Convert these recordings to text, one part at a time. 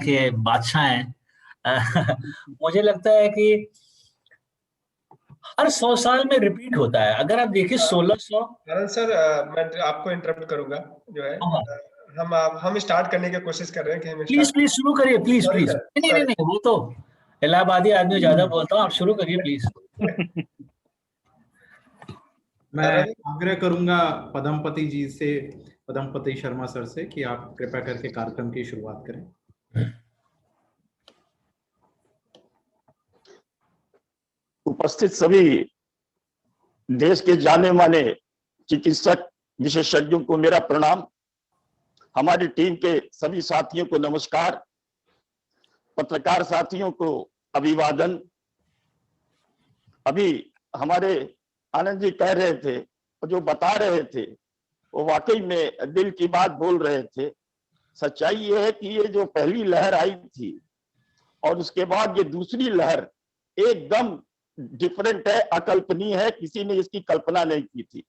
के बादशाह हैं। मुझे लगता है कि हर 100 साल में रिपीट होता है। अगर आप देखिए 1600। करण सर, मैं आपको इंटरप्ट करूंगा जो है। हाँ, हम स्टार्ट करने की कोशिश कर रहे हैं कि हम प्लीज स्टार्ट। प्लीज शुरू करिए, प्लीज सॉरी प्लीज। सर, नहीं नहीं सॉरी। नहीं, वो तो इलाहाबादी आदमी ज्यादा बोलता हूँ, आप शुरू करिए प्लीज। मैं आग्रह करूंगा पदमपति जी से, पदमपति शर्मा सर से, कि आप कृपया करके कार्यक्रम की शुरुआत करें। उपस्थित सभी देश के जाने माने चिकित्सक विशेषज्ञों को मेरा प्रणाम। हमारी टीम के सभी साथियों को नमस्कार। पत्रकार साथियों को अभिवादन। अभी हमारे आनंद जी कह रहे थे और जो बता रहे थे वो वाकई में दिल की बात बोल रहे थे। सच्चाई ये है कि ये जो पहली लहर आई थी और उसके बाद ये दूसरी लहर एकदम डिफरेंट है, अकल्पनीय है। किसी ने इसकी कल्पना नहीं की थी।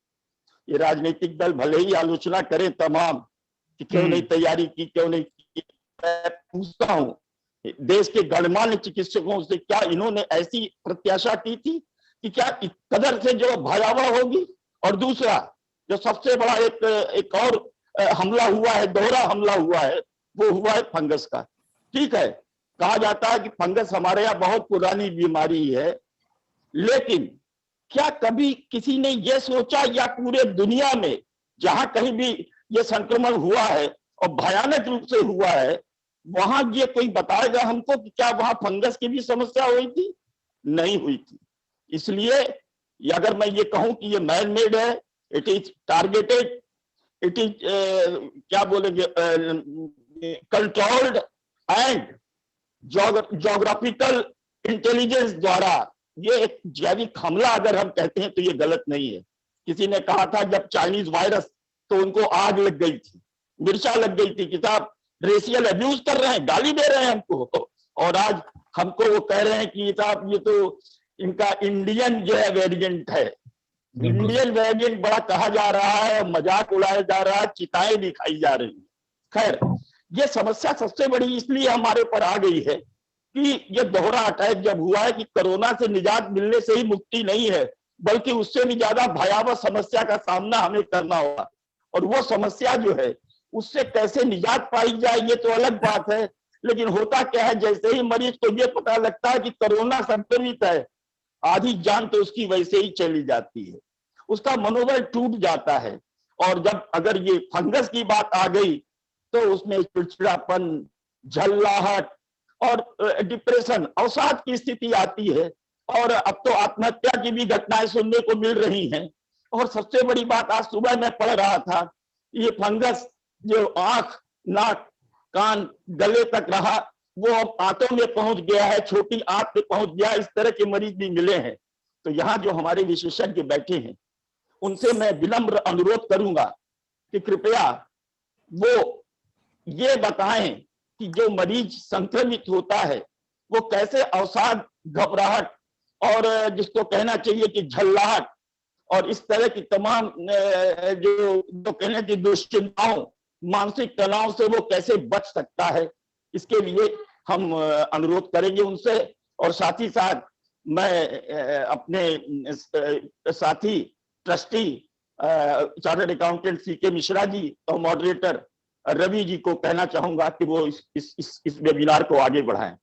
ये राजनीतिक दल भले ही आलोचना करें तमाम कि क्यों नहीं तैयारी की, क्यों नहीं की। मैं पूछता हूं देश के गणमान्य चिकित्सकों से, क्या इन्होंने ऐसी प्रत्याशा की थी कि क्या इस कदर से जो भयावह होगी? और दूसरा जो सबसे बड़ा एक और हमला हुआ है, दोहरा हमला हुआ है, वो हुआ है फंगस का। ठीक है, कहा जाता है कि फंगस हमारे यहाँ बहुत पुरानी बीमारी है, लेकिन क्या कभी किसी ने यह सोचा, या पूरे दुनिया में जहां कहीं भी ये संक्रमण हुआ है और भयानक रूप से हुआ है, वहां ये कोई बताएगा हमको कि क्या वहां फंगस की भी समस्या हुई थी? नहीं हुई थी। इसलिए अगर मैं ये कहूं कि ये मैन मेड है, it is targeted, it is क्या बोलेंगे, कंट्रोल्ड एंड ज्योग्राफिकल इंटेलिजेंस द्वारा ये एक जैविक हमला अगर हम कहते हैं तो ये गलत नहीं है। किसी ने कहा था जब चाइनीज वायरस, तो उनको आग लग गई थी, मिर्चा लग गई थी कि साहब रेशियल अब्यूज कर रहे हैं, गाली दे रहे हैं हमको। और आज हमको वो कह रहे हैं कि साहब ये तो इनका इंडियन जो है वेरिएंट है। इंडियन वेरिएंट बड़ा कहा जा रहा है, मजाक उड़ाया जा रहा है, चिताएं दिखाई जा रही है। खैर, ये समस्या सबसे बड़ी इसलिए हमारे पर आ गई है कि ये दोहरा अटैक जब हुआ है कि कोरोना से निजात मिलने से ही मुक्ति नहीं है, बल्कि उससे भी ज्यादा भयावह समस्या का सामना हमें करना होगा। और वो समस्या जो है उससे कैसे निजात पाई जाए ये तो अलग बात है। लेकिन होता क्या है, जैसे ही मरीज को ये पता लगता है कि कोरोना संक्रमित है, आधी जान तो उसकी वैसे ही चली जाती है, उसका मनोबल टूट जाता है। और जब अगर ये फंगस की बात आ गई तो उसमें चिड़चिड़ापन, झल्लाहट और डिप्रेशन, अवसाद की स्थिति आती है। और अब तो आत्महत्या की भी घटनाएं सुनने को मिल रही हैं। और सबसे बड़ी बात, आज सुबह मैं पढ़ रहा था, ये फंगस जो आंख, नाक, कान, गले तक रहा, वो अब आंतों में पहुंच गया है, छोटी आंत में पहुंच गया। इस तरह के मरीज भी मिले हैं। तो यहाँ जो हमारे विशेषज्ञ बैठे हैं, उनसे मैं विनम्र अनुरोध करूंगा कि कृपया वो ये बताएं कि जो मरीज संक्रमित होता है वो कैसे अवसाद, घबराहट और जिसको कहना चाहिए कि झल्लाहट और इस तरह की तमाम जो कहने की दुश्चिंताओं, मानसिक तनाव से वो कैसे बच सकता है, इसके लिए हम अनुरोध करेंगे उनसे। और साथ ही साथ मैं अपने साथी trustee chartered accountant C K Mishra ji और मॉडरेटर रवि जी को कहना चाहूंगा कि वो इस वेबिनार को आगे बढ़ाएं।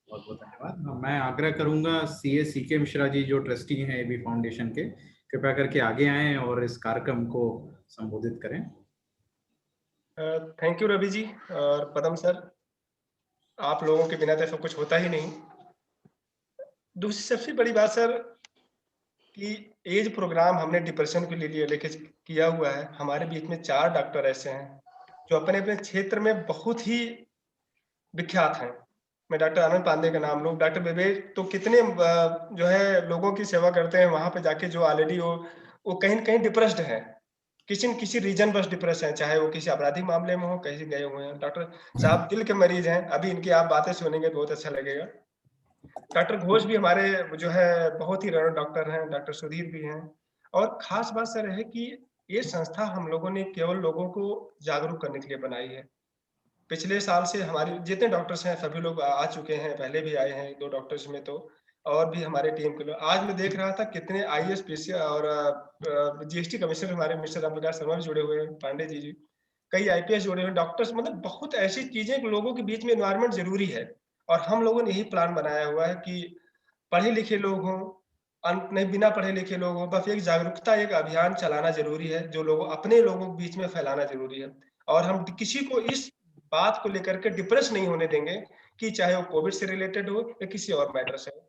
बहुत बहुत धन्यवाद। मैं आग्रह करूंगा सीए सीके मिश्रा जी, जो ट्रस्टी हैं एबी फाउंडेशन के, कृपया करके आगे आएं और इस कार्यक्रम को संबोधित करें। थैंक यू रवि जी और पदम सर, आप लोगों के बिना तो सब कुछ होता ही नहीं। दूसरी सबसे बड़ी बात सर कि एज प्रोग्राम हमने डिप्रेशन के लिए लेके किया हुआ है। हमारे बीच में 4 डॉक्टर ऐसे हैं जो अपने अपने क्षेत्र में बहुत ही विख्यात हैं। मैं डॉक्टर आनंद पांडे का नाम लूँ, डॉक्टर विवेक तो कितने जो है लोगों की सेवा करते हैं वहां पे जाके, जो ऑलरेडी वो कहीं न कहीं डिप्रेस्ड है, किसी न किसी रीजन बस डिप्रेस है, चाहे वो किसी आपराधिक मामले में हो, कहीं गए हुए हैं। डॉक्टर साहब दिल के मरीज हैं, अभी इनकी आप बातें सुनेंगे बहुत अच्छा लगेगा। डॉक्टर घोष भी हमारे जो है बहुत ही रनर डॉक्टर हैं, डॉक्टर सुधीर भी हैं। और खास बात सर है कि ये संस्था हम लोगों ने केवल लोगों को जागरूक करने के लिए बनाई है। पिछले साल से हमारे जितने डॉक्टर्स हैं सभी लोग आ चुके हैं, पहले भी आए हैं 2 डॉक्टर्स में तो, और भी हमारे टीम के लोग। आज मैं देख रहा था कितने आईएएस, पीसी और जीएसटी कमिश्नर हमारे मिस्टर रामविलास शर्मा भी जुड़े हुए हैं, पांडे जी, कई आईपीएस जुड़े हुए हैं, डॉक्टर्स, मतलब बहुत ऐसी चीजें लोगों के बीच में एनवायरनमेंट जरूरी है। और हम लोगों ने यही प्लान बनाया हुआ है कि पढ़े लिखे लोग हों, नहीं बिना पढ़े लिखे लोग हों, बस एक जागरूकता, एक अभियान चलाना जरूरी है, जो लोग अपने लोगों के बीच में फैलाना जरूरी है। और हम किसी को इस बात को लेकर के डिप्रेस नहीं होने देंगे कि चाहे वो कोविड से रिलेटेड हो या किसी और मैटर से हो।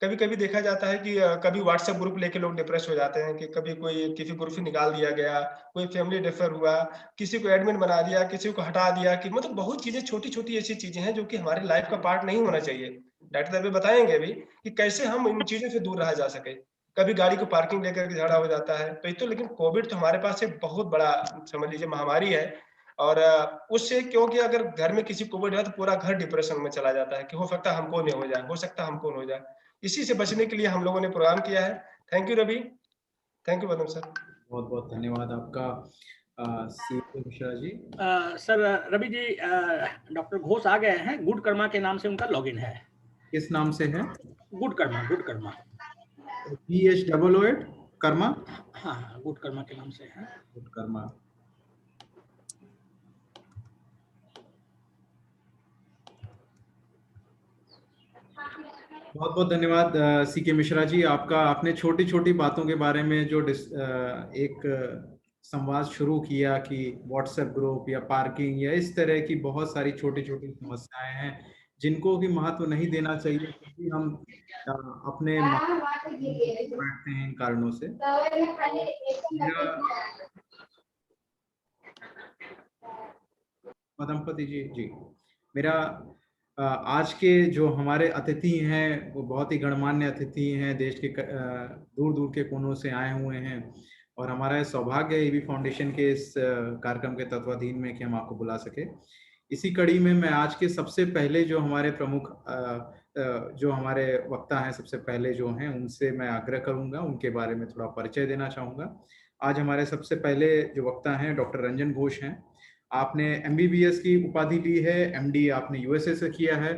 कभी कभी देखा जाता है कि कभी व्हाट्सएप ग्रुप लेके लोग डिप्रेस हो जाते हैं कि कभी कोई किसी ग्रुप से निकाल दिया गया, कोई फैमिली डिफर हुआ, किसी को एडमिन बना दिया, किसी को हटा दिया, कि मतलब बहुत चीजें, छोटी छोटी ऐसी चीजें हैं जो कि हमारी लाइफ का पार्ट नहीं होना चाहिए। डॉक्टर साहब बताएंगे अभी कि कैसे हम इन चीजों से दूर रहा जा सके। कभी गाड़ी को पार्किंग लेकर के झगड़ा हो जाता है, तो ये तो, लेकिन कोविड तो हमारे पास एक बहुत बड़ा, समझ लीजिए, महामारी है। और उससे, क्योंकि अगर घर में किसी कोविड है तो पूरा घर डिप्रेशन में चला जाता है कि हो सकता है हमको नहीं हो जाए, हो सकता है हमको हो जाए। इसी से बचने के लिए हम लोगों ने प्रोग्राम किया है। Thank you Ravi, thank you Padam sir. बहुत बहुत धन्यवाद आपका CK Mishra ji. Sir Ravi ji, doctor Ghosh आ गए हैं, गुड कर्मा के नाम से उनका लॉगिन है। किस नाम से है? Good Karma, good Karma, GHOOD Karma. हाँ, गुड कर्मा के नाम से है। गुड कर्मा। बहुत बहुत धन्यवाद सीके मिश्रा जी आपका। आपने छोटी छोटी बातों के बारे में जो एक संवाद शुरू किया कि व्हाट्सएप ग्रुप या पार्किंग या इस तरह की बहुत सारी छोटी छोटी समस्याएं हैं जिनको भी महत्व नहीं देना चाहिए, क्योंकि हम अपने बैठते हैं इन कारणों से। पदमपति जी, मेरा आज के जो हमारे अतिथि हैं वो बहुत ही गणमान्य अतिथि हैं, देश के दूर दूर के कोनों से आए हुए हैं, और हमारा सौभाग्य है ईबी फाउंडेशन के इस कार्यक्रम के तत्वाधीन में कि हम आपको बुला सके। इसी कड़ी में मैं आज के सबसे पहले जो हमारे प्रमुख जो हमारे वक्ता हैं, सबसे पहले जो हैं, उनसे मैं आग्रह करूंगा, उनके बारे में थोड़ा परिचय देना चाहूँगा। आज हमारे सबसे पहले जो वक्ता हैं डॉक्टर रंजन घोष हैं। आपने MBBS की उपाधि ली है, MD आपने USA से किया है,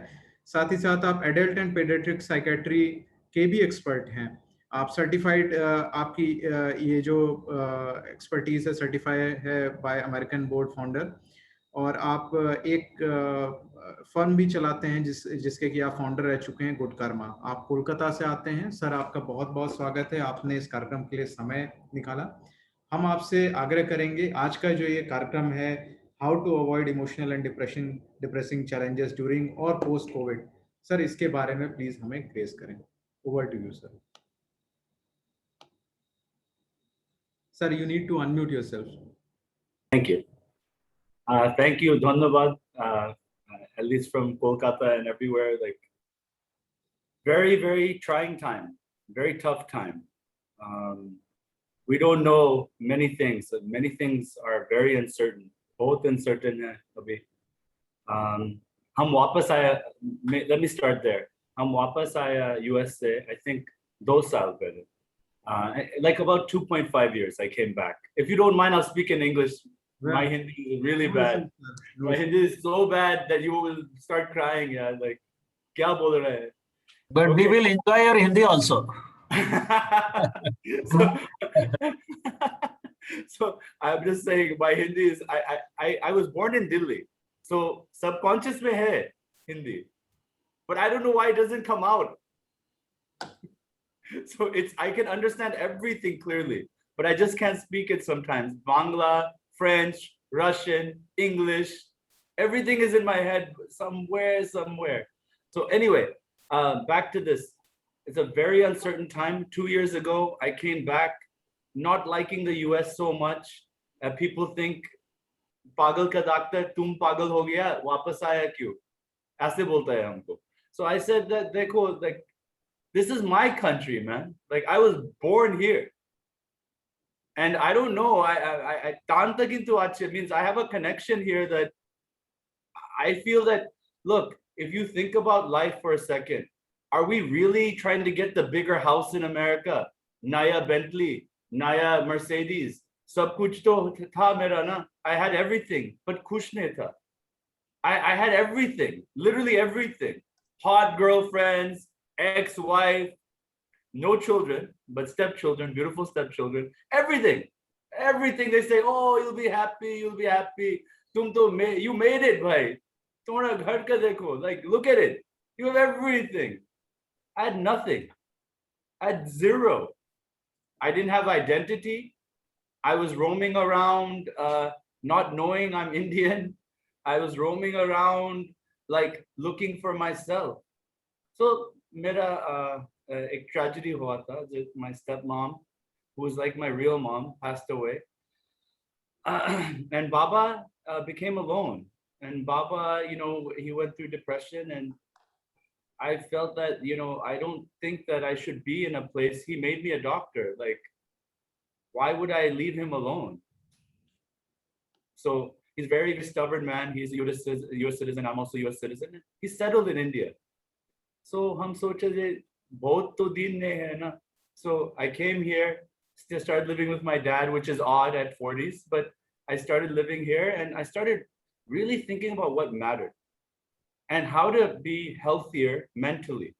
साथ ही साथ आप एडल्ट एंड पेडियाट्रिक साइकेट्री के भी एक्सपर्ट हैं। आप सर्टिफाइड, आपकी ये जो एक्सपर्टीज है सर्टिफाइड है बाय अमेरिकन बोर्ड फाउंडर, और आप एक फर्म भी चलाते हैं जिसके कि आप फाउंडर रह चुके हैं, गुड कर्मा। आप कोलकाता से आते हैं। सर, आपका बहुत बहुत स्वागत है, आपने इस कार्यक्रम के लिए समय निकाला। हम आपसे आग्रह करेंगे, आज का जो ये कार्यक्रम है, how to avoid emotional and depressing challenges during और पोस्ट कोविड, सर इसके बारे में प्लीज हमें ग्रेस करें। Over to you sir. Sir, you need to unmute yourself. Thank you. Thank you, Dhanyavad. At least from Kolkata and everywhere, like very, very trying time, very tough time. We don't know many things. Many things are very uncertain. Both uncertain है अभी. हम वापस आया. Let me start there. हम वापस आया US से, I think 2 साल पहले. Like about 2.5 years I came back. If you don't mind, I'll speak in English. My Hindi is really bad. My Hindi is so bad that you will start crying. Yeah, like, क्या बोल रहे हैं? But we will enjoy your Hindi also. So I'm just saying, my Hindi is, I was born in Delhi, so subconscious में है Hindi, but I don't know why it doesn't come out. So I can understand everything clearly, but I just can't speak it sometimes. Bangla, French, Russian, English, everything is in my head somewhere. So anyway, back to this. It's a very uncertain time. 2 years ago, I came back, not liking the US so much. People think, पागल का doctor, तुम पागल हो गया, वापस आया क्यों? ऐसे बोलता है हमको. So I said that, देखो, like, this is my country, man. Like, I was born here. And I don't know, I Tantagintu Ache means I have a connection here that I feel that, look, if you think about life for a second, are we really trying to get the bigger house in America? Naya Bentley, Naya Mercedes, sab kuch to tha mera na. I had everything, but kuch nahi tha. I had everything, literally everything. Hot girlfriends, ex-wife, no children, but stepchildren, beautiful stepchildren, everything. Everything they say, oh, you'll be happy, you'll be happy. You made it, bhai. Tumhara ghar ka dekho. Like, look at it. You have everything. I had nothing. I had zero. I didn't have identity. I was roaming around, not knowing I'm Indian. I was roaming around, like, looking for myself. So, mera ek tragedy hua tha. My stepmom, who was like my real mom, passed away. And Baba became alone. And Baba, you know, he went through depression, and I felt that, you know, I don't think that I should be in a place. He made me a doctor. Like, why would I leave him alone? So he's a very stubborn man. He's a US citizen. I'm also a US citizen. He's settled in India. So hum soche je bahut to din nahi hai na. So I came here, started living with my dad, which is odd at 40s, but I started living here and I started really thinking about what mattered and how to be healthier mentally.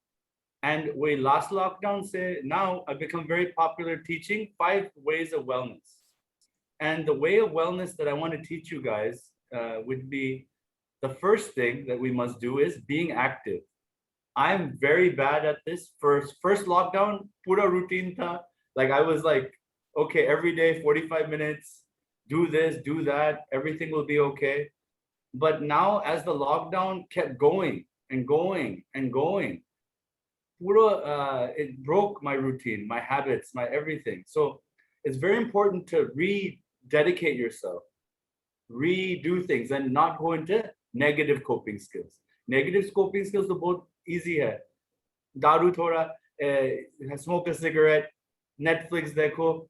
And we last lockdown say now I've become very popular teaching 5 ways of wellness. And the way of wellness that I want to teach you guys would be the first thing that we must do is being active. I'm very bad at this. First lockdown, pura routine tha. Like I was like, okay, every day, 45 minutes, do this, do that, everything will be okay. But now as the lockdown kept going and going and going, it broke my routine, my habits, my everything. So it's very important to rededicate yourself, redo things and not go into negative coping skills. Negative coping skills are both easy hai. Daru thoda, smoke a cigarette, Netflix dekho,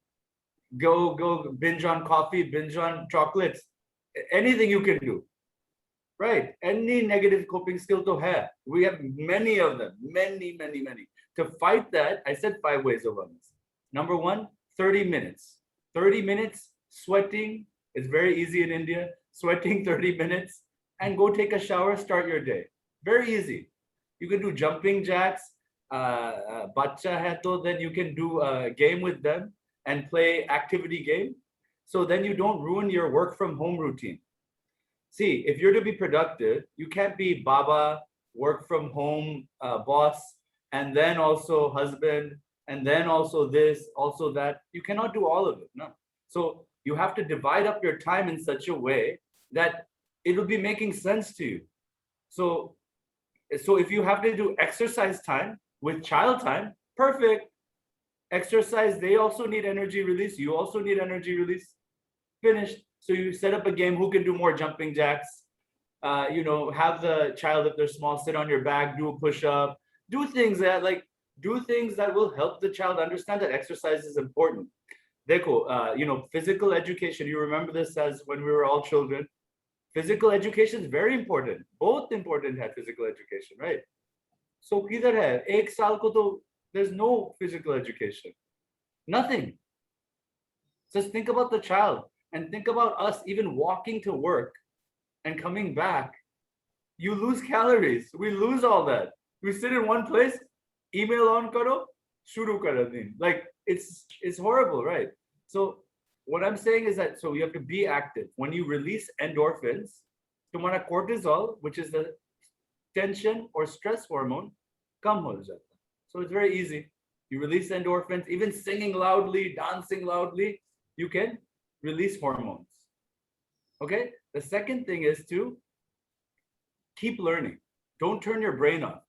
go binge on coffee, binge on chocolates, anything you can do. Right? Any negative coping skill to have. We have many of them, many. To fight that, I said 5 ways of wellness. Number 1, 30 minutes. 30 minutes sweating. It's very easy in India. Sweating 30 minutes and go take a shower, start your day. Very easy. You can do jumping jacks. Bacha hai to, then you can do a game with them and play activity game. So then you don't ruin your work from home routine. See, if you're to be productive, you can't be Baba, work from home boss, and then also husband, and then also this, also that. You cannot do all of it. No. So you have to divide up your time in such a way that it will be making sense to you. So if you have to do exercise time with child time, perfect. Exercise, they also need energy release. You also need energy release. Finished. So you set up a game, who can do more jumping jacks, have the child, if they're small, sit on your back, do a push-up, do things that will help the child understand that exercise is important. Dekho, physical education, you remember this as when we were all children. Physical education is very important. Both important have physical education, right? So kidhar hai? 1 saal ko to, there's no physical education. Nothing. Just think about the child. And think about us even walking to work and coming back. You lose calories. We lose all that. We sit in one place, email on karo, shuru karo din. Like it's horrible, right? So what I'm saying is that so you have to be active. When you release endorphins, tumhara cortisol, which is the tension or stress hormone, kam ho jata. So it's very easy. You release endorphins, even singing loudly, dancing loudly, you can release hormones. Okay? The second thing is to keep learning. Don't turn your brain off.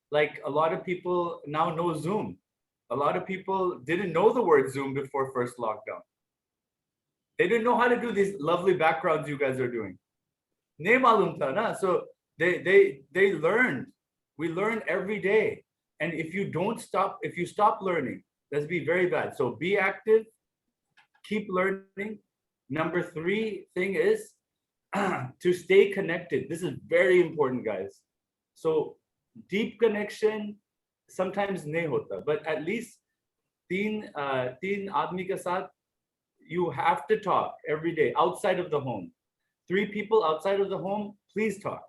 Like a lot of people now know Zoom. A lot of people didn't know the word Zoom before first lockdown. They didn't know how to do these lovely backgrounds you guys are doing. Ne malum tha na. So they learned. We learn every day. And if you stop learning, that's be very bad. So be active, keep learning. Number 3 thing is to stay connected. This is very important, guys. So deep connection sometimes nahi hota, but at least teen aadmi ke saath, you have to talk every day outside of the home. 3 people outside of the home, please talk.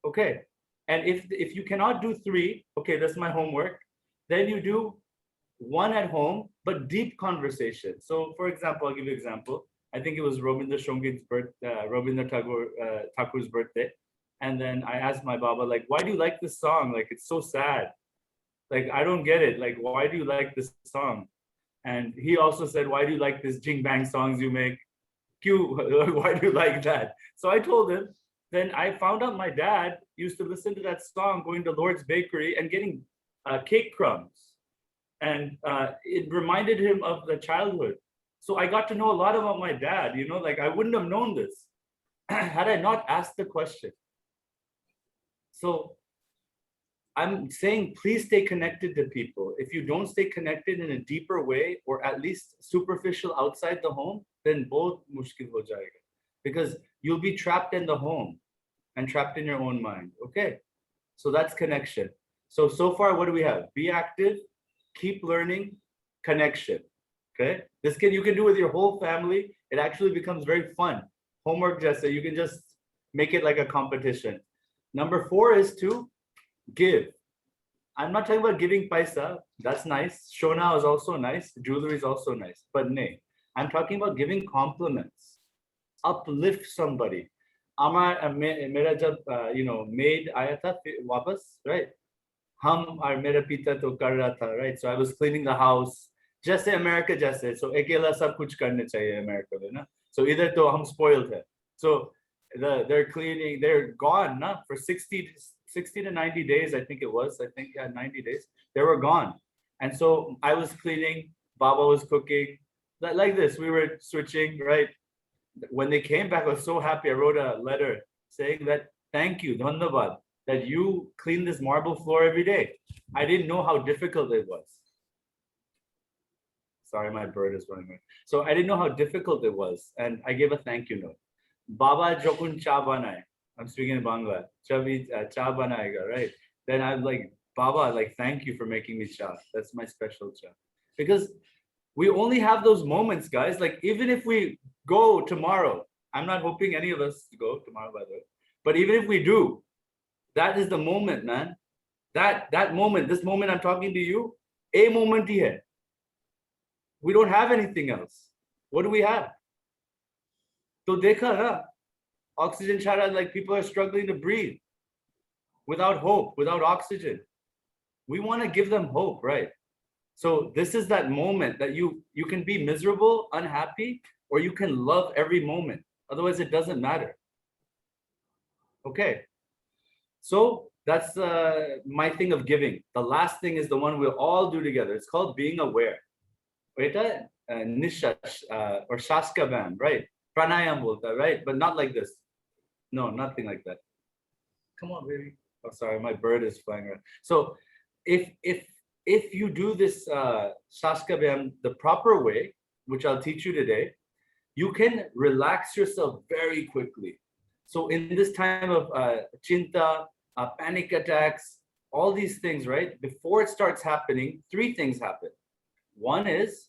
Okay. And if you cannot do 3, okay, that's my homework. Then you do 1 at home, but deep conversation. So for example, I'll give you an example. I think it was Rabindranath Tagore's birthday. And then I asked my Baba, like, why do you like this song? Like, it's so sad. Like, I don't get it. Like, why do you like this song? And he also said, why do you like this Jing Bang songs you make? Why do you like that? So I told him. Then I found out my dad used to listen to that song going to Lord's Bakery and getting cake crumbs. And it reminded him of the childhood. So I got to know a lot about my dad, you know, like I wouldn't have known this had I not asked the question. So I'm saying, please stay connected to people. If you don't stay connected in a deeper way, or at least superficial outside the home, then both mushkil ho jayega. Because you'll be trapped in the home and trapped in your own mind. Okay, so that's connection. So far, what do we have? Be active, keep learning, connection. Okay, you can do with your whole family. It actually becomes very fun. Homework, Jessa, you can just make it like a competition. Number 4 is to give. I'm not talking about giving paisa. That's nice. Shona is also nice. Jewelry is also nice. But nay, I'm talking about giving compliments. Uplift somebody. Mera jab, maid aaya tha wapas, right? Hum aur mera pita to kar raha tha, right? So I was cleaning the house. Jaise America jaise. So ekela sab kuch karne chahiye America mein, na? So either to hum spoiled hai. So they're cleaning, they're gone, na? For 60 to 90 days, I think it was. I think, yeah, 90 days. They were gone. And so I was cleaning, Baba was cooking. Like this, we were switching, right? When they came back, I was so happy. I wrote a letter saying that, thank you, dhanyavad, that you clean this marble floor every day. I didn't know how difficult it was. Sorry, my bird is running away. So I didn't know how difficult it was. And I gave a thank you note. Baba jokun cha banay. I'm speaking in Bangla. Cha banayega, right? Then I'm like, Baba, like, thank you for making me cha. That's my special cha. Because we only have those moments, guys. Like, even if we go tomorrow, I'm not hoping any of us to go tomorrow, by the way. But even if we do, that is the moment, man. That moment, this moment I'm talking to you, a moment hi hai. We don't have anything else. What do we have? So dekha na, oxygen chara, like people are struggling to breathe without hope, without oxygen. We want to give them hope, right? So this is that moment that you can be miserable, unhappy, or you can love every moment. Otherwise, it doesn't matter. Okay. So that's my thing of giving. The last thing is the one we'll all do together. It's called being aware. Nishash or Shaskabam, right? Pranayam bolta, right? But not like this. No, nothing like that. Come on, baby. Oh, sorry, my bird is flying around. So if you do this Shaskabam the proper way, which I'll teach you today, you can relax yourself very quickly. So in this time of chinta, panic attacks, all these things, right? Before it starts happening, 3 things happen. One is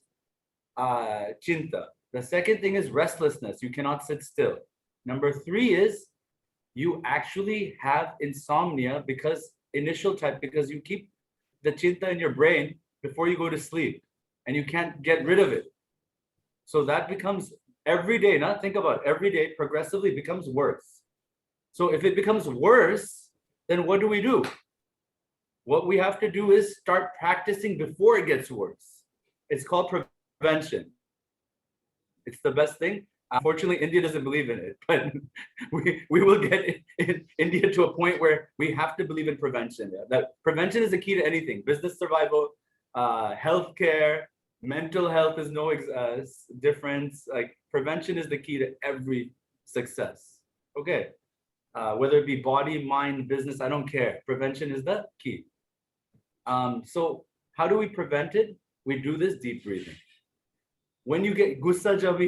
chinta. The second thing is restlessness. You cannot sit still. Number 3 is you actually have insomnia because you keep the chinta in your brain before you go to sleep and you can't get rid of it. So that becomes every day, now think about it, every day progressively becomes worse. So if it becomes worse, then what do? What we have to do is start practicing before it gets worse. It's called prevention. It's the best thing. Unfortunately, India doesn't believe in it, but we will get in India to a point where we have to believe in prevention. Yeah? That prevention is the key to anything. Business survival, healthcare, mental health is no difference. Like prevention is the key to every success. Okay, whether it be body, mind, business, I don't care. Prevention is the key. So how do we prevent it? We do this deep breathing. When you get gussa jab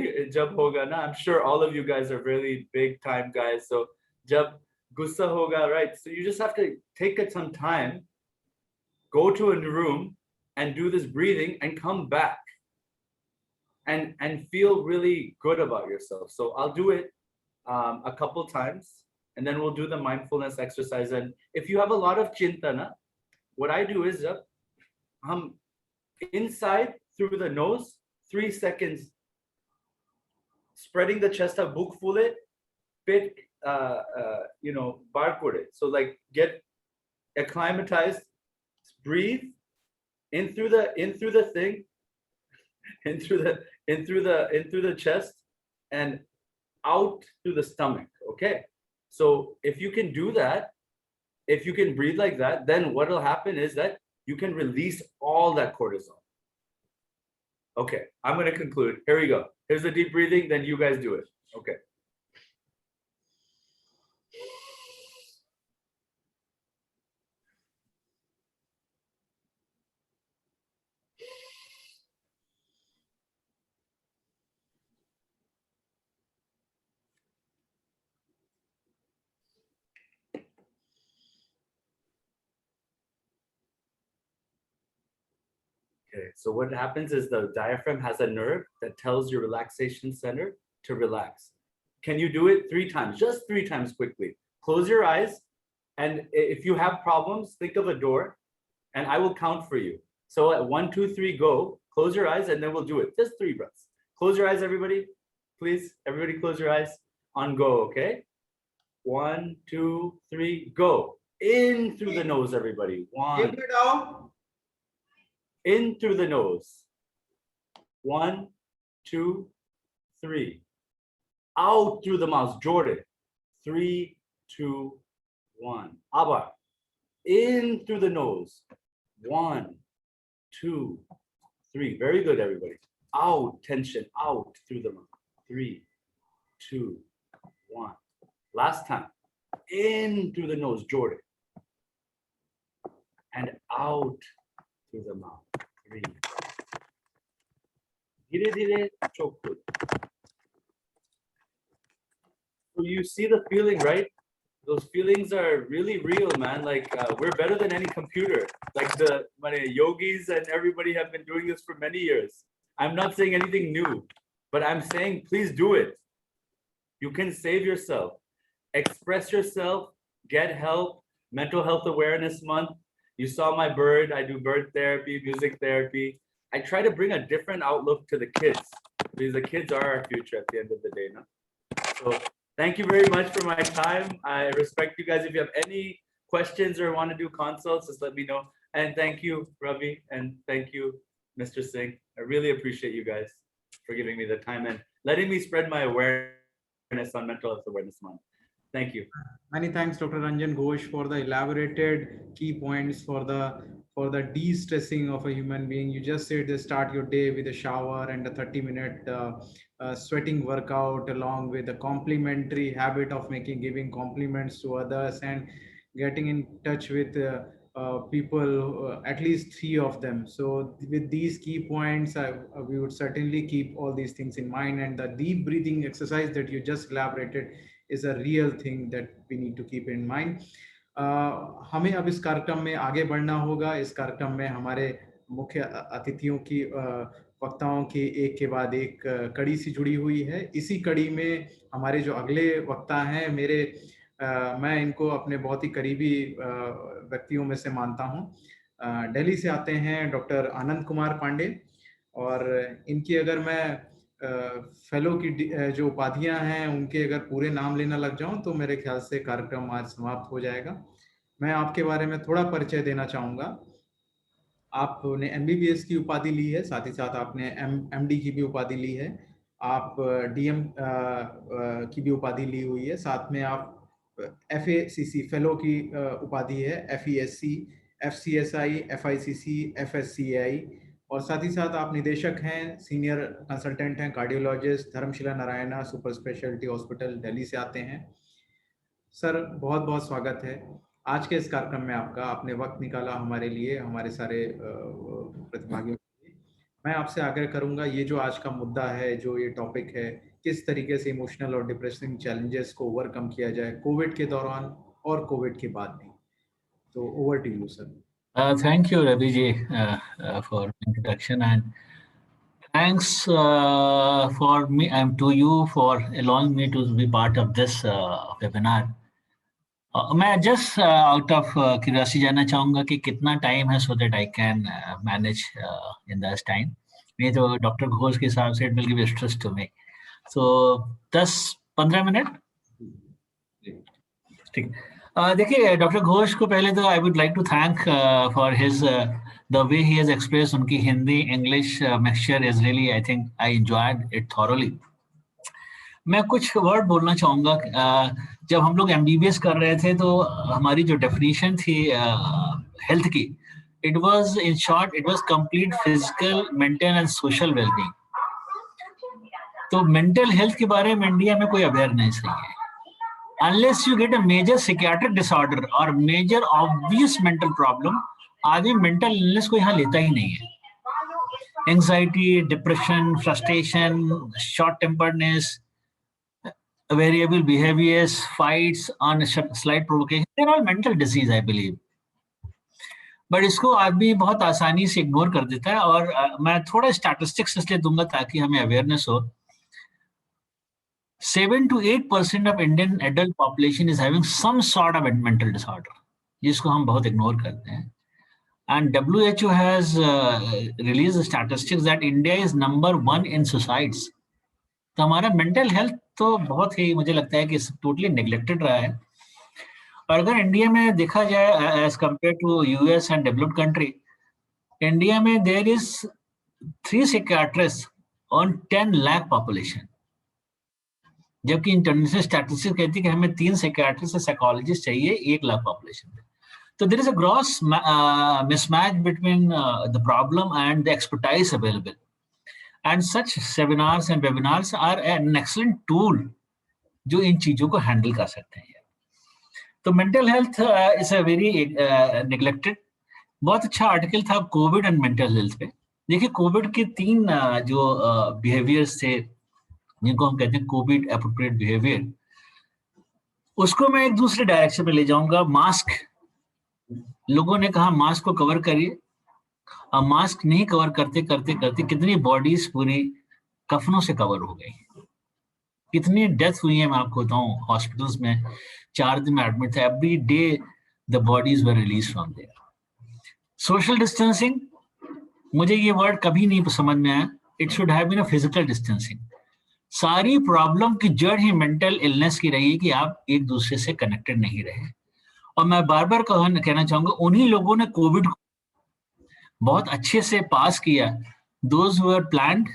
hoga na, I'm sure all of you guys are really big time guys. So jab gussa hoga, right? So you just have to take some time, go to a room and do this breathing and come back and feel really good about yourself. So I'll do it a couple times and then we'll do the mindfulness exercise. And if you have a lot of chintana, what I do is inside through the nose, 3 seconds, spreading the chest up, book full it, bit, barcode it. So like get acclimatized, breathe in through the thing, in through the chest, and out through the stomach. Okay. So if you can do that, if you can breathe like that, then what will happen is that you can release all that cortisol. Okay, I'm going to conclude. Here we go. Here's the deep breathing, then you guys do it. Okay. Okay, so what happens is the diaphragm has a nerve that tells your relaxation center to relax. Can you do it 3 times? Just 3 times quickly. Close your eyes, and if you have problems, think of a door, and I will count for you. So at 1, 2, 3, go. Close your eyes, and then we'll do it. Just 3 breaths. Close your eyes, everybody. Please, everybody close your eyes. On go, okay? 1, 2, 3, go. In through the nose, everybody. 1. In through the nose. 1, 2, 3. Out through the mouth. Jordan. 3, 2, 1. Abar. In through the nose. 1, 2, 3. Very good, everybody. Out, tension. Out through the mouth. 3, 2, 1. Last time. In through the nose. Jordan. And out through the mouth. 3. Dhire dhire chok kar. So you see the feeling, right? Those feelings are really real, man. Like we're better than any computer. Like the yogis and everybody have been doing this for many years. I'm not saying anything new, but I'm saying please do it. You can save yourself. Express yourself. Get help. Mental Health Awareness Month. You saw my bird. I do bird therapy, music therapy. I try to bring a different outlook to the kids because the kids are our future at the end of the day. No? So thank you very much for my time. I respect you guys. If you have any questions or want to do consults, just let me know. And thank you, Ravi. And thank you, Mr. Singh. I really appreciate you guys for giving me the time and letting me spread my awareness on Mental Health Awareness Month. Thank you. Many thanks, Dr. Ranjan Ghosh, for the elaborated key points for the de-stressing of a human being. You just said they start your day with a shower and a 30-minute sweating workout, along with a complimentary habit of giving compliments to others and getting in touch with people, at least 3 of them. So with these key points, we would certainly keep all these things in mind. And the deep breathing exercise that you just elaborated is a real thing that we need to keep in mind. हमें अब इस कार्यक्रम में आगे बढ़ना होगा. इस कार्यक्रम में हमारे मुख्य अतिथियों की वक्ताओं की एक के बाद एक कड़ी सी जुड़ी हुई है. इसी कड़ी में हमारे जो अगले वक्ता हैं, मैं इनको अपने बहुत ही करीबी व्यक्तियों में से मानता हूं. दिल्ली से आते हैं डॉक्टर आनंद कुमार पांडे, और इनकी अगर मैं फेलो की जो उपाधियां हैं उनके अगर पूरे नाम लेना लग जाऊं तो मेरे ख्याल से कार्यक्रम आज समाप्त हो जाएगा. मैं आपके बारे में थोड़ा परिचय देना चाहूँगा. आपने MBBS की उपाधि ली है, साथ ही साथ आपने MD की भी उपाधि ली है, आप DM की भी उपाधि ली हुई है, साथ में आप FACC फेलो की उपाधि है, FESC, FCSI, FICC, FSCAI, और साथ ही साथ आप निदेशक हैं, सीनियर कंसल्टेंट हैं, cardiologist, Dharamshila Narayana super speciality hospital, Delhi से आते हैं. सर, बहुत बहुत स्वागत है आज के इस कार्यक्रम में आपका. आपने वक्त निकाला हमारे लिए, हमारे सारे प्रतिभागियों के लिए. मैं आपसे आग्रह करूंगा, ये जो आज का मुद्दा है, जो ये टॉपिक है, किस तरीके से इमोशनल और डिप्रेसिंग चैलेंजेस को ओवरकम किया जाए कोविड के दौरान और कोविड के बाद भी. तो over to you sir. Thank you, Ravi ji, for introduction, and thanks for me and to you for allowing me to be part of this webinar. मैं जस्ट आउट ऑफ क्यूरियोसिटी जानना चाहूंगा कि कितना time है, so that I can manage in this time. नहीं तो doctor Ghosh के हिसाब से it will give stress to me. So 10-15 minute ठीक। देखिए डॉक्टर घोष को पहले तो I would like to thank for his the way he has express. उनकी Hindi English mixture is really, I think I enjoyed it thoroughly. मैं कुछ word बोलना चाहूंगा। जब हम लोग MBBS कर रहे थे तो हमारी जो डेफिनेशन थी हेल्थ की, it was in short it was complete physical, mental and social wellbeing. तो मेंटल हेल्थ के बारे में इंडिया में कोई अवेयरनेस नहीं है। Unless you get a major psychiatric disorder और मेजर ऑब्वियस मेंटल प्रॉब्लम, आदमी मेंटल इलनेस को यहाँ लेता ही नहीं है। Anxiety, depression, frustration, short temperedness, variable behaviors, fights, on slight provocation, they're all mental disease, I believe. But इसको आदमी बहुत आसानी से इग्नोर कर देता है। और मैं थोड़ा स्टैटिस्टिक्स इसलिए दूंगा ताकि हमें अवेयरनेस हो। 7 to 8% of Indian adult population is having some sort of mental disorder, जिसको हम बहुत इग्नोर करते हैं। And WHO has released statistics that India is number 1 in suicides. तो हमारा मेंटल हेल्थ तो बहुत ही, मुझे लगता है कि टोटली नेग्लेक्टेड रहा है। और अगर इंडिया में देखा जाए as compare to US and developed country, India में there is 3 psychiatrist on 10 lakh population, जबकि इंटरनेशनल स्टैटिस्टिक्स कहती है कि हमें 3 साइकियाट्रिस्ट से साइकोलॉजिस्ट चाहिए 1 लाख पॉपुलेशन में। तो there is a gross mismatch between the problem and the expertise available. And such seminars and webinars are an excellent tool जो इन चीजों को हैंडल कर सकते हैं। तो mental health is a very neglected. बहुत अच्छा आर्टिकल था कोविड एंड मेंटल हेल्थ पे। देखिए कोविड के 3 जो बिहेवियर्स थे, जिनको हम कहते हैं कोविड एप्रोप्रिएट बिहेवियर, उसको मैं एक दूसरे डायरेक्शन में ले जाऊंगा। मास्क, लोगों ने कहा मास्क को कवर करिए, अब मास्क नहीं कवर करते करते करते कितनी बॉडीज पूरी कफनों से कवर हो गई, कितनी डेथ हुई है। मैं आपको बताऊं, हॉस्पिटल्स में 4 दिन में एडमिट थे, every day the bodies were release from there. Social distancing, मुझे ये वर्ड कभी नहीं समझ में आया। It should have been a physical distancing. सारी प्रॉब्लम की जड़ ही मेंटल इलनेस की रही है कि आप एक दूसरे से कनेक्टेड नहीं रहे। और मैं बार बार कहना चाहूंगा, उन्हीं लोगों ने कोविड को बहुत अच्छे से पास किया, those who were planned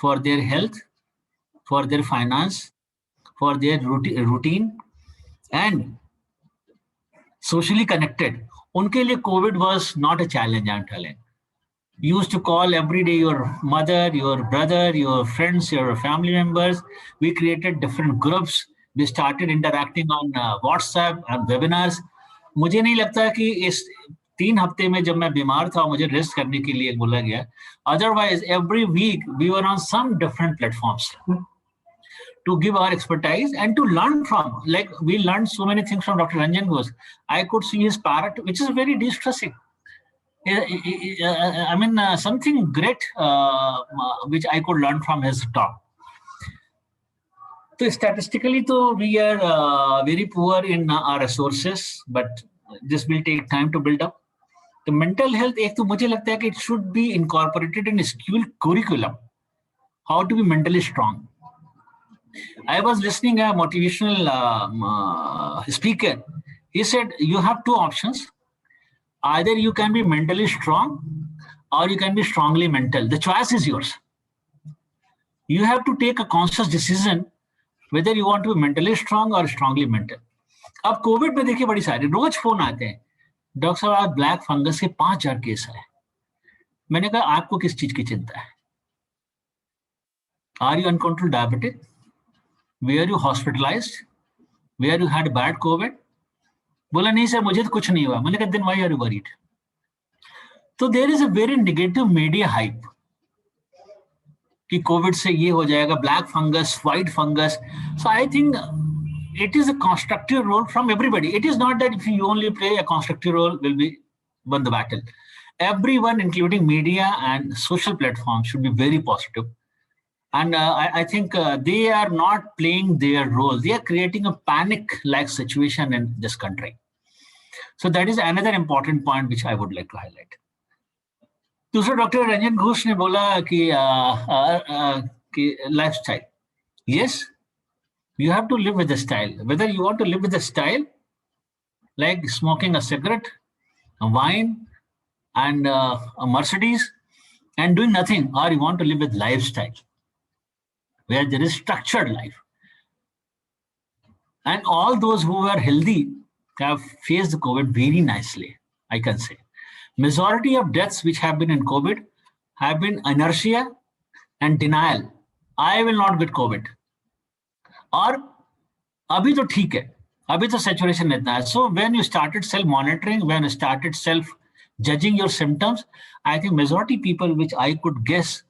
for their health, for their finance, for their routine and socially connected. उनके लिए COVID was not a challenge, I'm telling. You used to call every day your mother, your brother, your friends, your family members. We created different groups. We started interacting on WhatsApp and webinars. मुझे नहीं लगता कि इस 3 हफ्ते में जब मैं बीमार था मुझे रेस्ट करने के लिए बोला गया। Otherwise every week we were on some different platforms to give our expertise and to learn from. Like we learn so many things from doctor Ranjan Ghosh. I could see his parrot which is very distressing. I mean something great which I could learn from his talk. तो statistically तो we are very poor in our resources, but this will take time to build up. तो mental health एक तो मुझे लगता है कि it should be incorporated in school curriculum, how to be mentally strong. I was listening a motivational speaker, he said you have 2 options, either you can be mentally strong और you can be strongly mental, the choice is yours. You have to take a conscious decision whether you want to be mentally strong or strongly mental. अब Covid में देखिए बड़ी सारी रोज phone आते हैं, doctor साहब आज ब्लैक फंगस के 5000 केस आए। मैंने कहा आपको किस चीज की चिंता है? Are you uncontrolled diabetic? Were you hospitalised? Were you had bad COVID? बोला नहीं सर मुझे तो कुछ नहीं हुआ। मैंने कहा then why are you worried? तो there is a very negative media hype कि कोविड से ये हो जाएगा, black fungus, white fungus. So I think it is a constructive role from everybody. It is not that if you only play a constructive role will be won the battle. Everyone, including media and social platforms, should be very positive. And I think they are not playing their role. They are creating a panic-like situation in this country. So that is another important point which I would like to highlight. दूसरा doctor Ranjan Ghosh ने बोला कि lifestyle. Yes, you have to live with the style. Whether you want to live with the style, like smoking a cigarette, a wine, and a Mercedes, and doing nothing, or you want to live with lifestyle, where there is structured life. And all those who are healthy have faced the COVID very nicely, I can say. Majority of deaths which have been in COVID have been inertia and denial. I will not get COVID. और अभी तो ठीक है, अभी तो saturation इतना है. So when you started self-monitoring, when you started self-judging your symptoms, I think majority people which I could guess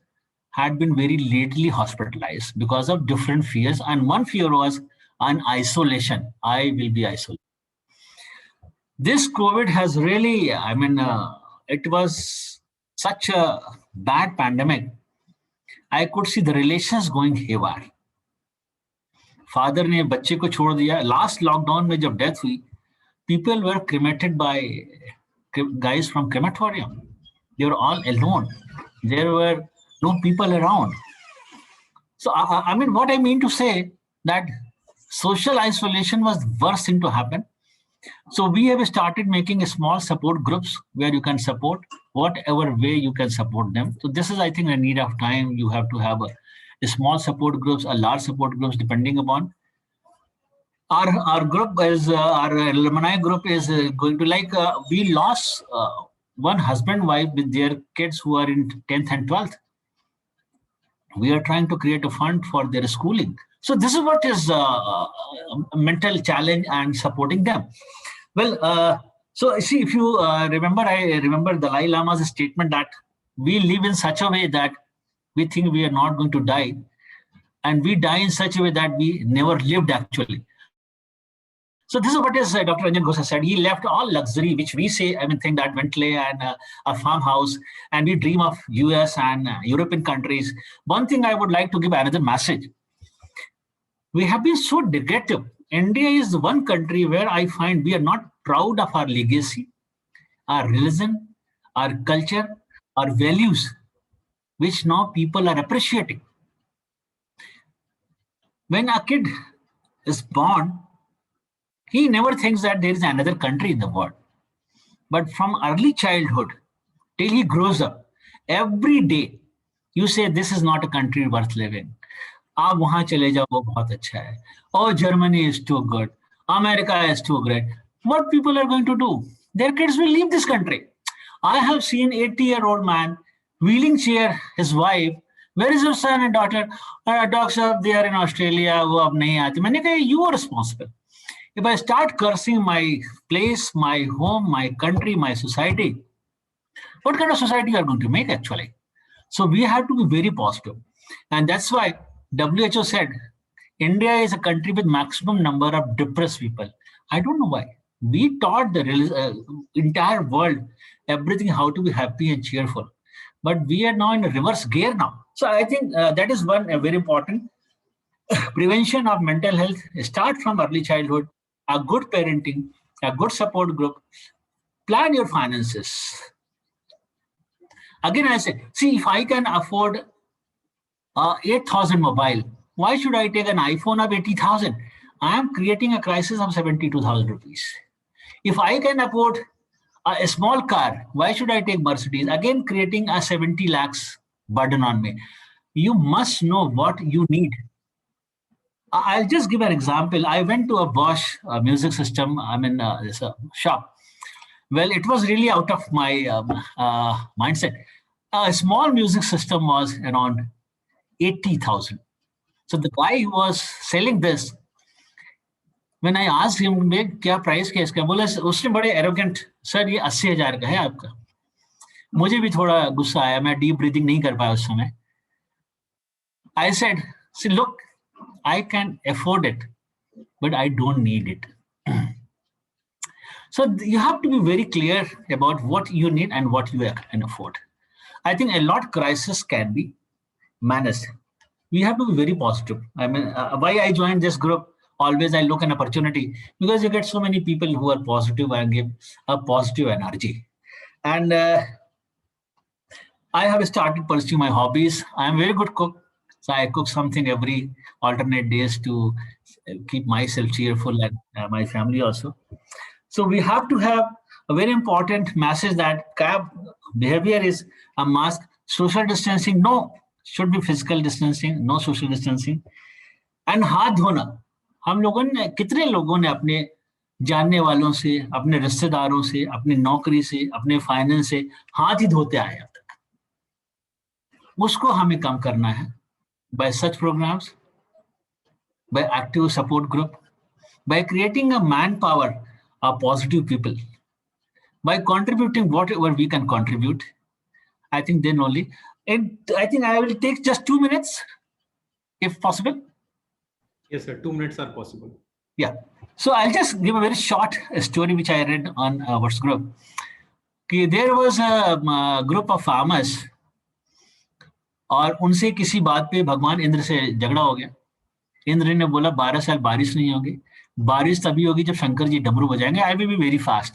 had been very lately hospitalized because of different fears. And one fear was on isolation. I will be isolated. This COVID has really, I mean, it was such a bad pandemic. I could see the relations going haywire. Father ने बच्चे को छोड़ दिया. Last lockdown में जब death हुई, people were cremated by guys from crematorium. They were all alone. There were no people around. So I mean, what I mean to say that social isolation was the worst thing to happen. So we have started making a small support groups where you can support whatever way you can support them. So this is, I think, a need of time. You have to have a small support groups, a large support groups, depending upon. Our group is, our alumni group is going to like, we lost one husband, wife with their kids who are in 10th and 12th. We are trying to create a fund for their schooling. So this is what is a mental challenge and supporting them. Well, so see, if you remember, I remember Dalai Lama's statement that we live in such a way that we think we are not going to die, and we die in such a way that we never lived actually. So this is what is Dr. Ranjan Ghosh said. He left all luxury, which we say, I mean, think that Bentley and a farmhouse, and we dream of US and European countries. One thing I would like to give another message. We have been so negative. India is the one country where I find we are not proud of our legacy, our religion, our culture, our values, which now people are appreciating. When a kid is born, he never thinks that there is another country in the world. But from early childhood till he grows up, every day you say this is not a country worth living. आप वहां चले जाओ, वो बहुत अच्छा है. Oh, Germany is too good. America is too great. What people are going to do? Their kids will leave this country. I have seen 80-year-old man wheeling chair his wife. Where is your son and daughter? Doctor साहब, they are in Australia. वो अब नहीं आते. मैंने कहा, you are responsible. If I start cursing my place, my home, my country, my society, what kind of society you are going to make actually? So we have to be very positive. And that's why WHO said, India is a country with maximum number of depressed people. I don't know why. We taught the entire world everything, how to be happy and cheerful. But we are now in a reverse gear now. So I think that is one very important. Prevention of mental health start from early childhood, a good parenting, a good support group, plan your finances. Again, I say, see, if I can afford 8,000 mobile, why should I take an iPhone of 80,000? I am creating a crisis of 72,000 rupees. If I can afford a small car, why should I take Mercedes? Again, creating a 70 lakhs burden on me. You must know what you need. I'll just give an example. I went to a Bosch music system, I mean, this shop. Well, it was really out of my mindset. A small music system was around 80,000. So the guy who was selling this, when I asked him, क्या price क्या इसका, बोला उसने बड़े arrogant, sir ये 80,000 का है आपका. मुझे भी थोड़ा गुस्सा आया, मैं deep breathing नहीं कर पाया उस समय. I said, see, look, I can afford it, but I don't need it. So you have to be very clear about what you need and what you can afford. I think a lot crisis can be managed. we have to be very positive. I mean, why I joined this group, always I look an opportunity, because you get so many people who are positive and give a positive energy. And I have started pursuing my hobbies. I am very good cook, so I cook something every alternate days to keep myself cheerful and my family also. So we have to have a very important message that CAB behavior is a mask, social distancing, no, should be physical distancing, no social distancing, and हाथ धोना. हम लोगों ने, कितने लोगों ने अपने जानने वालों से, अपने रिश्तेदारों से, अपनी नौकरी से, अपने फाइनेंस से हाथ ही धोते आए अब तक. उसको हमें कम करना है by such programs, by active support group, by creating a manpower of positive people, by contributing whatever we can contribute. I think then only. And I think I will take just 2 minutes, if possible. Yes, sir. 2 minutes are possible. Yeah. So I'll just give a very short story which I read on WhatsApp group. There was a group of farmers, और उनसे किसी बात पे भगवान इंद्र से झगड़ा हो गया. इंद्र ने बोला 12 साल बारिश नहीं होगी, बारिश तभी होगी जब शंकर जी डमरू बजाएंगे. I will be very fast.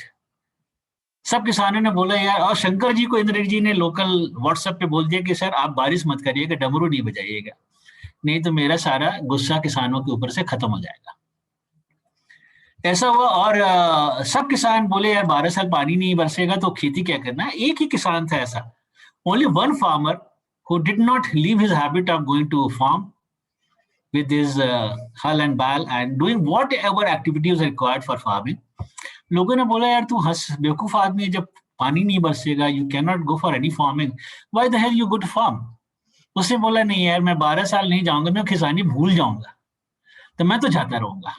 सब किसानों ने बोला यार, और शंकर जी को इंद्र जी ने लोकल व्हाट्सएप पे बोल दिया कि सर आप बारिश मत करिएगा, डमरू नहीं बजाइएगा, नहीं तो मेरा सारा गुस्सा किसानों के ऊपर से खत्म हो जाएगा. ऐसा हुआ और सब किसान बोले यार 12 साल पानी नहीं बरसेगा तो खेती क्या करना है. एक ही किसान था ऐसा, only one farmer who did not leave his habit of going to farm with his hull and ball and doing whatever activities required for farming. लोगों ने बोला यार तू बेवकूफ आदमी है, जब पानी नहीं बरसेगा, you cannot go for any farming, why the hell you go to farm. उसने बोला नहीं यार मैं 12 साल नहीं जाऊंगा, मैं किसानी भूल जाऊंगा, तो मैं तो जाता रहूंगा.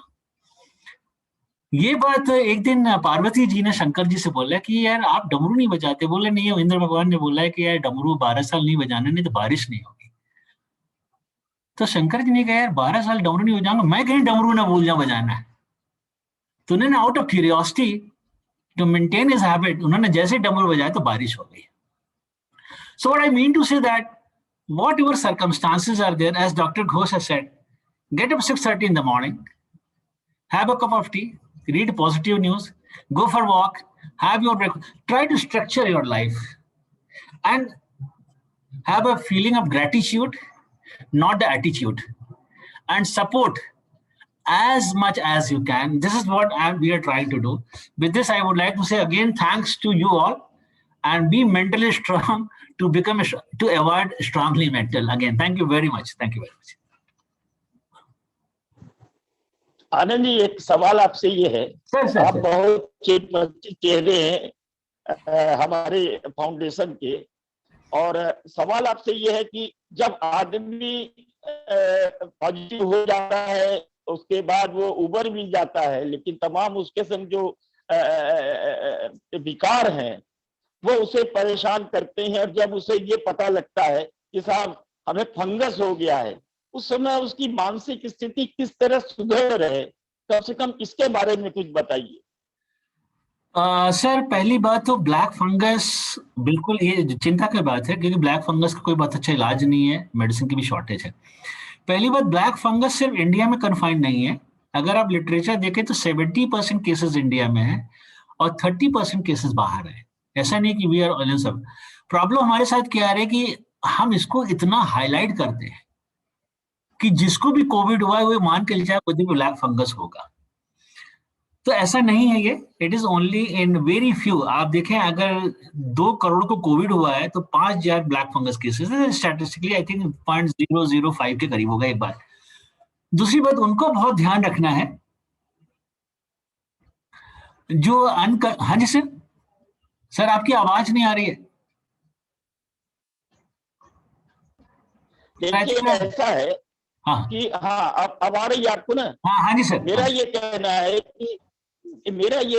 ये बात एक दिन पार्वती जी ने शंकर जी से बोला कि यार आप डमरू नहीं बजाते. बोले नहीं, इंद्र भगवान ने बोला है कि यार डमरू 12 साल नहीं बजाना, नहीं तो बारिश नहीं होगी. तो शंकर जी ने कहा यार 12 साल डमरू नहीं बजाऊंगा, मैं कहीं डमरू ना भूल जाऊं बजाना है. तो उन्होंने out of curiosity to maintain his habit, उन्होंने जैसे डमरू बजाया तो बारिश हो गई. So what I mean to say that whatever circumstances are there, as Dr. Ghosh has said, get up 6:30 in the morning, have a cup of tea, read positive news, go for a walk, have your breakfast, try to structure your life and have a feeling of gratitude, not the attitude, and support as much as you can. This is what we are trying to do. With this, I would like to say again, thanks to you all, and be mentally strong to avoid strongly mental. Again, thank you very much. Thank you very much. Anand ji, एक सवाल आपसे ये है, आप बहुत चेहरे हैं हमारे फाउंडेशन के, और सवाल आपसे ये है कि जब आदमी पॉजिटिव हो जाता है उसके बाद वो उबर भी जाता है, लेकिन तमाम उसके संग जो विकार हैं वो उसे परेशान करते हैं. और जब उसे ये पता लगता है कि साहब हमें फंगस हो गया है, उस समय उसकी मानसिक स्थिति किस तरह सुधर रहे, कम से कम इसके बारे में कुछ बताइए. सर, पहली बात तो ब्लैक फंगस बिल्कुल ये चिंता की बात है, क्योंकि ब्लैक फंगस का कोई बहुत अच्छा इलाज नहीं है, मेडिसिन की भी शॉर्टेज है. पहली बात, ब्लैक फंगस सिर्फ इंडिया में कन्फाइंड नहीं है. अगर आप लिटरेचर देखें तो 70% केसेस इंडिया में है और 30% केसेस बाहर है. ऐसा नहीं कि वी आर ऑल इन सब. प्रॉब्लम हमारे साथ क्या है कि हम इसको इतना हाईलाइट करते हैं कि जिसको भी कोविड हुआ है वो मान के चलिए खुद भी ब्लैक फंगस होगा. तो ऐसा नहीं है ये. It is only in very few. आप देखें अगर 2 करोड़ को कोविड हुआ है तो 5000 ब्लैक फंगस केसेस है. स्टैटिस्टिकली आई थिंक 0.005 के करीब होगा एक बार. दूसरी बात, उनको बहुत ध्यान रखना है जो हाँ जी सर आपकी आवाज नहीं आ रही है. देखिए ऐसा है कि हाँ अब आ रही है आपको ना. हाँ जी सर. मेरा ये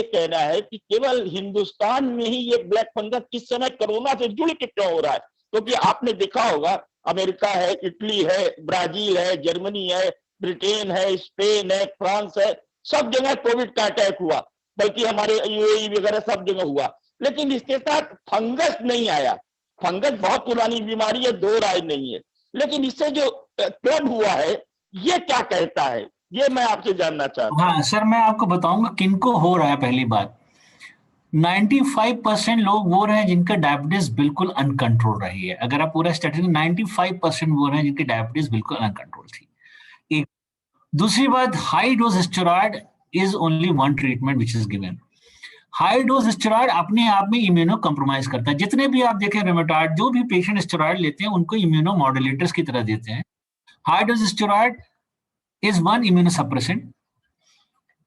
कहना है कि केवल हिंदुस्तान में ही ये ब्लैक फंगस किस समय कोरोना से जुड़ के क्यों हो रहा है, क्योंकि आपने देखा होगा अमेरिका है, इटली है, ब्राजील है, जर्मनी है, ब्रिटेन है, स्पेन है, फ्रांस है, सब जगह कोविड का अटैक हुआ, बल्कि हमारे यूएई वगैरह सब जगह हुआ. लेकिन इसके साथ फंगस नहीं आया. फंगस बहुत पुरानी बीमारी है, दो राय नहीं है, लेकिन इससे जो क्लब हुआ है ये क्या कहता है, ये मैं आपसे जानना चाहता हूँ। हाँ सर, मैं आपको बताऊंगा किनको हो रहा है। पहली बात, 95% लोग वो रहे जिनका डायबिटीज बिल्कुल अनकंट्रोल रही है। अगर आप पूरा स्टैटिस्टिक 95% वो रहे जिनकी डायबिटीज बिल्कुल अनकंट्रोल थी। एक दूसरी बात, high dose steroid is only one treatment which is given. High dose steroid अपने आप में इम्यूनो कॉम्प्रोमाइज करता है। जितने भी आप देखें रेमेटॉइड, जो भी पेशेंट स्टेरॉयड लेते हैं उनको इम्यूनो मॉड्यूलेटर्स की तरह देते हैं। High dose steroid is one immunosuppressant.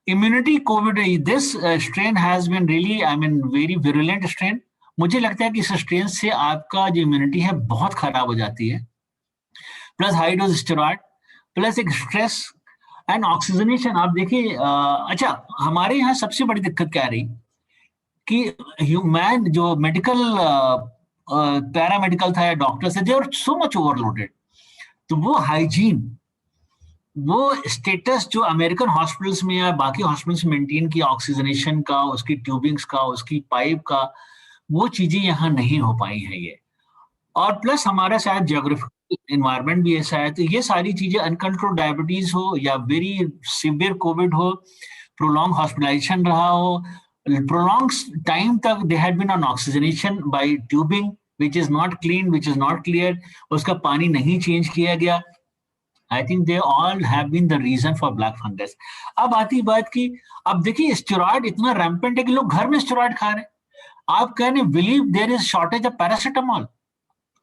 Immunity COVID, this strain has been really, I mean, very virulent strain. मुझे लगता है कि इस स्ट्रेन से आपका जो इम्यूनिटी है बहुत खराब हो जाती है। Plus high dose steroid, plus एक स्ट्रेस एंड ऑक्सीजनेशन। आप देखिए, अच्छा हमारे यहाँ सबसे बड़ी दिक्कत क्या रही कि ह्यूमन जो मेडिकल पैरामेडिकल था या डॉक्टर से, they are so much overloaded. तो वो हाइजीन, वो स्टेटस जो अमेरिकन हॉस्पिटल्स में या बाकी हॉस्पिटल्स में मेंटेन किया, ऑक्सीजनेशन का, उसकी ट्यूबिंग्स का, उसकी पाइप का, वो चीजें यहाँ नहीं हो पाई हैं ये। और प्लस हमारा शायद जियोग्राफिकल एनवायरनमेंट भी ऐसा है, तो ये सारी चीजें, अनकंट्रोल डायबिटीज हो या वेरी सीवियर कोविड हो, प्रोलॉन्ग हॉस्पिटलाइजेशन रहा हो, प्रोलॉन्ग टाइम तक they had been on oxygenation by tubing which is not clean, which is not clear, उसका पानी नहीं चेंज किया गया। I think they all have been the reason for black fungus. अब आती बात की, अब देखिए स्टेरॉयड इतना रैम्पेंट है कि लोग घर में स्टेरॉयड खा रहे हैं। आप कहने believe there is shortage of paracetamol.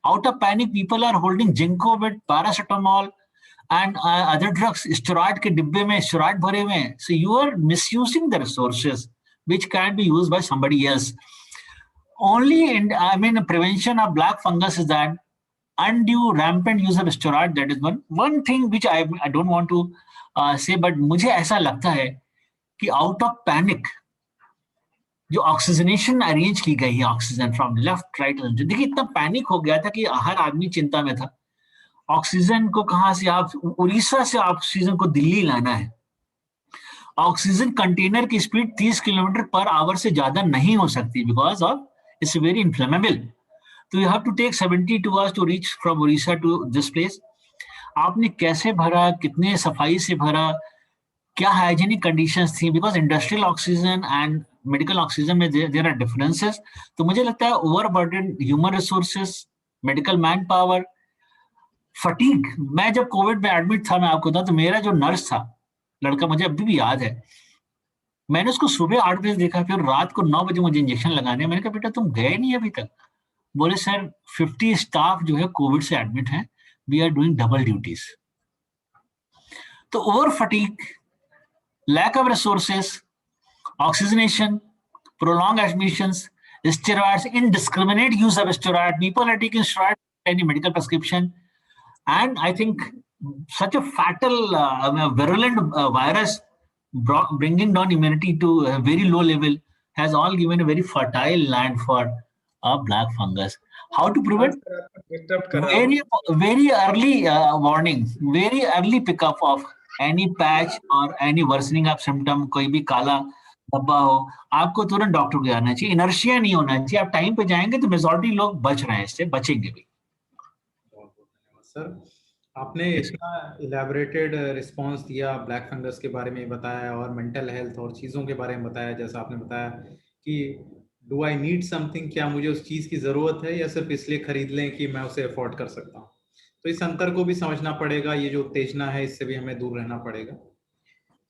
Out of panic people are holding जिंको with paracetamol and other drugs. Steroid के डिब्बे में स्टेरॉयड भरे हुए हैं। So you are misusing the resources which can be used by somebody else. Only in, I mean, prevention of black fungus is that undue rampant use of steroid. That is one thing which I don't want to say, but मुझे ऐसा लगता है कि out of panic जो oxygenation arrange की गई है, oxygen from left right, देखिए इतना पैनिक हो गया था कि हर आदमी चिंता में था। ऑक्सीजन को कहाँ से, आप उड़ीसा से ऑक्सीजन को दिल्ली लाना है। ऑक्सीजन कंटेनर की स्पीड 30 किलोमीटर पर आवर से ज्यादा नहीं हो सकती, because of it's very inflammable. तो you have to take 72 hours to reach from Orissa to this place. आपने कैसे भरा, कितने सफाई से भरा, क्या हाइजीनिक कंडीशंस थी, because industrial oxygen and medical oxygen में देयर आर डिफरेंसेस। तो मुझे लगता है overburden human resources, medical man power, fatigue. मैं जब कोविड में एडमिट था, मैं आपको बताऊं, तो मेरा जो नर्स था, लड़का, मुझे अभी भी याद है, मैंने उसको सुबह 8 बजे देखा, फिर रात को 9 बजे मुझे इंजेक्शन लगाने। मैंने कहा बेटा तुम गए नहीं अभी तक? बोले सर 50 स्टाफ जो है कोविड से एडमिट हैं, we are doing double duties. तो over fatigue, lack of resources, oxygenation, prolong admissions, steroids, indiscriminate use of steroid, people are taking steroid any medical prescription, and I think such a fatal virulent virus bringing down immunity to a very low level has all given a very fertile land for a black fungus. How to prevent? Very early warning, very early pickup of any patch or any worsening of symptom, कोई भी काला धब्बा हो, आपको तुरंत doctor को जाना चाहिए। इनर्शिया नहीं होना चाहिए। आप टाइम पे जाएंगे तो मेजॉरिटी लोग बच रहे हैं, इससे बचेंगे भी। सर, आपने इतना इलेबोरेटेड रिस्पांस दिया, ब्लैक फंगस के बारे में बताया और मेंटल हेल्थ और चीज़ों के बारे में बताया। जैसा आपने बताया कि डू आई नीड समथिंग, क्या मुझे उस चीज़ की ज़रूरत है या सिर्फ इसलिए खरीद लें कि मैं उसे अफोर्ड कर सकता हूँ। तो इस अंतर को भी समझना पड़ेगा। ये जो उत्तेजना है इससे भी हमें दूर रहना पड़ेगा।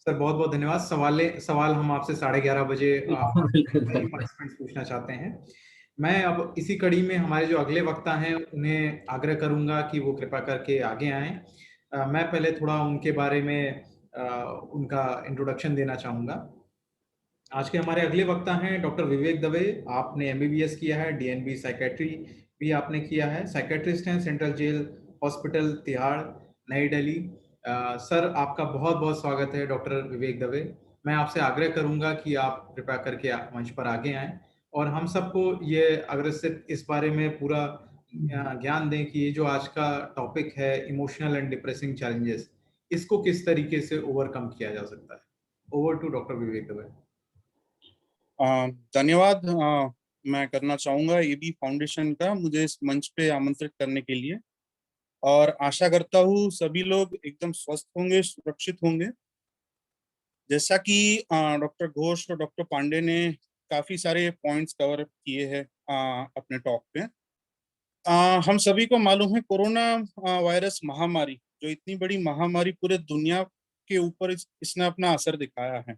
सर बहुत बहुत धन्यवाद। सवाल हम आपसे 11:30 बजे पार्टिसिपेंट्स पूछना चाहते हैं। मैं अब इसी कड़ी में हमारे जो अगले वक्ता हैं उन्हें आग्रह करूंगा कि वो कृपा करके आगे आएं। मैं पहले थोड़ा उनके बारे में उनका इंट्रोडक्शन देना चाहूंगा। आज के हमारे अगले वक्ता हैं डॉक्टर विवेक दवे। आपने MBBS किया है, DNB साइकेट्री भी आपने किया है, साइकेट्रिस्ट हैं, सेंट्रल जेल हॉस्पिटल तिहाड़, नई दिल्ली। सर आपका बहुत बहुत स्वागत है डॉक्टर विवेक दवे। मैं आपसे आग्रह करूंगा कि आप कृपया करके मंच पर आगे आएं और हम सबको ये अग्रसित इस बारे में पूरा ज्ञान दें कि ये जो आज का टॉपिक है इमोशनल एंड डिप्रेसिंग चैलेंजेस, इसको किस तरीके से ओवरकम किया जा सकता है। ओवर टू डॉक्टर विवेक दवे। धन्यवाद। मैं करना चाहूंगा AB फाउंडेशन का मुझे इस मंच पे आमंत्रित करने के लिए। और आशा करता हूँ सभी लोग एकदम स्वस्थ होंगे, सुरक्षित होंगे। जैसा कि डॉक्टर घोष और डॉक्टर पांडे ने काफी सारे पॉइंट्स कवर किए हैं अपने टॉक पे। हम सभी को मालूम है कोरोना वायरस महामारी, जो इतनी बड़ी महामारी पूरे दुनिया के ऊपर इसने अपना असर दिखाया है।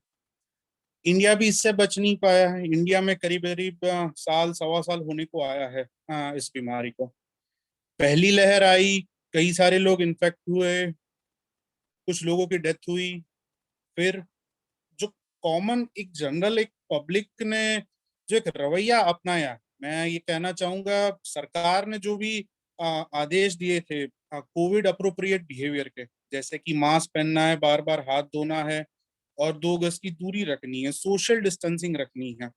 इंडिया भी इससे बच नहीं पाया है। इंडिया में करीब करीब साल सवा साल होने को आया है इस बीमारी को। पहली लहर आई, कई सारे लोग इन्फेक्ट हुए, कुछ लोगों की डेथ हुई। फिर जो कॉमन एक जनरल एक पब्लिक ने जो एक रवैया अपनाया, मैं ये कहना चाहूंगा सरकार ने जो भी आदेश दिए थे कोविड अप्रोप्रिएट बिहेवियर के, जैसे कि मास्क पहनना है, बार बार हाथ धोना है और 2 गज की दूरी रखनी है, सोशल डिस्टेंसिंग रखनी है।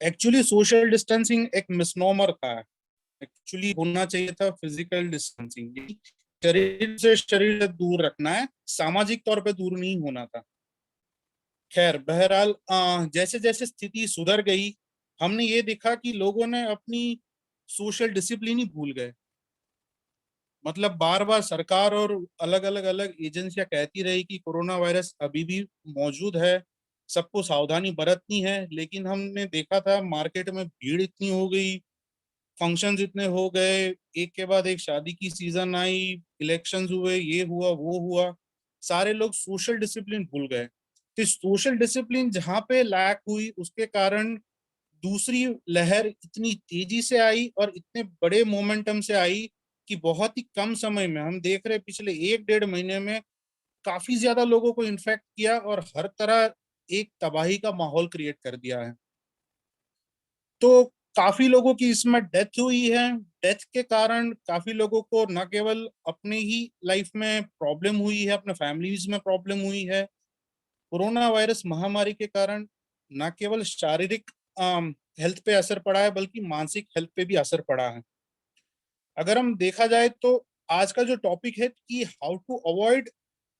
एक्चुअली सोशल डिस्टेंसिंग एक मिसनोमर था। एक्चुअली होना चाहिए था फिजिकल डिस्टेंसिंग, शरीर से शरीर दूर रखना है, सामाजिक तौर पे दूर नहीं होना था। खैर बहरहाल जैसे जैसे स्थिति सुधर गई, हमने ये देखा कि लोगों ने अपनी सोशल डिसिप्लिन ही भूल गए। मतलब बार बार सरकार और अलग अलग एजेंसियां कहती रही कि कोरोना वायरस अभी भी मौजूद है, सबको सावधानी बरतनी है, लेकिन हमने देखा था मार्केट में भीड़ इतनी हो गई, फंक्शंस इतने हो गए, एक के बाद एक शादी की सीजन आई, इलेक्शंस हुए, ये हुआ वो हुआ, सारे लोग सोशल डिसिप्लिन भूल गए। तो सोशल डिसिप्लिन जहां पे लैक हुई, उसके कारण दूसरी लहर इतनी तेजी से आई और इतने बड़े मोमेंटम से आई कि बहुत ही कम समय में, हम देख रहे पिछले 1-1.5 महीने में काफी ज्यादा लोगों को इन्फेक्ट किया और हर तरह एक तबाही का माहौल क्रिएट कर दिया है। तो काफी लोगों की इसमें डेथ हुई है। डेथ के कारण काफी लोगों को न केवल अपने ही लाइफ में प्रॉब्लम हुई है, अपने फैमिलीज में प्रॉब्लम हुई है। कोरोना वायरस महामारी के कारण न केवल शारीरिक हेल्थ पे असर पड़ा है, बल्कि मानसिक हेल्थ पे भी असर पड़ा है। अगर हम देखा जाए तो आज का जो टॉपिक है कि how to avoid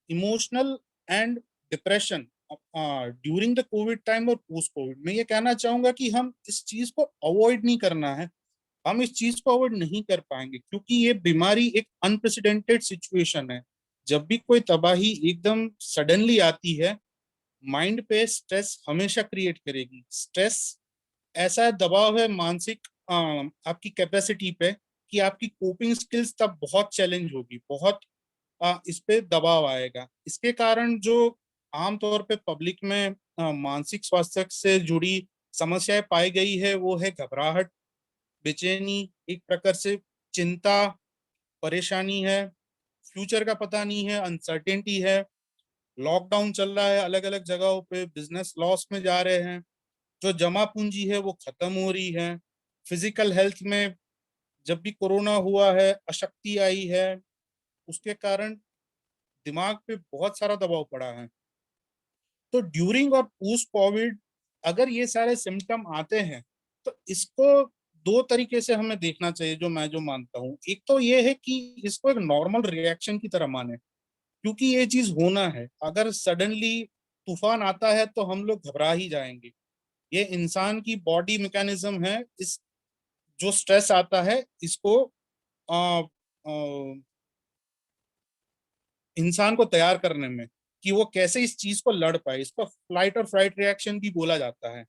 emotional and depression during the COVID time और पोस्ट कोविड, मैं ये कहना चाहूंगा कि हम इस चीज को अवॉइड नहीं करना है। हम इस चीज को अवॉइड नहीं कर पाएंगे क्योंकि ये बीमारी एक अनप्रेसिडेंटेड सिचुएशन है। जब भी कोई तबाही एकदम सडनली आती है, माइंड पे स्ट्रेस हमेशा क्रिएट करेगी। स्ट्रेस ऐसा दबाव है मानसिक आपकी कैपेसिटी पे कि आपकी कोपिंग स्किल्स तब बहुत चैलेंज होगी, बहुत इस पे दबाव आएगा। इसके कारण जो आमतौर पे पब्लिक में मानसिक स्वास्थ्य से जुड़ी समस्याएं पाई गई है वो है घबराहट, बेचैनी, एक प्रकार से चिंता, परेशानी है, फ्यूचर का पता नहीं है, अनसर्टेनिटी है, लॉकडाउन चल रहा है, अलग अलग जगहों पे बिजनेस लॉस में जा रहे हैं, जो जमा पूंजी है वो खत्म हो रही है। फिजिकल हेल्थ में जब भी कोरोना हुआ है, अशक्ति आई है, उसके कारण दिमाग पे बहुत सारा दबाव पड़ा है। तो ड्यूरिंग और पोस्ट कोविड अगर ये सारे सिम्टम आते हैं तो इसको 2 तरीके से हमें देखना चाहिए, जो मानता हूँ। एक तो ये है कि इसको एक नॉर्मल रिएक्शन की तरह माने, क्योंकि ये चीज होना है। अगर सडनली तूफान आता है तो हम लोग घबरा ही जाएंगे, ये इंसान की बॉडी मैकेनिज्म है। इस जो स्ट्रेस आता है इसको आ, आ, इंसान को तैयार करने में कि वो कैसे इस चीज को लड़ पाए, इसको फ्लाइट और फ्राइट रिएक्शन भी बोला जाता है।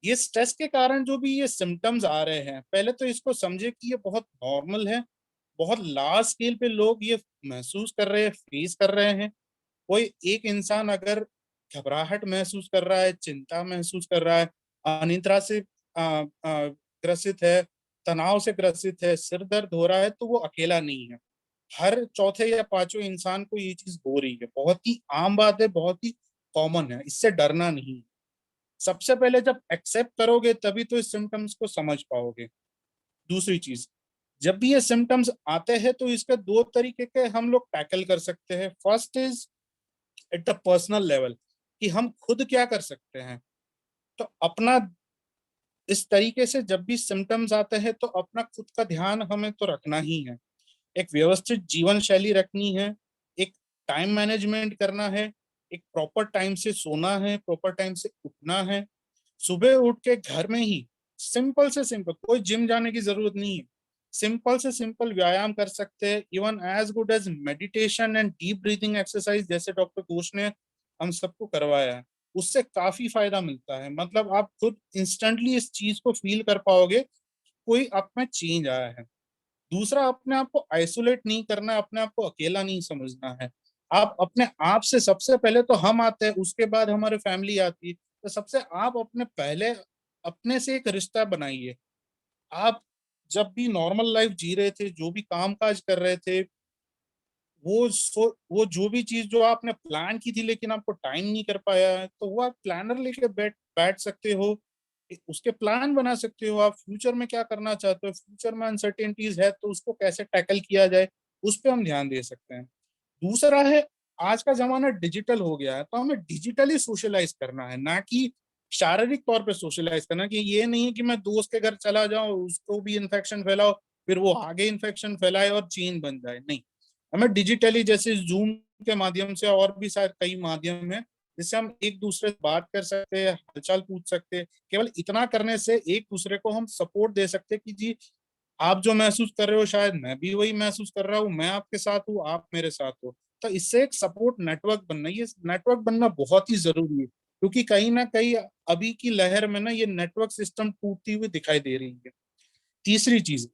ये स्ट्रेस के कारण जो भी ये सिम्टम्स आ रहे हैं, पहले तो इसको समझे कि ये बहुत नॉर्मल है। बहुत लार्ज स्केल पे लोग ये महसूस कर रहे हैं, फेस कर रहे हैं। कोई एक इंसान अगर घबराहट महसूस कर रहा है, चिंता महसूस कर रहा है, अनिद्रा से ग्रसित है, तनाव से ग्रसित है, सिर दर्द हो रहा है, तो वो अकेला नहीं है। हर चौथे या पांचवें इंसान को ये चीज हो रही है। बहुत ही आम बात है, बहुत ही कॉमन है, इससे डरना नहीं। सबसे पहले जब एक्सेप्ट करोगे तभी तो इस सिम्टम्स को समझ पाओगे। दूसरी चीज, जब भी ये सिम्टम्स आते हैं तो इसके 2 तरीके के हम लोग टैकल कर सकते हैं। First is at the personal level, कि हम खुद क्या कर सकते हैं। तो अपना इस तरीके से जब भी सिम्टम्स आते हैं तो अपना खुद का ध्यान हमें तो रखना ही है। एक व्यवस्थित जीवन शैली रखनी है, एक टाइम मैनेजमेंट करना है, एक प्रॉपर टाइम से सोना है, प्रॉपर टाइम से उठना है। सुबह उठ के घर में ही सिंपल से सिंपल, कोई जिम जाने की जरूरत नहीं है, सिंपल से सिंपल व्यायाम कर सकते हैं, even as good as meditation and deep breathing exercise जैसे डॉक्टर घोष ने हम सबको करवाया है, उससे काफी फायदा मिलता है। मतलब आप खुद इंस्टेंटली इस चीज को फील कर पाओगे, कोई आप में चेंज आया है। दूसरा, अपने आप को आइसोलेट नहीं करना है, अपने आप को अकेला नहीं समझना है। आप अपने आप से, सबसे पहले तो हम आते हैं, उसके बाद हमारे फैमिली आती है, तो सबसे आप अपने पहले अपने से एक रिश्ता बनाइए। आप जब भी नॉर्मल लाइफ जी रहे थे, जो भी काम काज कर रहे थे, वो जो भी चीज जो आपने प्लान की थी लेकिन आपको टाइम नहीं कर पाया है, तो वो आप प्लानर लेके बैठ सकते हो, उसके प्लान बना सकते हो। आप फ्यूचर में क्या करना चाहते हो, फ्यूचर में अनसर्टेनिटीज है तो उसको कैसे टैकल किया जाए, उस पर हम ध्यान दे सकते हैं। दूसरा है, आज का जमाना डिजिटल हो गया है, तो हमें डिजिटली सोशलाइज करना है, ना कि शारीरिक तौर पे सोशलाइज करना। कि ये नहीं है कि मैं दोस्त के घर चला जाऊं, उसको भी इन्फेक्शन फैलाओ, फिर वो आगे इन्फेक्शन फैलाए और चेन बन जाए। नहीं, हमें डिजिटली, जैसे जूम के माध्यम से और भी सारे कई माध्यम है जिससे हम एक दूसरे से बात कर सकते हैं, हालचाल पूछ सकते हैं। केवल इतना करने से एक दूसरे को हम सपोर्ट दे सकते हैं कि जी आप जो महसूस कर रहे हो शायद मैं भी वही महसूस कर रहा हूँ, मैं आपके साथ हूँ, आप मेरे साथ हो। तो इससे एक सपोर्ट नेटवर्क बनना, ये नेटवर्क बनना बहुत ही जरूरी है, क्योंकि कहीं ना कहीं अभी की लहर में ना ये नेटवर्क सिस्टम टूटती हुई दिखाई दे रही है। तीसरी चीज,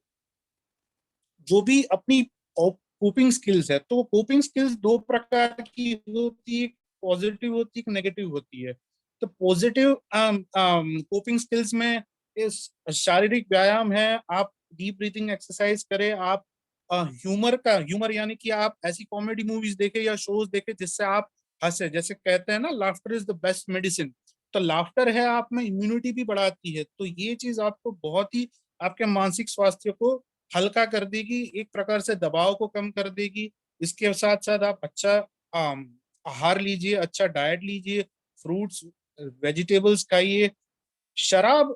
जो भी अपनी कोपिंग स्किल्स है, तो कोपिंग स्किल्स दो प्रकार की होती है, पॉजिटिव होती है, नेगेटिव होती है। तो पॉजिटिव कोपिंग स्किल्स में इस शारीरिक व्यायाम है, आप डीप ब्रीथिंग एक्सरसाइज करें, आप ह्यूमर यानी कि आप ऐसी कॉमेडी मूवीज देखें या शोज देखें जिससे आप हंसे। जैसे कहते हैं ना, laughter is the best medicine. तो लाफ्टर है आप में इम्यूनिटी भी बढ़ाती है, तो ये चीज आपको बहुत ही आपके मानसिक स्वास्थ्य को हल्का कर देगी, एक प्रकार से दबाव को कम कर देगी। इसके साथ साथ आप अच्छा आहार लीजिए, अच्छा डाइट लीजिए, फ्रूट्स वेजिटेबल्स खाइए, शराब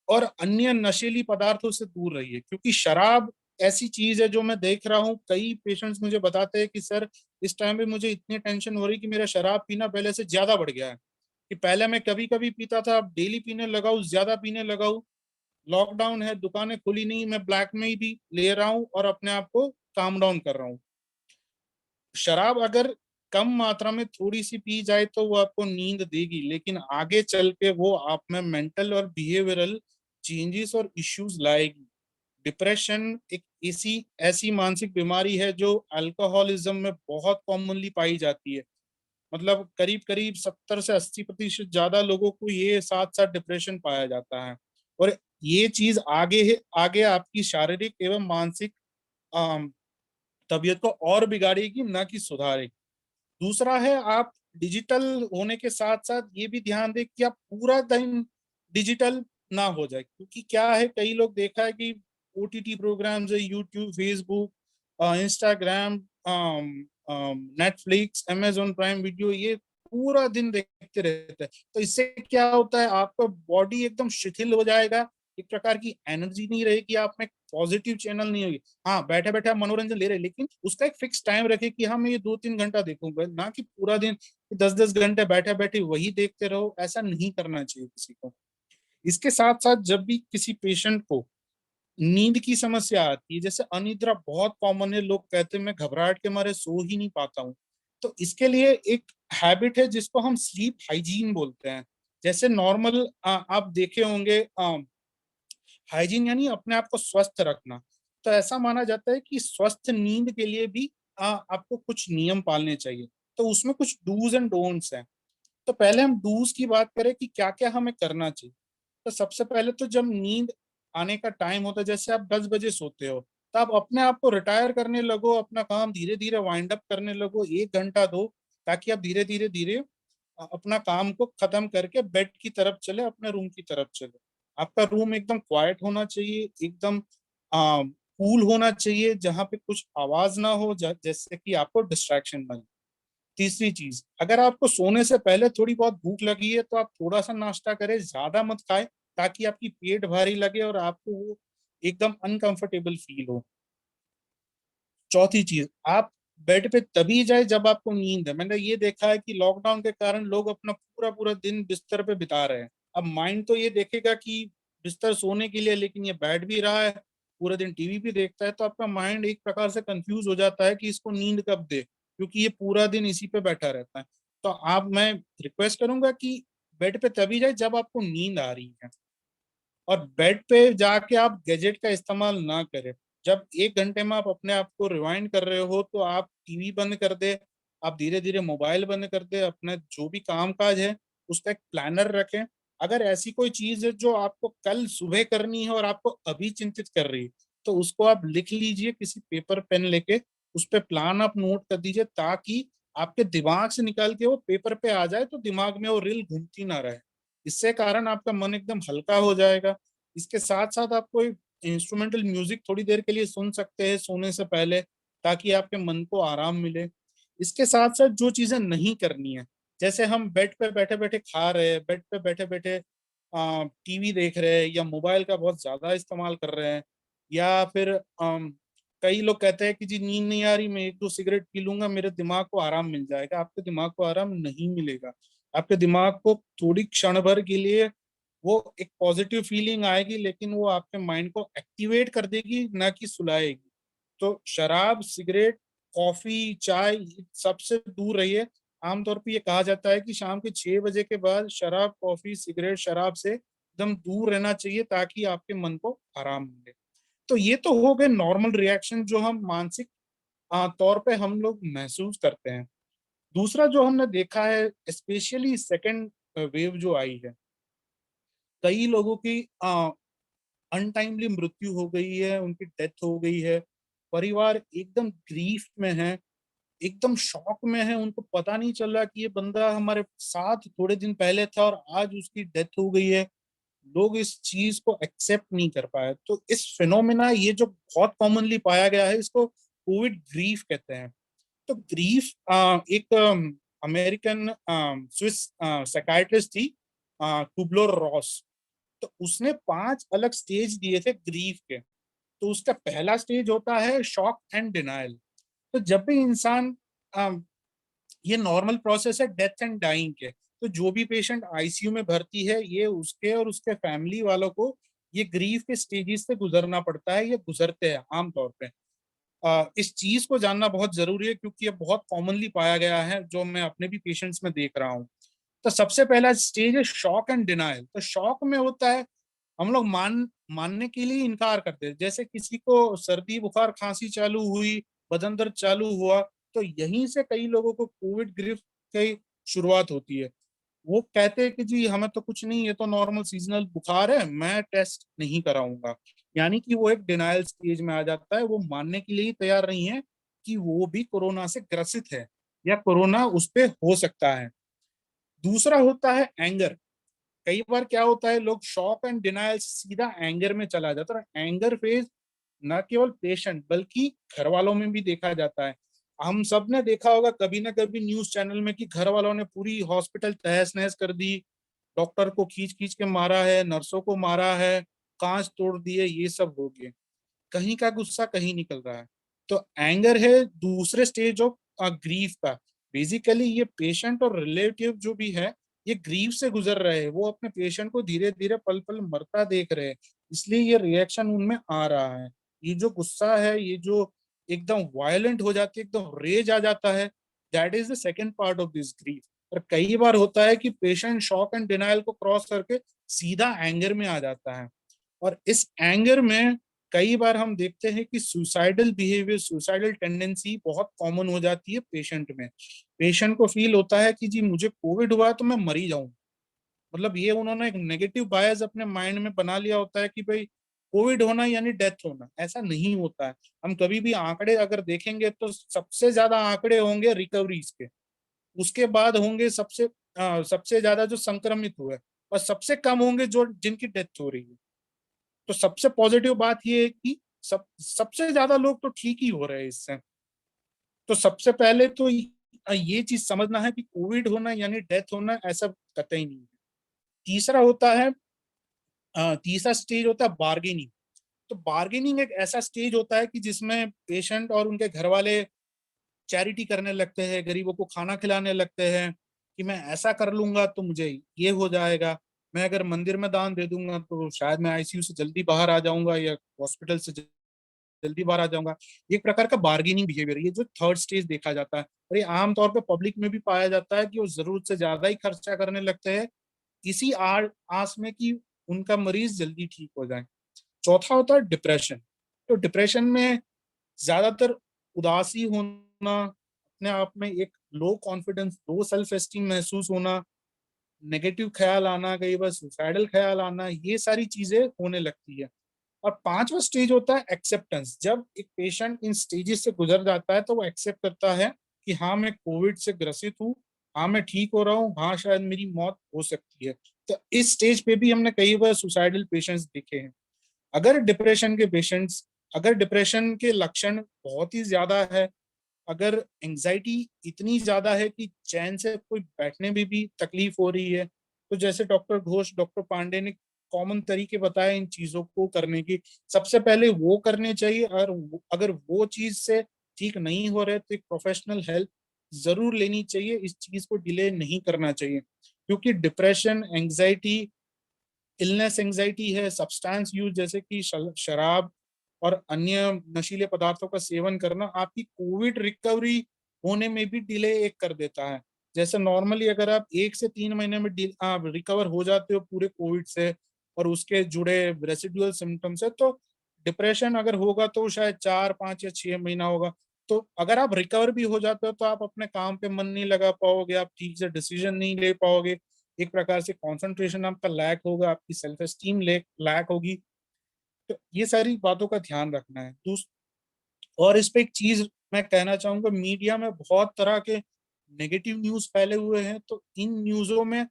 और अन्य नशीली पदार्थों से दूर रहिए। क्योंकि शराब ऐसी चीज है जो मैं देख रहा हूँ, कई पेशेंट्स मुझे बताते हैं कि सर इस टाइम पे मुझे इतनी टेंशन हो रही कि मेरा शराब पीना पहले से ज्यादा बढ़ गया है, कि पहले मैं कभी कभी पीता था, अब डेली पीने लगा हूँ, ज्यादा पीने लगा हूँ। लॉकडाउन है, दुकानें खुली नहीं, मैं ब्लैक में ही भी ले रहा हूँ और अपने आप को काम डाउन कर रहा हूँ। शराब अगर कम मात्रा में थोड़ी सी पी जाए तो वो आपको नींद देगी, लेकिन आगे चल के वो आप में मेंटल और बिहेवियरल चेंजेस और इश्यूज लाएगी। डिप्रेशन एक ऐसी ऐसी मानसिक बीमारी है जो अल्कोहलिज्म में बहुत कॉमनली पाई जाती है। मतलब करीब करीब 70 से 80% ज्यादा लोगों को ये साथ साथ डिप्रेशन पाया जाता है। और ये चीज आगे आपकी शारीरिक एवं मानसिक तबीयत को और बिगाड़ेगी, ना कि सुधारेगी। दूसरा है, आप डिजिटल होने के साथ साथ ये भी ध्यान दें कि आप पूरा दिन डिजिटल ना हो जाए। क्योंकि क्या है, कई लोग देखा है कि ओटीटी प्रोग्राम्स है, YouTube, Facebook, Instagram, Netflix, Amazon prime video, ये पूरा दिन देखते रहते हैं। तो इससे क्या होता है, आपका बॉडी एकदम शिथिल हो जाएगा, एक प्रकार की एनर्जी नहीं रहेगी, आप में पॉजिटिव चैनल नहीं होगी। हाँ, बैठे बैठे आप मनोरंजन ले रहे हैं, लेकिन उसका एक फिक्स टाइम रखे कि हाँ मैं ये 2-3 घंटा देखूंगा, ना कि पूरा दिन 10-10 घंटे बैठे बैठे वही देखते रहो। ऐसा नहीं करना चाहिए किसी को। इसके साथ साथ जब भी किसी पेशेंट को नींद की समस्या आती है, जैसे अनिद्रा बहुत कॉमन है, लोग कहते हैं मैं घबराहट के मारे सो ही नहीं पाता हूँ, तो इसके लिए एक हैबिट है जिसको हम स्लीप हाइजीन बोलते हैं। जैसे नॉर्मल आप देखे होंगे, हाइजीन यानी अपने आप को स्वस्थ रखना। तो ऐसा माना जाता है कि स्वस्थ नींद के लिए भी आपको कुछ नियम पालने चाहिए। तो उसमें कुछ डूज एंड डोंट्स हैं। तो पहले हम डूज की बात करें कि क्या क्या हमें करना चाहिए। तो सबसे पहले तो जब नींद आने का टाइम होता है, जैसे आप 10 बजे सोते हो, तो आप अपने आप को रिटायर करने लगो, अपना काम धीरे धीरे वाइंड अप करने लगो, 1 घंटा दो, ताकि आप धीरे धीरे धीरे अपना काम को खत्म करके बेड की तरफ चले, अपने रूम की तरफ चले। आपका रूम एकदम क्वाइट होना चाहिए, एकदम कूल होना चाहिए, जहाँ पे कुछ आवाज ना हो, जैसे कि आपको डिस्ट्रैक्शन ना हो। तीसरी चीज, अगर आपको सोने से पहले थोड़ी बहुत भूख लगी है तो आप थोड़ा सा नाश्ता करें, ज्यादा मत खाएं, ताकि आपकी पेट भारी लगे और आपको वो एकदम अनकंफर्टेबल फील हो। चौथी चीज, आप बेड पे तभी जाए जब आपको नींद है। मैंने ये देखा है कि लॉकडाउन के कारण लोग अपना पूरा पूरा दिन बिस्तर पे बिता रहे हैं। अब माइंड तो ये देखेगा कि बिस्तर सोने के लिए, लेकिन ये बैठ भी रहा है, पूरे दिन टीवी भी देखता है, तो आपका माइंड एक प्रकार से कंफ्यूज हो जाता है कि इसको नींद कब दे, क्योंकि ये पूरा दिन इसी पे बैठा रहता है। तो मैं रिक्वेस्ट करूंगा कि बेड पे तभी जाए जब आपको नींद आ रही है, और बेड पे जाके आप गैजेट का इस्तेमाल ना करें। जब 1 घंटे में आप अपने आप को रिवाइंड कर रहे हो, तो आप टीवी बंद कर दे, आप धीरे धीरे मोबाइल बंद कर दे, अपना जो भी काम काज है उसका एक प्लानर रखें। अगर ऐसी कोई चीज है जो आपको कल सुबह करनी है और आपको अभी चिंतित कर रही है, तो उसको आप लिख लीजिए किसी पेपर पेन लेके, उस पर प्लान आप नोट कर दीजिए, ताकि आपके दिमाग से निकल के वो पेपर पे आ जाए, तो दिमाग में वो रील घूमती ना रहे। इससे कारण आपका मन एकदम हल्का हो जाएगा। इसके साथ साथ आप कोई इंस्ट्रूमेंटल म्यूजिक थोड़ी देर के लिए सुन सकते हैं सोने से पहले, ताकि आपके मन को आराम मिले। इसके साथ साथ जो चीजें नहीं करनी है, जैसे हम बेड पे बैठे बैठे खा रहे हैं, बेड पे बैठे बैठे टीवी देख रहे हैं, या मोबाइल का बहुत ज्यादा इस्तेमाल कर रहे हैं, या फिर कई लोग कहते हैं कि जी नींद नहीं आ रही, मैं 1-2 सिगरेट पी लूंगा, मेरे दिमाग को आराम मिल जाएगा। आपके दिमाग को आराम नहीं मिलेगा। आपके दिमाग को थोड़ी क्षण भर के लिए वो एक पॉजिटिव फीलिंग आएगी, लेकिन वो आपके माइंड को एक्टिवेट कर देगी, ना कि सुलाएगी। तो शराब, सिगरेट, कॉफी, चाय सबसे दूर रहिए। आमतौर पे ये कहा जाता है कि शाम के 6 बजे के बाद शराब, कॉफी, सिगरेट, शराब से एकदम दूर रहना चाहिए, ताकि आपके मन को आराम मिले। तो ये तो हो गए नॉर्मल रिएक्शन जो हम मानसिक तौर पे हम लोग महसूस करते हैं। दूसरा जो हमने देखा है, स्पेशली सेकेंड वेव जो आई है, कई लोगों की अनटाइमली मृत्यु हो गई है, उनकी डेथ हो गई है। परिवार एकदम ग्रीफ में है, एकदम शॉक में है, उनको पता नहीं चल रहा कि ये बंदा हमारे साथ थोड़े दिन पहले था और आज उसकी डेथ हो गई है। लोग इस चीज को एक्सेप्ट नहीं कर पाए। तो इस फिनोमेना, ये जो बहुत कॉमनली पाया गया है, इसको कोविड ग्रीफ कहते हैं। तो ग्रीफ एक अमेरिकन स्विस साइकाइट्रिस्ट थी, कुबलर रॉस। तो उसने 5 अलग स्टेज दिए थे ग्रीफ के। तो उसका पहला स्टेज होता है शॉक एंड डिनायल। तो जब भी इंसान ये नॉर्मल प्रोसेस है डेथ एंड डाइंग के, तो जो भी पेशेंट आईसीयू में भर्ती है, ये उसके और उसके फैमिली वालों को ये ग्रीफ के स्टेजेस से गुजरना पड़ता है, ये गुजरते हैं आमतौर पे। इस चीज को जानना बहुत जरूरी है, क्योंकि ये बहुत कॉमनली पाया गया है, जो मैं अपने भी पेशेंट्स में देख रहा हूँ। तो सबसे पहला स्टेज है शॉक एंड डिनायल। तो शॉक में होता है, हम लोग मानने के लिए इनकार करते हैं। जैसे किसी को सर्दी, बुखार, खांसी चालू हुई, बदन दर्द चालू हुआ, तो यहीं से कई लोगों को कोविड ग्रिफ की शुरुआत होती है। वो कहते हैं कि जी हमें तो कुछ नहीं, ये तो नॉर्मल सीजनल बुखार है, मैं टेस्ट नहीं कराऊंगा। यानी कि वो एक डिनायल स्टेज में आ जाता है। वो मानने के लिए ही तैयार नहीं है कि वो भी कोरोना से ग्रसित है, या कोरोना उस पे हो सकता है। दूसरा होता है एंगर। कई बार क्या होता है, लोग शॉक एंड डिनायल सीधा एंगर में चला जाता है। एंगर फेज न केवल पेशेंट बल्कि घर वालों में भी देखा जाता है। हम सब ने देखा होगा कभी ना कभी न्यूज चैनल में कि घर वालों ने पूरी हॉस्पिटल तहस नहस कर दी, डॉक्टर को खींच खींच के मारा है, नर्सों को मारा है, कांच तोड़ दिए, ये सब हो गए। कहीं का गुस्सा कहीं निकल रहा है। तो एंगर है दूसरे स्टेज ऑफ ग्रीफ का। बेसिकली ये पेशेंट और रिलेटिव जो भी है, ये ग्रीफ से गुजर रहे हैं। वो अपने पेशेंट को धीरे धीरे पल पल मरता देख रहे हैं, इसलिए ये रिएक्शन उनमें आ रहा है। ये जो गुस्सा है, ये जो एकदम वायलेंट हो जाती है, एकदम रेज आ जाता है, that is the second part of this grief. और कई बार होता है कि पेशेंट शॉक एंड डिनायल को क्रॉस करके सीधा एंगर में आ जाता है। और इस एंगर में कई बार हम देखते हैं कि सुसाइडल बिहेवियर, सुसाइडल टेंडेंसी बहुत कॉमन हो जाती है पेशेंट में। पेशेंट को फील होता है कि जी मुझे कोविड हुआ है तो मैं मर ही जाऊं। मतलब ये उन्होंने एक नेगेटिव बायस अपने माइंड में बना लिया होता है कि भाई कोविड होना यानी डेथ होना। ऐसा नहीं होता है। हम कभी भी आंकड़े अगर देखेंगे तो सबसे ज्यादा आंकड़े होंगे रिकवरीज के, उसके बाद होंगे सबसे ज्यादा जो संक्रमित हुए, और सबसे कम होंगे जो जिनकी डेथ हो रही है। तो सबसे पॉजिटिव बात ये है कि सबसे ज्यादा लोग तो ठीक ही हो रहे हैं इससे। तो सबसे पहले तो ये चीज समझना है कि कोविड होना यानी डेथ होना, ऐसा कतई नहीं है। तीसरा होता है, तीसरा स्टेज होता है बार्गेनिंग। तो बार्गेनिंग एक ऐसा स्टेज होता है कि जिसमें पेशेंट और उनके घर वाले चैरिटी करने लगते हैं, गरीबों को खाना खिलाने लगते हैं कि मैं ऐसा कर लूंगा तो मुझे ये हो जाएगा। मैं अगर मंदिर में दान दे दूंगा तो शायद मैं आईसीयू से जल्दी बाहर आ जाऊंगा या हॉस्पिटल से जल्दी बाहर आ जाऊंगा। एक प्रकार का बार्गेनिंग बिहेवियर, ये जो थर्ड स्टेज देखा जाता है, और ये आमतौर पे पब्लिक में भी पाया जाता है कि वो जरूरत से ज्यादा ही खर्चा करने लगते हैं इसी आस में कि उनका मरीज जल्दी ठीक हो जाए। चौथा होता है डिप्रेशन। तो डिप्रेशन में ज्यादातर उदासी होना, अपने आप में एक low confidence, low self esteem महसूस होना, नेगेटिव ख्याल आना, कई बार सुसाइडल ख्याल आना, ये सारी चीजें होने लगती है। और पांचवा स्टेज होता है एक्सेप्टेंस। जब एक पेशेंट इन स्टेजेस से गुजर जाता है तो वो एक्सेप्ट करता है कि हाँ मैं कोविड से ग्रसित हूँ, हाँ मैं ठीक हो रहा हूँ, हाँ शायद मेरी मौत हो सकती है। तो इस स्टेज पे भी हमने कई बार सुसाइडल पेशेंट्स देखे हैं। अगर डिप्रेशन के लक्षण बहुत ही ज्यादा है, अगर एंजाइटी इतनी ज्यादा है कि चैन से कोई बैठने में भी तकलीफ हो रही है, तो जैसे डॉक्टर घोष, डॉक्टर पांडे ने कॉमन तरीके बताए इन चीजों को करने की, सबसे पहले वो करने चाहिए। और अगर वो चीज से ठीक नहीं हो रहे तो एक प्रोफेशनल हेल्प जरूर लेनी चाहिए, इस चीज को डिले नहीं करना चाहिए। क्योंकि डिप्रेशन, एंजाइटी, इलनेस एंजाइटी है, सब्सटेंस यूज जैसे कि शराब और अन्य नशीले पदार्थों का सेवन करना आपकी कोविड रिकवरी होने में भी डिले एक कर देता है। जैसे नॉर्मली अगर आप 1 से 3 महीने में आप रिकवर हो जाते हो पूरे कोविड से और उसके जुड़े रेसिडुअल सिम्टम से, तो डिप्रेशन अगर होगा तो शायद 4, 5 या 6 महीना होगा। तो अगर आप रिकवर भी हो जाते हो तो आप अपने काम पे मन नहीं लगा पाओगे, आप ठीक से डिसीजन नहीं ले पाओगे, एक प्रकार से कंसंट्रेशन आपका लैक होगा, आपकी सेल्फ एस्टीम लैक होगी। तो ये सारी बातों का ध्यान रखना है। और इस पे एक चीज मैं कहना चाहूंगा, मीडिया में बहुत तरह के नेगेटिव न्यूज फैले हुए हैं, तो इन न्यूज़ों में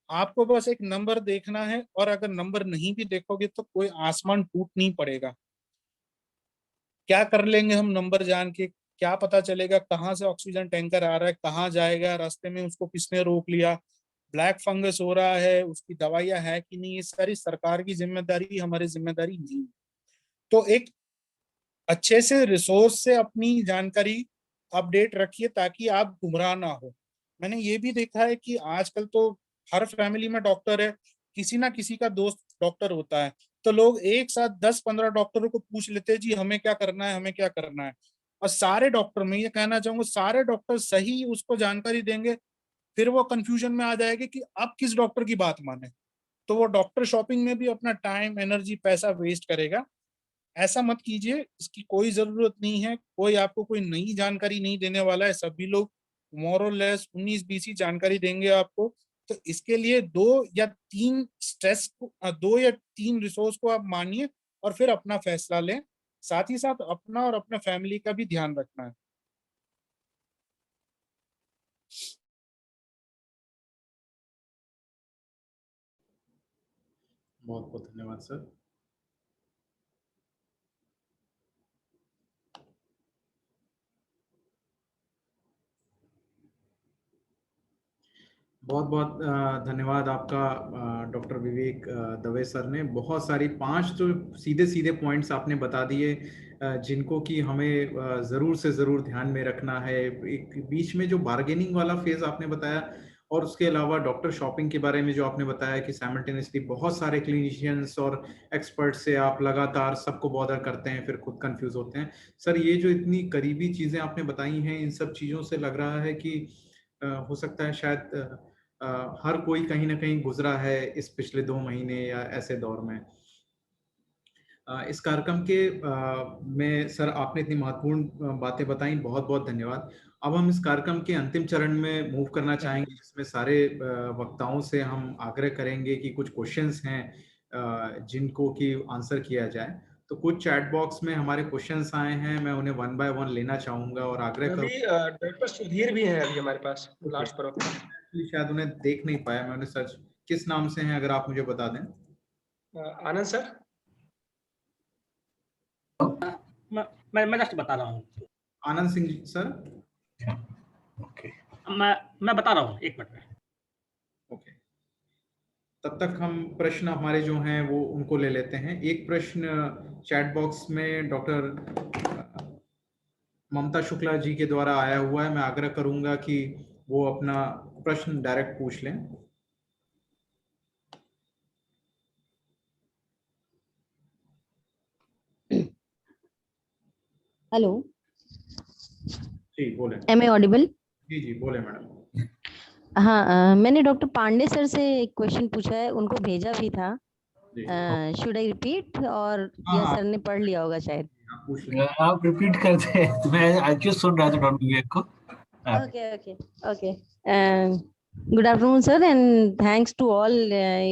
आपको बस एक नंबर देखना है, और अगर नंबर नहीं भी देखोगे तो कोई आसमान टूट नहीं पड़ेगा। क्या कर लेंगे हम नंबर जान के? क्या पता चलेगा कहाँ से ऑक्सीजन टैंकर आ रहा है, कहाँ जाएगा, रास्ते में उसको किसने रोक लिया, ब्लैक फंगस हो रहा है, उसकी दवाइयां है कि नहीं, ये सारी सरकार की जिम्मेदारी, हमारी जिम्मेदारी नहीं। तो एक अच्छे से रिसोर्स से अपनी जानकारी अपडेट रखिए ताकि आप गुमराह ना हो। मैंने ये भी देखा है कि आजकल तो हर फैमिली में डॉक्टर है, किसी ना किसी का दोस्त डॉक्टर होता है, तो लोग एक साथ 10-15 डॉक्टरों को पूछ लेते हैं जी हमें क्या करना है, हमें क्या करना है। और सारे डॉक्टर, मैं ये कहना चाहूंगा, सारे डॉक्टर सही उसको जानकारी देंगे, फिर वो कंफ्यूजन में आ जाएगा कि अब किस डॉक्टर की बात माने, तो वो डॉक्टर शॉपिंग में भी अपना टाइम, एनर्जी, पैसा वेस्ट करेगा। ऐसा मत कीजिए, इसकी कोई जरूरत नहीं है। कोई आपको कोई नई जानकारी नहीं देने वाला है, सभी लोग मोर और लेस 19-20 ही जानकारी देंगे आपको। तो इसके लिए 2 या 3 रिसोर्स को आप मानिए और फिर अपना फैसला लें। साथ ही साथ अपना और अपने फैमिली का भी ध्यान रखना है। बहुत बहुत धन्यवाद सर। बहुत बहुत धन्यवाद आपका डॉक्टर विवेक दवे सर ने। बहुत सारी 5 तो सीधे सीधे पॉइंट्स आपने बता दिए जिनको कि हमें ज़रूर से ज़रूर ध्यान में रखना है। एक बीच में जो बार्गेनिंग वाला फेज आपने बताया, और उसके अलावा डॉक्टर शॉपिंग के बारे में जो आपने बताया कि साइमल्टेनियसली बहुत सारे क्लिनिशियंस और एक्सपर्ट से आप लगातार सबको बॉदर करते हैं, फिर खुद कंफ्यूज होते हैं। सर ये जो इतनी करीबी चीज़ें आपने बताई हैं, इन सब चीज़ों से लग रहा है कि हो सकता है शायद हर कोई कहीं ना कहीं गुजरा है इस पिछले 2 महीने या ऐसे दौर में। इस कार्यक्रम के में सर आपने इतनी महत्वपूर्ण बातें बताई, बहुत बहुत धन्यवाद। अब हम इस कार्यक्रम के अंतिम चरण में मूव करना चाहेंगे, जिसमें सारे वक्ताओं से हम आग्रह करेंगे कि कुछ क्वेश्चंस हैं जिनको कि आंसर किया जाए। तो कुछ चैट बॉक्स में हमारे क्वेश्चंस आए हैं, मैं उन्हें 1 बाय 1 लेना चाहूंगा और आग्रह करूंगा। डॉक्टर सुधीर भी हैं अभी हमारे पास लास्ट पर। शायद उन्हें देख नहीं पाया, मैं उन्हें सर्च, किस नाम से हैं अगर आप मुझे बता दें। आनंद सर। मैं जस्ट बता रहा हूँ। आनंद सिंह सर। ओके, मैं बता रहा हूँ, 1 मिनट में। ओके, तब तक हम प्रश्न हमारे जो हैं वो उनको ले लेते हैं। एक प्रश्न चैट बॉक्स में डॉक्टर ममता शुक्ला जी के द्वारा आया हुआ है, मैं आग्रह करूंगा कि वो अपना प्रश्न डायरेक्ट पूछ लें। हेलो, जी बोले। M I audible? जी जी बोले मैडम। हाँ, मैंने डॉक्टर पांडे सर से एक क्वेश्चन पूछा है, उनको भेजा भी था। जी शुड आई रिपीट, और या हाँ, सर ने पढ़ लिया होगा शायद? आप पूछ लें। आप रिपीट करते हैं तो मैं एक्चुअली सुन रहा था डॉक्टर विवेक को। Okay okay okay. Good afternoon sir, and thanks to all.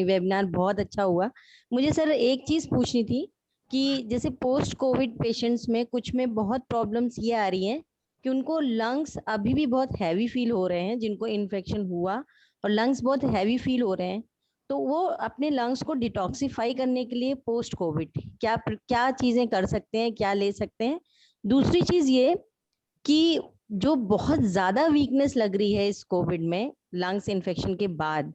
Webinar बहुत अच्छा हुआ। मुझे सर एक चीज पूछनी थी कि जैसे पोस्ट कोविड पेशेंट्स में कुछ में बहुत प्रॉब्लम्स ये आ रही हैं कि उनको लंग्स अभी भी बहुत हैवी फील हो रहे हैं, जिनको इन्फेक्शन हुआ और लंग्स बहुत हैवी फील हो रहे हैं, तो वो अपने लंग्स को डिटॉक्सिफाई करने के लिए पोस्ट कोविड क्या क्या चीजें कर सकते हैं, क्या ले सकते हैं? दूसरी चीज ये कि जो बहुत ज्यादा वीकनेस लग रही है इस कोविड में लंग्स इन्फेक्शन के बाद,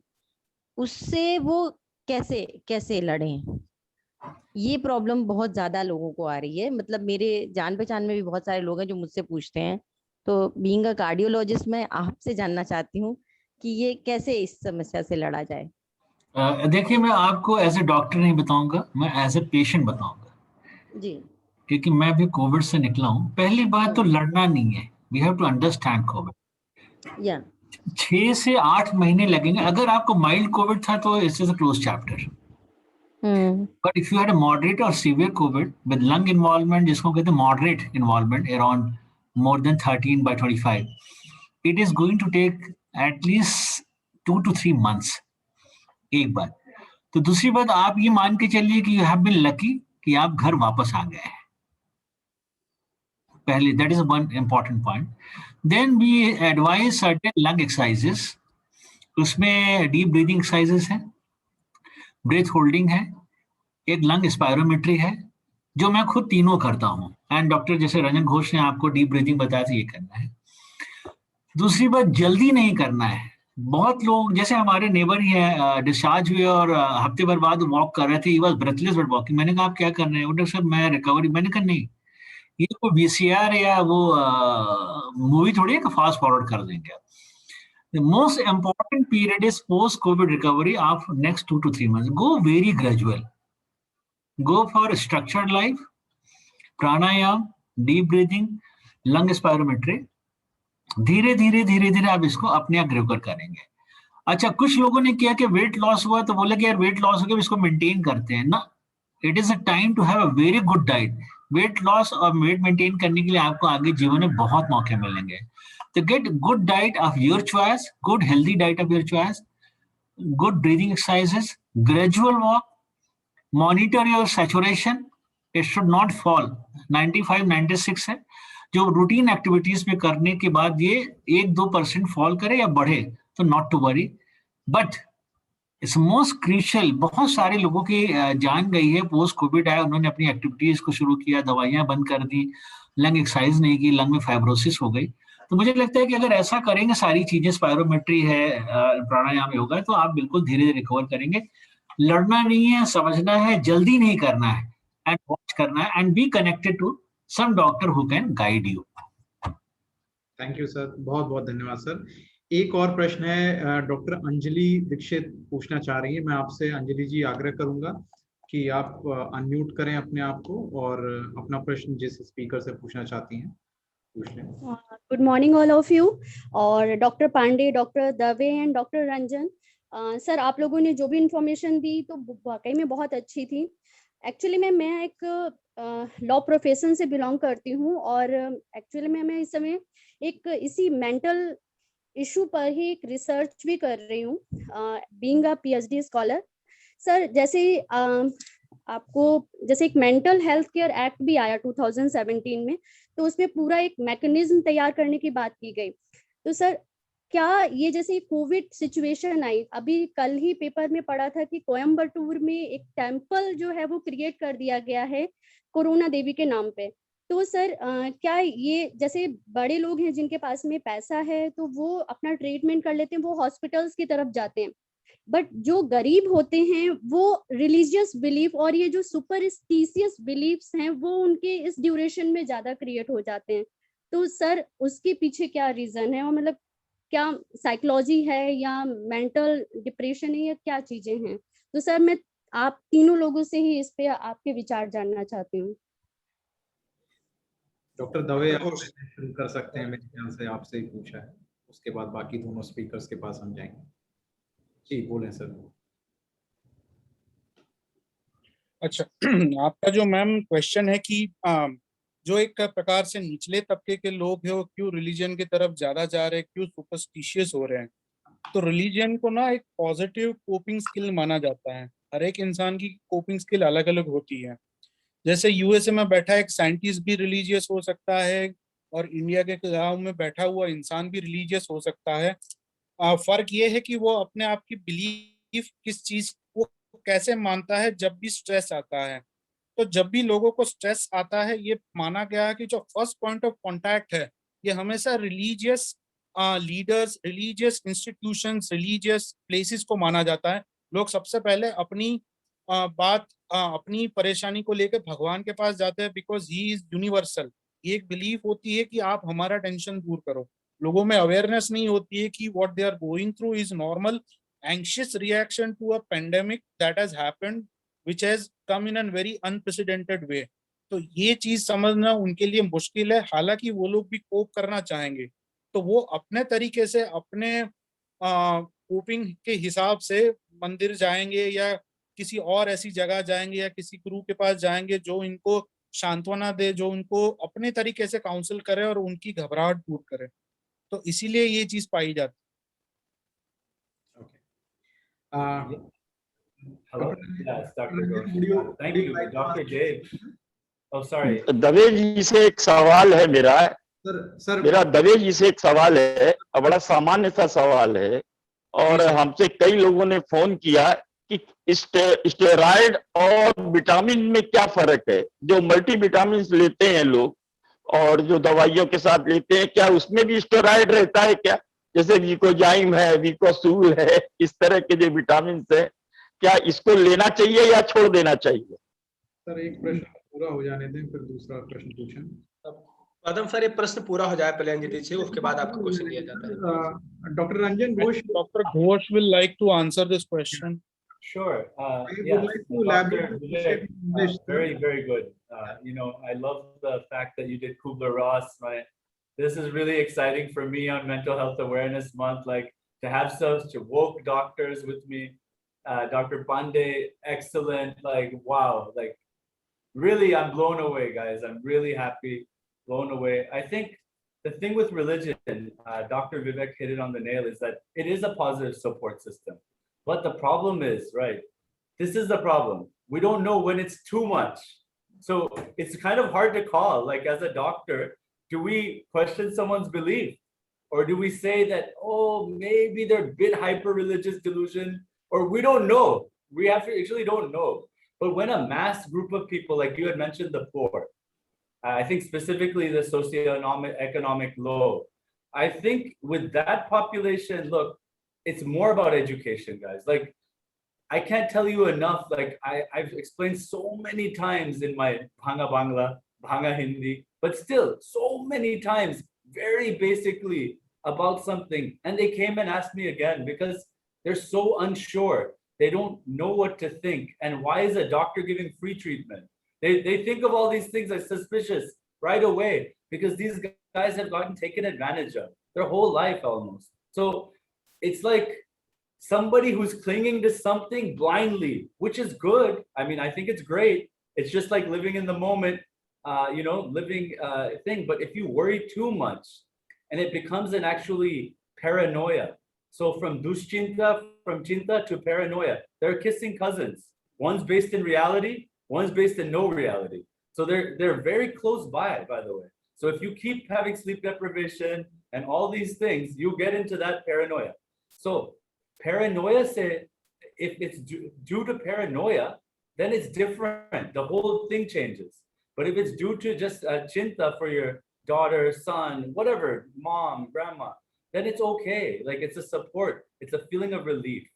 उससे वो कैसे कैसे लड़ें? ये प्रॉब्लम बहुत ज्यादा लोगों को आ रही है। मतलब मेरे जान पहचान में भी बहुत सारे लोग हैं जो मुझसे पूछते हैं। तो बीइंग अ कार्डियोलॉजिस्ट, मैं आपसे जानना चाहती हूँ कि ये कैसे इस समस्या से लड़ा जाए। देखिए, मैं आपको एज ए डॉक्टर नहीं बताऊंगा, मैं एज ए पेशेंट बताऊंगा, जी। क्योंकि मैं भी कोविड से निकला हूं। पहली बात तो लड़ना नहीं है, we have to understand COVID. या 6 से 8 महीने लगेंगे। अगर आपको माइल्ड कोविड था तो it's a close chapter, but if you had a moderate और severe covid with lung involvement, जिसको कहते हैं moderate involvement around more than 13/25, it is going to take at least 2 to 3 months। एक बात। तो दूसरी बात, आप ये मान के चलिए कि यू हैव बीन लकी कि आप घर वापस आ गए हैं। पहले, that is one important point. Then we advise certain lung exercises. उसमें डीप ब्रीदिंग एक्सरसाइजेस है, ब्रेथ होल्डिंग है, एक लंग स्पायरोमेट्री है, जो मैं खुद तीनों करता हूँ। एंड डॉक्टर जैसे रंजन घोष ने आपको डीप ब्रीदिंग बताया था, ये करना है। दूसरी बात, जल्दी नहीं करना है। बहुत लोग, जैसे हमारे नेबर ही है, डिस्चार्ज हुए और हफ्ते भर बाद वॉक कर रहे थे, he was breathless but walking. मैंने कहा आप क्या कर रहे हैं? डॉक्टर साहब मैं रिकवरी। मैंने कहा नहीं, ये कोई वीसीआर या वो मूवी थोड़ी है कि फास्ट फॉरवर्ड कर देंगे। The most important period is post-COVID recovery of next 2 to 3 months. Go very gradual. Go for structured life, pranayam, deep breathing, lung spirometry. धीरे धीरे धीरे धीरे आप इसको अपने आप रिकवर करेंगे। अच्छा, कुछ लोगों ने किया कि वेट लॉस हुआ तो बोले कि यार वेट लॉस हो गया, इसको मेंटेन करते हैं ना। It is a time to have a very good diet. Weight loss और वेट मेंटेन करने के लिए आपको आगे जीवन में बहुत मौके मिलेंगे। तो get good diet of your choice, good healthy diet of your choice, good breathing exercises, gradual walk, monitor your saturation, it should not fall। 95-96 है। जो रूटीन एक्टिविटीज में करने के बाद ये 1-2% फॉल करे या बढ़े तो not to worry, but it's most crucial. बहुत सारे लोगों की जान गई है पोस्ट कोविड आया, उन्होंने अपनी एक्टिविटीज को शुरू किया, दवाइयां बंद कर दी, लंग एक्सरसाइज नहीं की, लंग में फाइब्रोसिस हो गई। तो मुझे लगता है कि अगर ऐसा करेंगे, सारी चीजें, स्पायरोमेट्री है, प्राणायाम होगा, तो आप बिल्कुल धीरे धीरे रिकवर करेंगे। लड़ना नहीं है, समझना है, जल्दी नहीं करना है, एंड वॉच करना है, and be connected to some doctor who can guide you. Thank you sir, बहुत बहुत धन्यवाद सर। एक और प्रश्न है, डॉक्टर अंजलि दीक्षित पूछना चाह रही है। मैं आपसे अंजलि जी आग्रह करूंगा कि आप अनम्यूट करें अपने आप को और अपना प्रश्न जिस स्पीकर से पूछना चाहती हैं पूछ लें। Good morning all of you, और doctor Pandey, doctor Dave and doctor Ranjan. Sir, आप लोगों ने जो भी इंफॉर्मेशन दी तो वाकई में बहुत अच्छी थी। एक्चुअली मैं एक लॉ प्रोफेशन से बिलोंग करती हूँ, और एक्चुअली मैं इस समय एक इसी मेंटल इशू पर ही एक रिसर्च भी कर रही हूँ, being a PhD scholar. Sir, जैसे आपको जैसे एक मेंटल हेल्थ केयर एक्ट भी आया 2017 में, तो उसमें पूरा एक मैकेनिज्म तैयार करने की बात की गई। तो सर, क्या ये जैसे कोविड सिचुएशन आई, अभी कल ही पेपर में पढ़ा था कि कोयम्बटूर में एक टेम्पल जो है वो क्रिएट कर दिया गया है कोरोना देवी के नाम पे। तो सर, क्या ये जैसे बड़े लोग हैं जिनके पास में पैसा है तो वो अपना ट्रीटमेंट कर लेते हैं, वो हॉस्पिटल्स की तरफ जाते हैं, बट जो गरीब होते हैं वो रिलीजियस बिलीफ और ये जो सुपरस्टिशियस बिलीफ्स हैं वो उनके इस ड्यूरेशन में ज्यादा क्रिएट हो जाते हैं। तो सर, उसके पीछे क्या रीजन है, और मतलब क्या साइकोलॉजी है या मेंटल डिप्रेशन है या क्या चीजें हैं? तो सर, मैं आप तीनों लोगों से ही इस पे आपके विचार जानना चाहती हूँ। डॉक्टर दवे डॉक्टर आप घोष। शुरू कर सकते हैं, मेरे ख्याल से आपसे ही पूछा है, उसके बाद बाकी दोनों स्पीकर्स के पास हम जाएंगे। जी बोलें सर। अच्छा आपका जो मैम क्वेश्चन है कि जो एक प्रकार से निचले तबके के लोग हैं वो क्यों रिलीजन की तरफ ज्यादा जा रहे हैं, क्यों सुपरस्टिशियस हो रहे हैं। तो रिलीजन को ना एक पॉजिटिव कोपिंग स्किल माना जाता है। हर एक इंसान की कोपिंग स्किल अलग अलग होती है। जैसे यूएसए में बैठा एक साइंटिस्ट भी रिलीजियस हो सकता है और इंडिया के गांव में बैठा हुआ इंसान भी रिलीजियस हो सकता है। फर्क ये है कि वो अपने आप की बिलीफ किस चीज को कैसे मानता है जब भी स्ट्रेस आता है। तो जब भी लोगों को स्ट्रेस आता है, ये माना गया है कि जो फर्स्ट पॉइंट ऑफ कांटेक्ट है ये हमेशा religious leaders, religious institutions, religious places को माना जाता है। लोग सबसे पहले अपनी अपनी परेशानी को लेकर भगवान के पास जाते हैं, बिकॉज ही इज यूनिवर्सल। ये एक बिलीफ होती है कि आप हमारा टेंशन दूर करो। लोगों में अवेयरनेस नहीं होती है कि what they are going through is normal anxious reaction to a pandemic that has happened which has come in a very unprecedented way। तो ये चीज समझना उनके लिए मुश्किल है, हालांकि वो लोग भी कोप करना चाहेंगे। तो वो अपने तरीके से अपने कोपिंग के हिसाब से मंदिर जाएंगे या किसी और ऐसी जगह जाएंगे या किसी गुरु के पास जाएंगे जो इनको सांत्वना दे, जो उनको अपने तरीके से काउंसिल करे और उनकी घबराहट दूर करे। तो इसीलिए ये चीज पाई जाती है। Hello? Yes, Dr. Ghosh. Thank you, Dr. Dave. Oh, sorry. Dave जी से एक सवाल है मेरा। सर मेरा दवे जी से एक सवाल है, बड़ा सामान्य सा सवाल है, और हमसे कई लोगों ने फोन किया कि स्टेरॉइड और विटामिन में क्या फर्क है। जो मल्टी विटामिन लेते हैं लोग और जो दवाइयों के साथ लेते हैं, क्या उसमें भी स्टेरॉइड रहता है क्या? जैसे विकोजाइम है, विकोसूल है, इस तरह के जो विटामिन है, क्या इसको लेना चाहिए या छोड़ देना चाहिए? सर एक प्रश्न पूरा हो जाने दें, फिर दूसरा प्रश्न पूछें। पदम सर, ये प्रश्न पूरा हो जाए पहले अंजलि से, उसके बाद आपका क्वेश्चन लिया जाता है। Doctor Ranjan Ghosh, Dr. Ghosh will like to answer this question. Sure. would Yes, like to Dr. elaborate Vivek, this. very, very good. You know, I love the fact that you did Kubler-Ross. This is really exciting for me on Mental Health Awareness Month, like to have such woke doctors with me. Dr. Pandey, excellent. Like, wow, like really, I'm blown away, guys. I'm really happy, blown away. I think the thing with religion, Dr. Vivek hit it on the nail, is that it is a positive support system. But the problem is, right, this is the problem. We don't know when it's too much. So it's kind of hard to call. Like as a doctor, do we question someone's belief? Or do we say that, oh, maybe they're a bit hyper-religious delusion? Or we don't know. We actually don't know. But when a mass group of people, like you had mentioned the poor, I think specifically the socioeconomic low, I think with that population, look, it's more about education, guys. Like, I can't tell you enough. Like, I've explained so many times in my Bhanga Bangla, Bhanga Hindi, but still so many times, very basically about something. And they came and asked me again because they're so unsure. They don't know what to think. And why is a doctor giving free treatment? They think of all these things as suspicious right away because these guys have gotten taken advantage of their whole life almost. So it's like somebody who's clinging to something blindly, which is good. I mean, I think it's great. It's just like living in the moment, living thing. But if you worry too much and it becomes an actually paranoia. So from duschinta, from chinta to paranoia, they're kissing cousins. One's based in reality, one's based in no reality. So they're very close by the way. So if you keep having sleep deprivation and all these things, you get into that paranoia. So paranoia say, if it's due to paranoia, then it's different. The whole thing changes. But if it's due to just chinta for your daughter, son, whatever, mom, grandma, then it's okay. Like it's a support. It's a feeling of relief.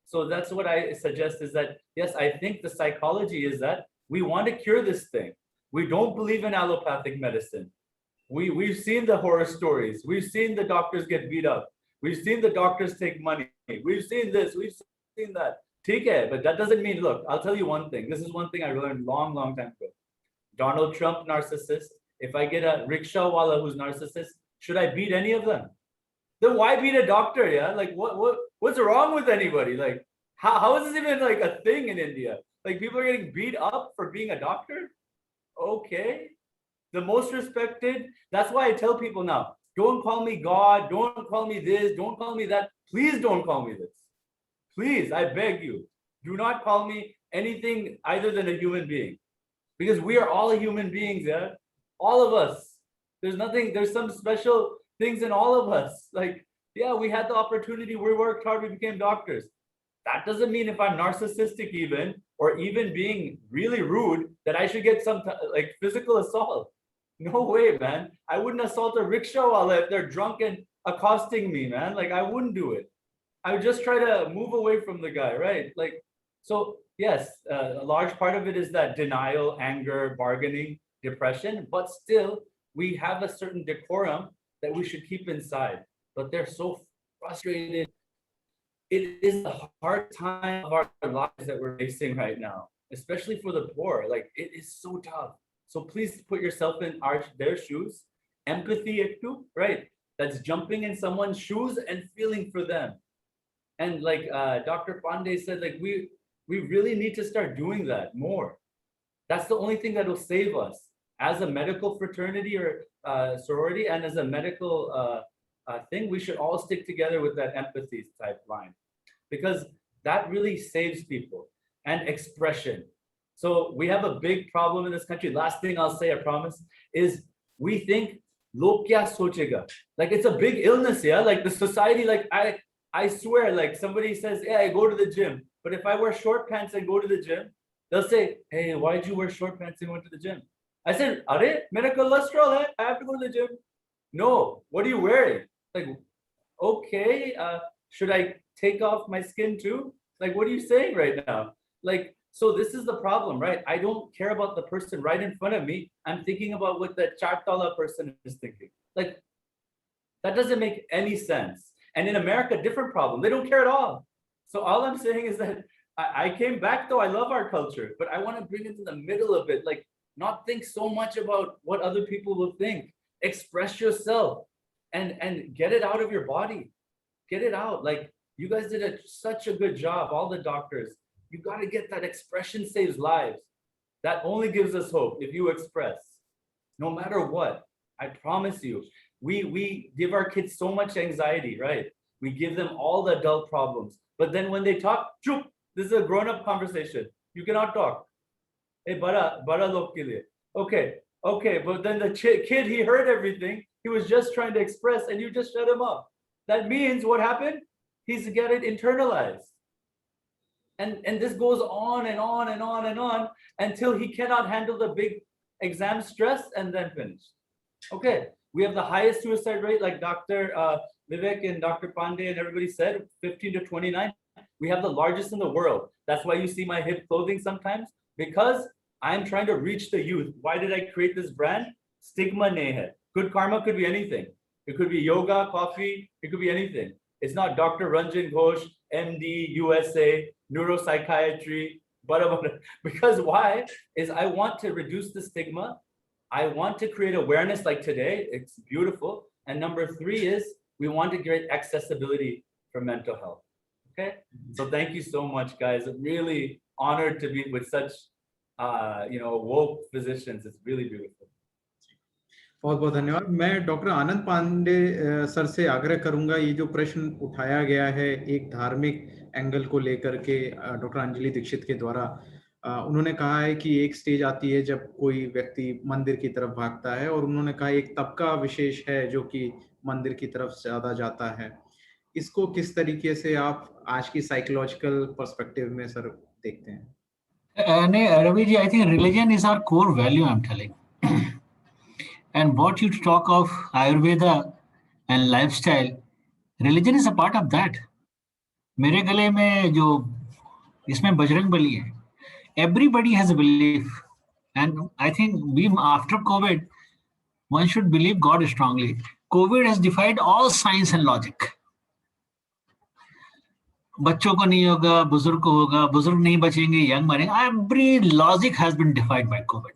So that's what I suggest is that, yes, I think the psychology is that we want to cure this thing. We don't believe in allopathic medicine. We've seen the horror stories. We've seen the doctors get beat up. We've seen the doctors take money. We've seen this, we've seen that. Take it, but that doesn't mean, look, I'll tell you one thing. This is one thing I learned long time ago. Donald Trump, narcissist. If I get a rickshaw wala who's narcissist, should I beat any of them? Then why beat a doctor? Yeah, like what's wrong with anybody? Like how is this even like a thing in India? Like people are getting beat up for being a doctor? Okay. The most respected. That's why I tell people now, don't call me God, don't call me this, don't call me that. Please don't call me this. Please, I beg you, do not call me anything other than a human being. Because we are all human beings, yeah? All of us. There's some special things in all of us. Like, yeah, we had the opportunity, we worked hard, we became doctors. That doesn't mean if I'm narcissistic even, or even being really rude, that I should get some like physical assault. No way, man. I wouldn't assault a rickshaw if they're drunk and accosting me, man. Like I wouldn't do it. I would just try to move away from the guy, right? Like, so yes, a large part of it is that denial, anger, bargaining, depression, but still we have a certain decorum that we should keep inside. But they're so frustrated. It is a hard time of our lives that we're facing right now, especially for the poor. Like it is so tough. So please put yourself in their shoes. Empathy, right? That's jumping in someone's shoes and feeling for them. And like Dr. Pandey said, like we really need to start doing that more. That's the only thing that will save us as a medical fraternity or sorority, and as a medical thing. We should all stick together with that empathy type line, because that really saves people. And expression. So we have a big problem in this country. Last thing I'll say, I promise, is we think log kya sochega. Like it's a big illness, yeah. Like the society, like I swear, like somebody says, yeah, I go to the gym, but if I wear short pants and go to the gym, they'll say, hey, why did you wear short pants and went to the gym? I said, are mera cholesterol hai, I have to go to the gym. No, what are you wearing? Like, okay, should I take off my skin too? Like, what are you saying right now? Like, so this is the problem, right? I don't care about the person right in front of me. I'm thinking about what the Chartala person is thinking. Like, that doesn't make any sense. And in America, different problem. They don't care at all. So all I'm saying is that I came back, though I love our culture, but I want to bring it to the middle of it. Like, not think so much about what other people will think. Express yourself and get it out of your body. Get it out. Like, you guys did such a good job, all the doctors. You got to get that expression saves lives. That only gives us hope if you express, no matter what. I promise you, we give our kids so much anxiety, right? We give them all the adult problems. But then when they talk, chup, this is a grown-up conversation. You cannot talk. Hey, bara log ke liye. Okay, but then the kid, he heard everything. He was just trying to express and you just shut him up. That means what happened? He's got it internalized. And this goes on and on and on and on until he cannot handle the big exam stress and then finish. Okay, we have the highest suicide rate, like Dr. Vivek and Dr. Pandey and everybody said, 15 to 29. We have the largest in the world. That's why you see my hip clothing sometimes, because I'm trying to reach the youth. Why did I create this brand? Stigma nahi hai. Good karma could be anything. It could be yoga, coffee, it could be anything. It's not Dr. Ranjan Ghosh, MD, USA, neuropsychiatry, because why? Is I want to reduce the stigma. I want to create awareness like today. It's beautiful. And number 3 is we want to create accessibility for mental health. Okay. So thank you so much, guys. I'm really honored to be with such, woke physicians. It's really beautiful. बहुत बहुत धन्यवाद। मैं doctor आनंद Pandey sir से आग्रह करूंगा, ये जो प्रश्न उठाया गया है एक धार्मिक एंगल को लेकर के डॉक्टर अंजलि दीक्षित के द्वारा, उन्होंने कहा है कि एक स्टेज आती है जब कोई व्यक्ति मंदिर की तरफ भागता है, और उन्होंने कहा एक तबका विशेष है जो कि मंदिर की तरफ ज्यादा जाता है। इसको किस तरीके से आप आज की साइकोलॉजिकल पर्सपेक्टिव में सर देखते हैं? Ravi ji, I think religion is our core value, I'm telling. And what you talk of Ayurveda and lifestyle, religion is a part of that. मेरे गले में जो इसमें बजरंग बली है, everybody has a belief, and I think we after COVID, one should believe God strongly. COVID has defied all science and logic. बच्चों को नहीं होगा, बुजुर्ग को होगा, बुजुर्ग नहीं बचेंगे, यंग मरेंगे. Every logic has been defied by COVID.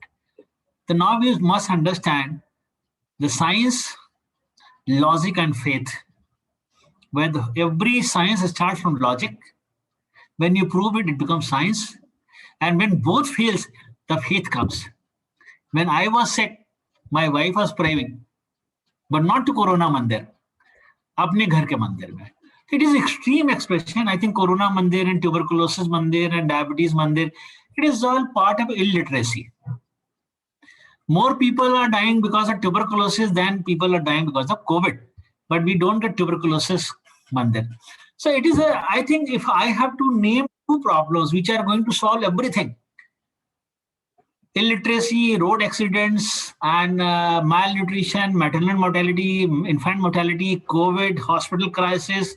So now we must understand the science, logic, and faith. Where every science starts from logic. When you prove it, it becomes science. And when both fails, the faith comes. When I was sick, my wife was praying, but not to Corona Mandir, apne ghar ke mandir mein. It is extreme expression. I think Corona Mandir and tuberculosis Mandir and diabetes Mandir, it is all part of illiteracy. More people are dying because of tuberculosis than people are dying because of COVID. But we don't get tuberculosis Mandir. So it is I think if I have to name two problems which are going to solve everything, illiteracy, road accidents, and malnutrition, maternal mortality, infant mortality, COVID, hospital crisis,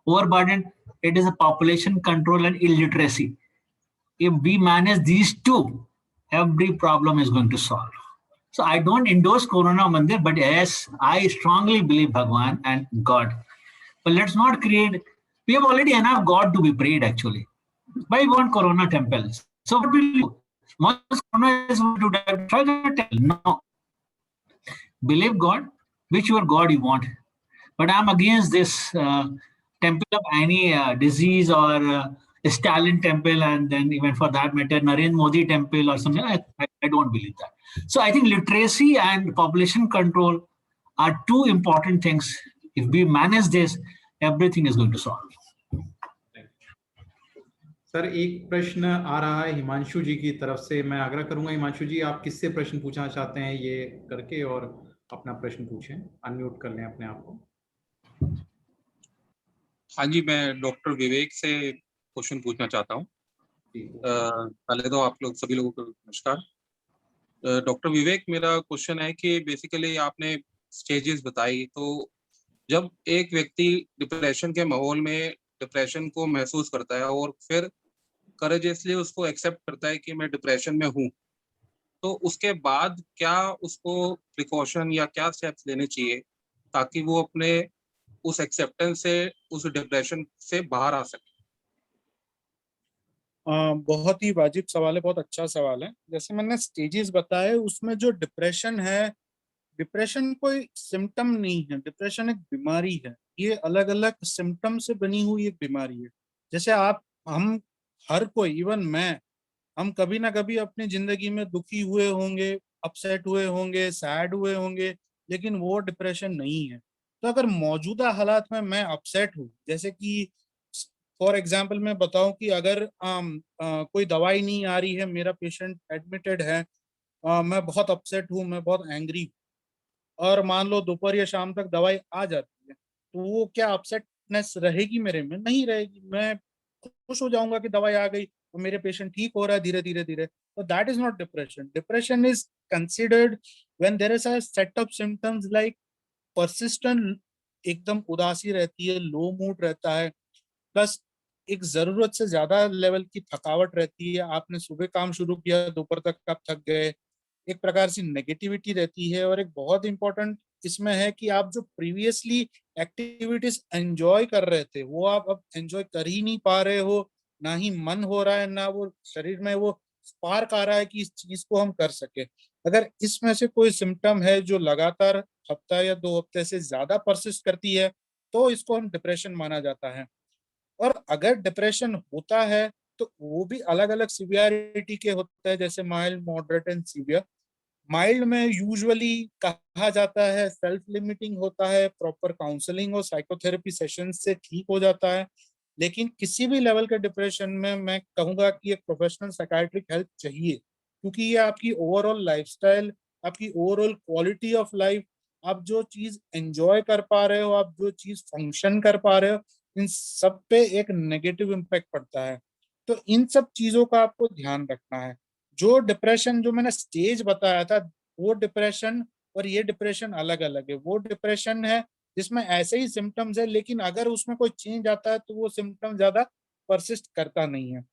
overburden, it is a population control and illiteracy. If we manage these two, every problem is going to solve. So I don't endorse Corona Mandir, but yes, I strongly believe Bhagwan and God. But let's not create, we have already enough God to be prayed actually. Why we want Corona temples? So what will you do? Once Corona is going to destroy the temple? No. Believe God, whichever God you want. But I'm against this temple of any disease or Stalin temple, and then even for that matter, Narendra Modi temple or something. I don't believe that. So I think literacy and population control are two important things. If we manage this, everything is going to solve. Sir एक प्रश्न आ रहा है हिमांशु जी की तरफ से. मैं आग्रह करूंगा हिमांशु जी आप किससे प्रश्न पूछना चाहते हैं ये करके और अपना प्रश्न पूछें. अनम्यूट कर लें अपने आप को. हाँ जी, मैं डॉक्टर विवेक से क्वेश्चन पूछना चाहता हूँ. पहले तो आप लोग सभी लोगों को नमस्कार. डॉक्टर विवेक, मेरा क्वेश्चन है कि बेसिकली आपने स्टेजेस बताई, तो जब एक व्यक्ति डिप्रेशन के माहौल में डिप्रेशन को महसूस करता है और फिर करेजियसली उसको एक्सेप्ट करता है कि मैं डिप्रेशन में हूँ, तो उसके बाद क्या उसको प्रिकॉशन या क्या स्टेप्स लेने चाहिए ताकि वो अपने उस एक्सेप्टेंस से उस डिप्रेशन से बाहर आ सके? बहुत ही वाजिब सवाल है, बहुत अच्छा सवाल है. जैसे मैंने स्टेजेस बताए, उसमें जो डिप्रेशन है, डिप्रेशन कोई सिम्टम नहीं है, डिप्रेशन एक बीमारी है. ये अलग अलग सिम्टम से बनी हुई एक बीमारी है. जैसे हम हर कोई, इवन मैं, हम कभी ना कभी अपनी जिंदगी में दुखी हुए होंगे, अपसेट हुए होंगे, सैड हुए होंगे, लेकिन वो डिप्रेशन नहीं है. तो अगर मौजूदा हालात में मैं अपसेट हूँ, जैसे कि फॉर एग्जाम्पल मैं बताऊं कि अगर कोई दवाई नहीं आ रही है, मेरा पेशेंट एडमिटेड है, मैं बहुत अपसेट हूँ, मैं बहुत एंग्री, और मान लो दोपहर या शाम तक दवाई आ जाती है, तो वो क्या अपसेटनेस रहेगी मेरे में? नहीं रहेगी. मैं खुश हो जाऊंगा कि दवाई आ गई और मेरे पेशेंट ठीक हो रहा है धीरे धीरे धीरे. तो that is not depression. Depression is considered when there is a set of symptoms like persistent, एकदम उदासी रहती है, लो मूड रहता है, प्लस एक जरूरत से ज्यादा लेवल की थकावट रहती है. आपने सुबह काम शुरू किया, दोपहर तक आप थक गए, एक प्रकार से नेगेटिविटी रहती है. और एक बहुत इंपॉर्टेंट इसमें है कि आप जो प्रीवियसली एक्टिविटीज एंजॉय कर रहे थे, वो आप अब एंजॉय कर ही नहीं पा रहे हो, ना ही मन हो रहा है, ना वो शरीर में वो स्पार्क आ रहा है कि इस चीज को हम कर सके. अगर इसमें से कोई सिम्टम है जो लगातार हफ्ता या 2 हफ्ते से ज्यादा परसिस्ट करती है, तो इसको हम डिप्रेशन माना जाता है. और अगर डिप्रेशन होता है तो वो भी अलग अलग सिवियरिटी के होते हैं, जैसे mild, moderate and severe. Mild में यूजुअली कहा जाता है सेल्फ लिमिटिंग होता है, प्रॉपर काउंसलिंग और साइकोथेरेपी सेशन से ठीक हो जाता है. लेकिन किसी भी लेवल के डिप्रेशन में मैं कहूंगा कि एक प्रोफेशनल साइकाइट्रिक हेल्प चाहिए, क्योंकि ये आपकी ओवरऑल लाइफस्टाइल, आपकी ओवरऑल क्वालिटी ऑफ लाइफ, आप जो चीज एंजॉय कर पा रहे हो, आप जो चीज फंक्शन कर पा रहे हो, इन सब पे एक नेगेटिव इम्पैक्ट पड़ता है. तो इन सब चीजों का आपको ध्यान रखना है. जो डिप्रेशन जो मैंने स्टेज बताया था, वो डिप्रेशन और ये डिप्रेशन अलग अलग है. वो डिप्रेशन है जिसमें ऐसे ही सिम्टम्स है, लेकिन अगर उसमें कोई चेंज आता है तो वो सिम्टम ज्यादा परसिस्ट करता नहीं है.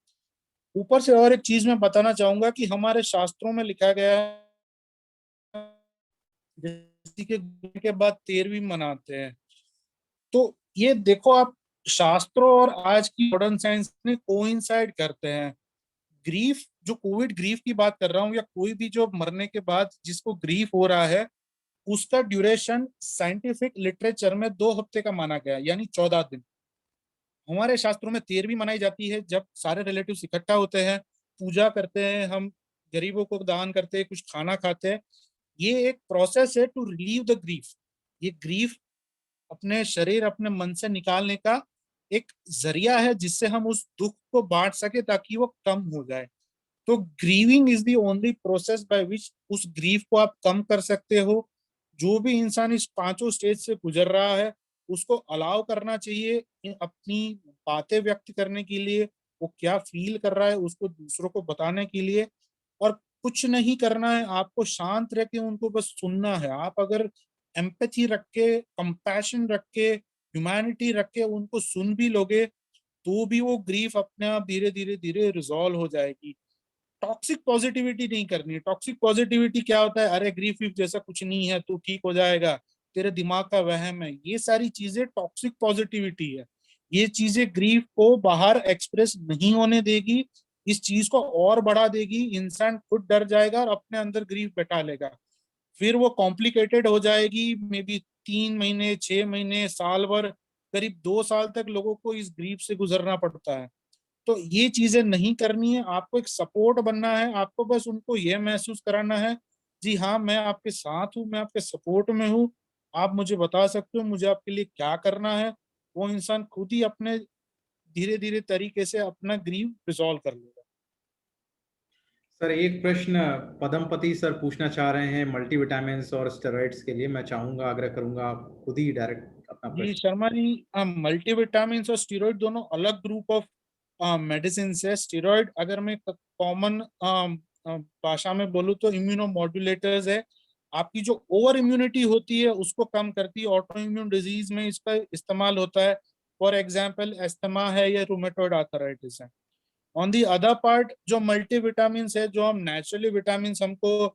ऊपर से और एक चीज मैं बताना चाहूंगा कि हमारे शास्त्रों में लिखा गया है जैसे के बाद 13वीं मनाते हैं. तो ये देखो, आप शास्त्रों और आज की मॉडर्न साइंस में कोइंसाइड करते हैं. ग्रीफ, जो कोविड ग्रीफ की बात कर रहा हूँ, या कोई भी जो मरने के बाद जिसको ग्रीफ हो रहा है, उसका ड्यूरेशन साइंटिफिक लिटरेचर में 2 हफ्ते का माना गया, यानी 14 दिन। हमारे शास्त्रों में 13वीं मनाई जाती है, जब सारे रिलेटिव्स इकट्ठा होते हैं, पूजा करते हैं, हम गरीबों को दान करते हैं, कुछ खाना खाते हैं। ये एक प्रोसेस है टू रिलीव द ग्रीफ। ये ग्रीफ अपने शरीर, अपने मन से निकालने का एक जरिया है, जिससे हम उस दुख को बांट सके ताकि वो कम हो जाए। तो grieving is the only process by which उस ग्रीफ को आप कम कर सकते हो। जो भी इंसान इस 5 स्टेज से गुजर रहा है, उसको अलाउ करना चाहिए अपनी बातें व्यक्त करने के लिए, वो क्या फील कर रहा है उसको दूसरों को बताने के लिए। और कुछ नहीं करना है, आपको शांत रह के उनको बस सुनना है। आप अगर एम्पैथी रख के, कंपैशन रख के, ह्यूमैनिटी रख के उनको सुन भी लोगे, तो भी वो ग्रीफ अपने आप धीरे धीरे धीरे रिजॉल्व हो जाएगी। टॉक्सिक पॉजिटिविटी नहीं करनी है। टॉक्सिक पॉजिटिविटी क्या होता है? अरे ग्रीफ वीफ जैसा कुछ नहीं है, तू ठीक हो जाएगा, तेरे दिमाग का वहम है। ये सारी चीजें टॉक्सिक पॉजिटिविटी है। ये चीजें ग्रीफ को बाहर एक्सप्रेस नहीं होने देगी, इस चीज को और बढ़ा देगी। इंसान खुद डर जाएगा और अपने अंदर ग्रीफ बैठा लेगा, फिर वो कॉम्प्लिकेटेड हो जाएगी। मे बी 3 महीने, 6 महीने, साल भर, करीब 2 साल तक लोगों को इस ग्रीफ से गुजरना पड़ता है। तो ये चीजें नहीं करनी है। आपको एक सपोर्ट बनना है। आपको बस उनको ये महसूस कराना है, जी हाँ मैं आपके साथ हूँ, मैं आपके सपोर्ट में हूँ, आप मुझे बता सकते हो मुझे आपके लिए क्या करना है। वो इंसान खुद ही अपने धीरे धीरे तरीके से अपना ग्रीव रिजॉल्व कर लेगा। सर एक प्रश्न पदमपति सर पूछना चाह रहे हैं मल्टीविटामिन और स्टेरॉइड्स के लिए। मैं चाहूंगा, आग्रह करूंगा आप खुद ही डायरेक्ट अपना जी प्रश्न। शर्मा जी, मल्टीविटामिन और स्टेरॉइड दोनों अलग ग्रुप ऑफ मेडिसिन है। स्टेरॉइड अगर मैं कॉमन भाषा में बोलूँ तो इम्यूनोमॉड्यूलेटर्स है। आपकी जो ओवर इम्यूनिटी होती है उसको कम करती है। ऑटो इम्यून डिजीज में इसका इस्तेमाल होता है। फॉर एग्जाम्पल एस्थमा है या रूमेटॉइड आर्थराइटिस है। ऑन दी अदर पार्ट जो मल्टीविटामिन है, जो हम नेचुरली विटामिन हमको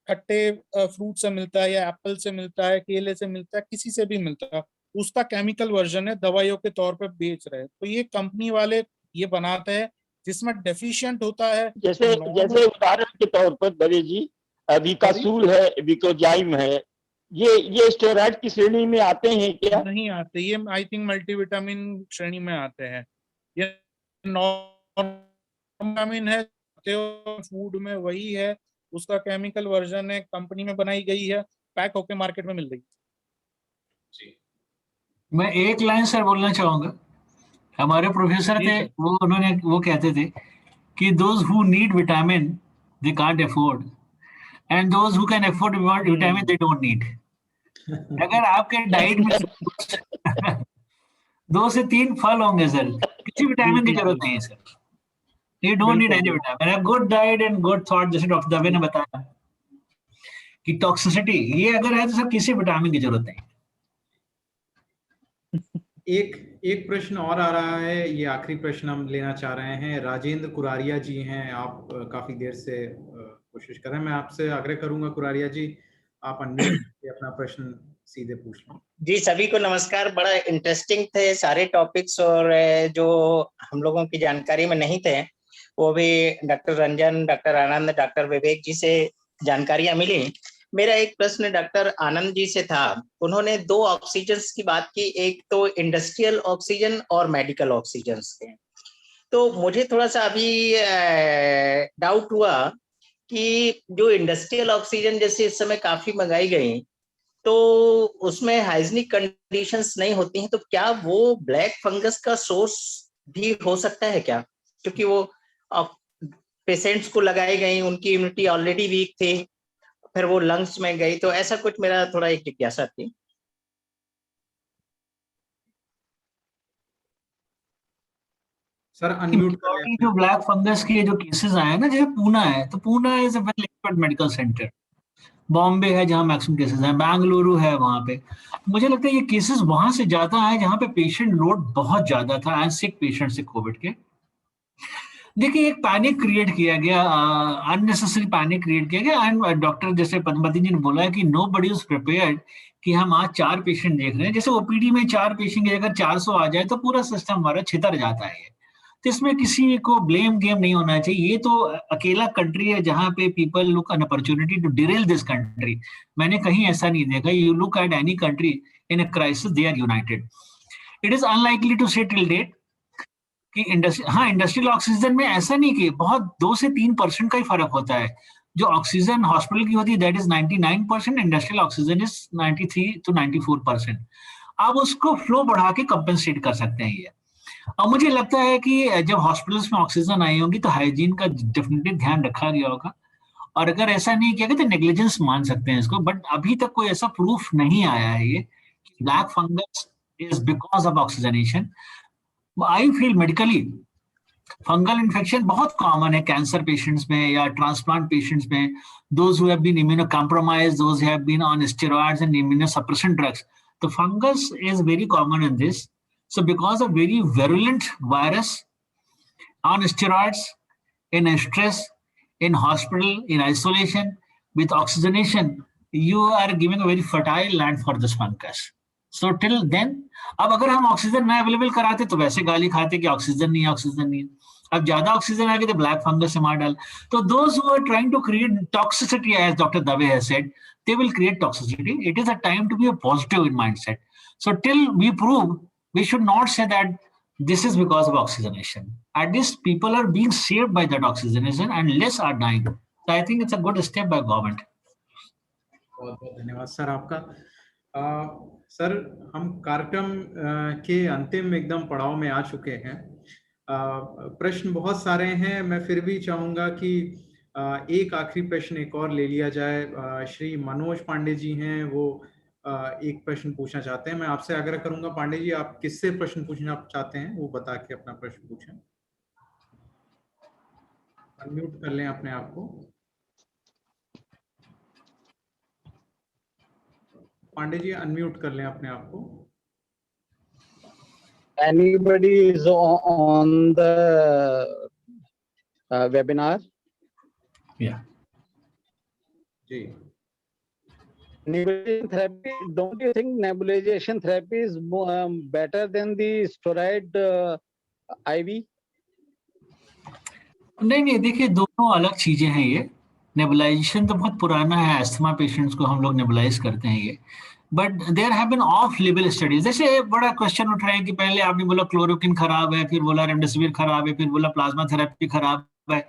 खट्टे फ्रूट से मिलता है या एप्पल से मिलता है, केले से मिलता है, किसी से भी मिलता है, उसका केमिकल वर्जन है, दवाइयों के तौर पे बेच रहे हैं। तो ये कंपनी वाले ये बनाते हैं जिसमें डेफिशिएंट होता है। जैसे उदाहरण के तौर पर दवे जी, विकासूल है, विकोजाइम है, ये स्टेरॉइड की श्रेणी में आते हैं क्या? नहीं आते, ये आई थिंक मल्टीविटामिन श्रेणी में आते हैं। ये विटामिन है, फूड में वही है, उसका केमिकल वर्जन है, कंपनी में बनाई गई है, पैक होके मार्केट में मिल रही है। मैं एक लाइन सर बोलना चाहूंगा। हमारे प्रोफेसर थे, वो कहते थे कि those who need vitamin they can't afford and those who can afford vitamin they don't need. अगर आपके डाइट में 2 से 3 फल होंगे सर, किसी विटामिन की जरूरत नहीं है sir. You don't need any vitamin. A good diet and good thought, जैसे डॉक्टर दवे ने बताया कि टॉक्सिसिटी ये अगर है तो सर किसी विटामिन की जरूरत नहीं। एक प्रश्न और आ रहा है, ये आखिरी प्रश्न हम लेना चाह रहे हैं। राजेंद्र कुरारिया जी हैं, आप काफी देर से कोशिश कर रहे हैं। मैं आपसे आग्रह करूंगा कुरारिया जी, आप अनम्यूट करके अपना प्रश्न सीधे पूछ लें। जी सभी को नमस्कार। बड़ा इंटरेस्टिंग थे सारे टॉपिक्स, और जो हम लोगों की जानकारी में नहीं थे वो भी डॉक्टर रंजन, डॉक्टर आनंद, डॉक्टर विवेक जी से जानकारियां मिली। मेरा एक प्रश्न डॉक्टर आनंद जी से था। उन्होंने 2 ऑक्सीजन की बात की, एक तो इंडस्ट्रियल ऑक्सीजन और मेडिकल ऑक्सीजन के। तो मुझे थोड़ा सा अभी डाउट हुआ कि जो इंडस्ट्रियल ऑक्सीजन जैसे इस समय काफी मंगाई गई, तो उसमें हाइजीनिक कंडीशंस नहीं होती हैं, तो क्या वो ब्लैक फंगस का सोर्स भी हो सकता है क्या? क्योंकि वो पेशेंट्स को लगाई गई, उनकी इम्यूनिटी ऑलरेडी वीक थी, फिर वो लंग्स में गई, तो ऐसा कुछ मेरा थोड़ा एक जिज्ञासा थी। सर अनम्यूट करें। जो ब्लैक फंगस के जो केसेस आए हैं ना, जैसे पूना है, तो Poona is a well expert medical centre. Bombay है जहाँ मैक्सिमम केसेस हैं, बेंगलुरु है वहाँ पे। मुझे लगता है ये केसेस वहां से ज्यादा है जहाँ पे पेशेंट लोड बहुत ज्यादा था, एंड सिक पेशेंट से कोविड के। देखिए एक पैनिक क्रिएट किया गया, अननेसेसरी पैनिक क्रिएट किया गया। एंड डॉक्टर जैसे पद्मवती जी ने बोला है कि नोबडी इज प्रिपेयर्ड कि हम आज 4 पेशेंट देख रहे हैं, जैसे ओपीडी में 4 पेशेंट की जगह 400 आ जाए तो पूरा सिस्टम हमारा छितर जाता है। तो इसमें किसी को ब्लेम गेम नहीं होना चाहिए। ये तो अकेला कंट्री है जहां पे people look an opportunity to derail this country. मैंने कहीं ऐसा नहीं देखा। You look at any country in a crisis, they are united. It is unlikely to say till date कि इंडस्ट्रियल ऑक्सीजन में ऐसा नहीं कि बहुत 2 से 3% का ही फर्क होता है। जो ऑक्सीजन हॉस्पिटल की होती है that is 99%, industrial oxygen is 93 to 94%। आप उसको फ्लो बढ़ा के कंपेंसेट कर सकते हैं ये। और मुझे लगता है कि जब हॉस्पिटल्स में ऑक्सीजन आई होगी तो हाइजीन का डेफिनेटली ध्यान रखा गया होगा, और अगर ऐसा नहीं किया गया तो नेग्लिजेंस मान सकते हैं इसको। बट अभी तक कोई ऐसा प्रूफ नहीं आया है ये black fungus is because of oxygenation. I feel medically fungal infection बहुत कॉमन है कैंसर पेशेंट्स में या ट्रांसप्लांट पेशेंट्स में, those who have been immunocompromised, those who have been on steroids and immunosuppressant drugs. तो fungus is very common in this. So because of very virulent virus on steroids, in stress, in hospital, in isolation, with oxygenation, you are giving a very fertile land for this fungus. So till then, अब अगर हम oxygen ना available कराते तो वैसे गाली खाते कि ऑक्सीजन नहीं है, ऑक्सीजन नहीं है। अब ज्यादा ऑक्सीजन आ गई तो ब्लैक फंगस से मार डाल। तो those who are trying to create toxicity, as Dr. Dave has said, they will create toxicity. It is a time to be a positive in mindset. So till we prove, we should not say that this is because of oxygenation. At least people are being saved by that oxygenation and less are dying. So I think it's a good step by government. बहुत बहुत धन्यवाद sir आपका। Sir हम कार्यक्रम के अंतिम एकदम पड़ाव में आ चुके हैं। प्रश्न बहुत सारे हैं, मैं फिर भी चाहूंगा कि एक आखिरी प्रश्न एक और ले लिया जाए। श्री मनोज पांडे जी हैं, वो एक प्रश्न पूछना चाहते हैं। मैं आपसे आग्रह करूंगा पांडे जी, आप किससे प्रश्न पूछना चाहते हैं वो बता के अपना प्रश्न पूछें। अनम्यूट कर लें अपने आप को। पांडे जी अनम्यूट कर लें अपने आप को। Anybody is on the webinar? Yeah. Ji. Nebulization therapy, don't you think nebulization therapy is better than the steroid IV? नहीं, देखिए दोनों अलग चीजें हैं ये। नेबुलाइजेशन तो बहुत पुराना है, अस्थमा पेशेंट्स को हम लोग नेबुलाइज करते हैं ये। But there have been off label studies. जैसे बड़ा क्वेश्चन उठ रहा है कि पहले आपने बोला क्लोरोक्विन खराब है, फिर बोला रेमडेसिविर खराब है, फिर बोला प्लाज्मा थेरेपी खराब है।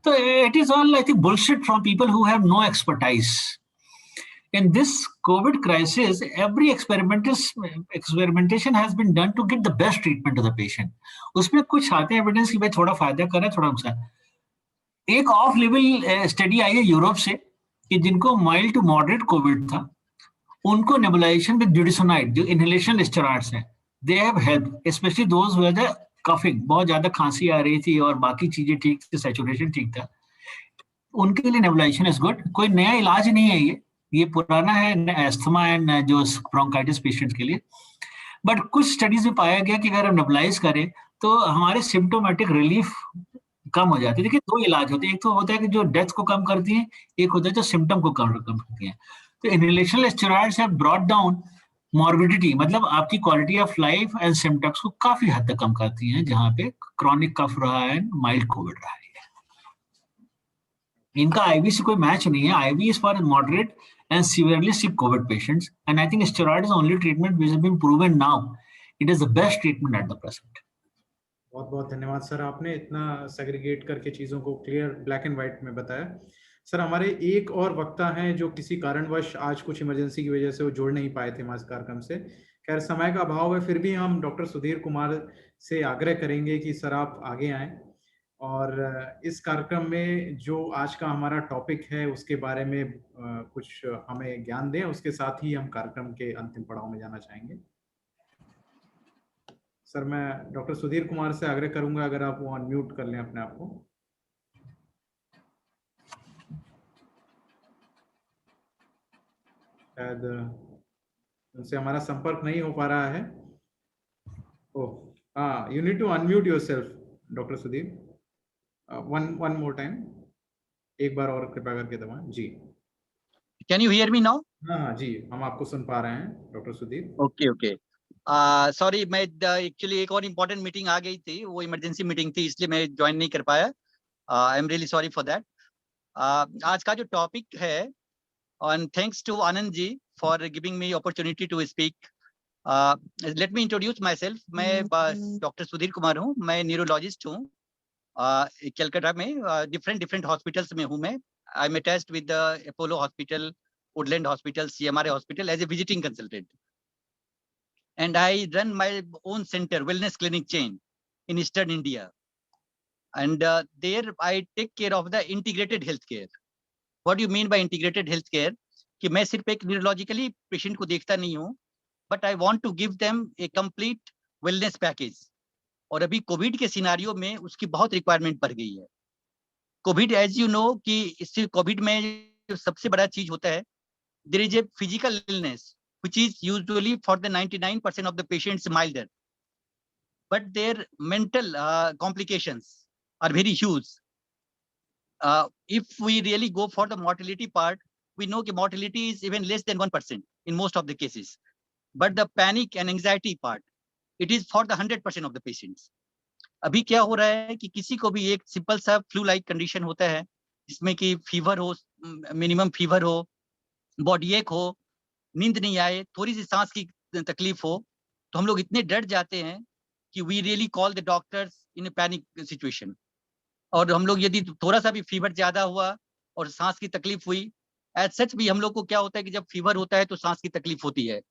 तो it is all I think bullshit from people who have no expertise. In this COVID crisis, every experimentation has been done to get the best treatment to the patient. उसमें कुछ आते हैं evidence कि भाई थोड़ा फायदा कर रहा है, थोड़ा नुकसान। एक ऑफ लेवल स्टडी आई है यूरोप से कि जिनको माइल्ड टू मॉडरेट कोविड था, उनको नेबुलाइजेशन विद ब्यूटिसोनाइड जो इनहेलेशनल स्टेरॉइड्स हैं, they have help, specially those who had coughing, बहुत ज्यादा खांसी आ रही थी और बाकी चीजें ठीक थी, सैचुरेशन ठीक था, उनके लिए नेबुलाइजेशन इज गुड। कोई नया इलाज नहीं है ये पुराना है एस्थमा एंड जो ब्रोंकाइटिस पेशेंट्स के लिए। बट कुछ स्टडीज में पाया गया कि अगर हम नेबुलाइज करें तो हमारे सिम्टोमेटिक रिलीफ कम हो जाती है। देखिए दो इलाज होते हैं, एक तो होता है कि जो डेथ को कम करती है, एक होता है जो सिम्टम को कम करती है। तो inhalational steroids have brought down morbidity, मतलब आपकी quality of life and symptoms को काफी हद तक कम करती हैं, जहां पे क्रॉनिक कफ रहा है एंड माइल्ड कोविड रहा है। इनका आईवी से कोई मैच नहीं है। IV is for moderate and severely sick COVID patients, and I think steroid is the only treatment which has been proven now. It is the best treatment at the present. बहुत बहुत धन्यवाद sir, आपने इतना segregate करके चीजों को clear black and white में बताया। सर हमारे एक और वक्ता हैं जो किसी कारणवश आज कुछ इमरजेंसी की वजह से वो जुड़ नहीं पाए थे हमारे कार्यक्रम से। खैर समय का अभाव है, फिर भी हम डॉक्टर सुधीर कुमार से आग्रह करेंगे कि सर आप आगे आएं और इस कार्यक्रम में जो आज का हमारा टॉपिक है उसके बारे में कुछ हमें ज्ञान दें। उसके साथ ही हम कार्यक्रम के अंतिम पड़ाव में जाना चाहेंगे। सर मैं डॉक्टर सुधीर कुमार से आग्रह करूंगा अगर आप वो अनम्यूट कर लें अपने आप को। शायद उनसे हमारा संपर्क नहीं हो पा रहा है। ओह हाँ, you need to unmute yourself doctor Sudhir. one more time, एक बार और कृपया करके दबाएं जी। Can you hear me now? हाँ जी, हम आपको सुन पा रहे हैं डॉक्टर सुधीर। Okay. सॉरी, मैं एक्चुअली एक और इम्पोर्टेंट मीटिंग आ गई थी, वो इमरजेंसी मीटिंग थी, इसलिए मैं ज्वाइन नहीं कर पाया। I am really sorry for that. आज का जो टॉपिक है, and thanks to Anand ji for giving me opportunity to speak. Let me introduce myself. मैं डॉक्टर सुधीर कुमार हूँ, मैं न्यूरोलॉजिस्ट हूँ। कलकत्ता में डिफरेंट हॉस्पिटल्स में हूँ मैं। I am attached with the Apollo hospital, Woodland hospital, CMRI hospital as a visiting consultant, and I run my own center, wellness clinic chain in Eastern India, and there I take care of the integrated healthcare. What do you mean by integrated healthcare? कि मैं सिर्फ एक neurologically patient को देखता नहीं हूँ, but I want to give them a complete wellness package. और अभी कोविड के सिनारियो में उसकी बहुत रिक्वायरमेंट बढ़ गई है। कोविड, एज यू नो, कि इससे कोविड में सबसे बड़ा चीज होता है, there is a physical illness which is usually for the 99% of the patients milder, but their mental complications are very huge. If we really go for the mortality part, we know that mortality is even less than 1% in most of the cases, but the panic and anxiety part, it is for the 100% of the patients. अभी क्या हो रहा है कि किसी को भी एक सिंपल सा फ्लू लाइक कंडीशन होता है, जिसमें कि फीवर हो, मिनिमम फीवर हो, बॉडी एक हो, नींद नहीं आए, थोड़ी सी सांस की तकलीफ हो, तो हम लोग इतने डर जाते हैं कि we really call the doctors in a panic situation. और हम लोग यदि थोड़ा सा भी फीवर ज्यादा हुआ और सांस की तकलीफ हुई, एज सच भी हम लोग को क्या होता है कि जब फीवर होता है तो सांस की तकलीफ होती है,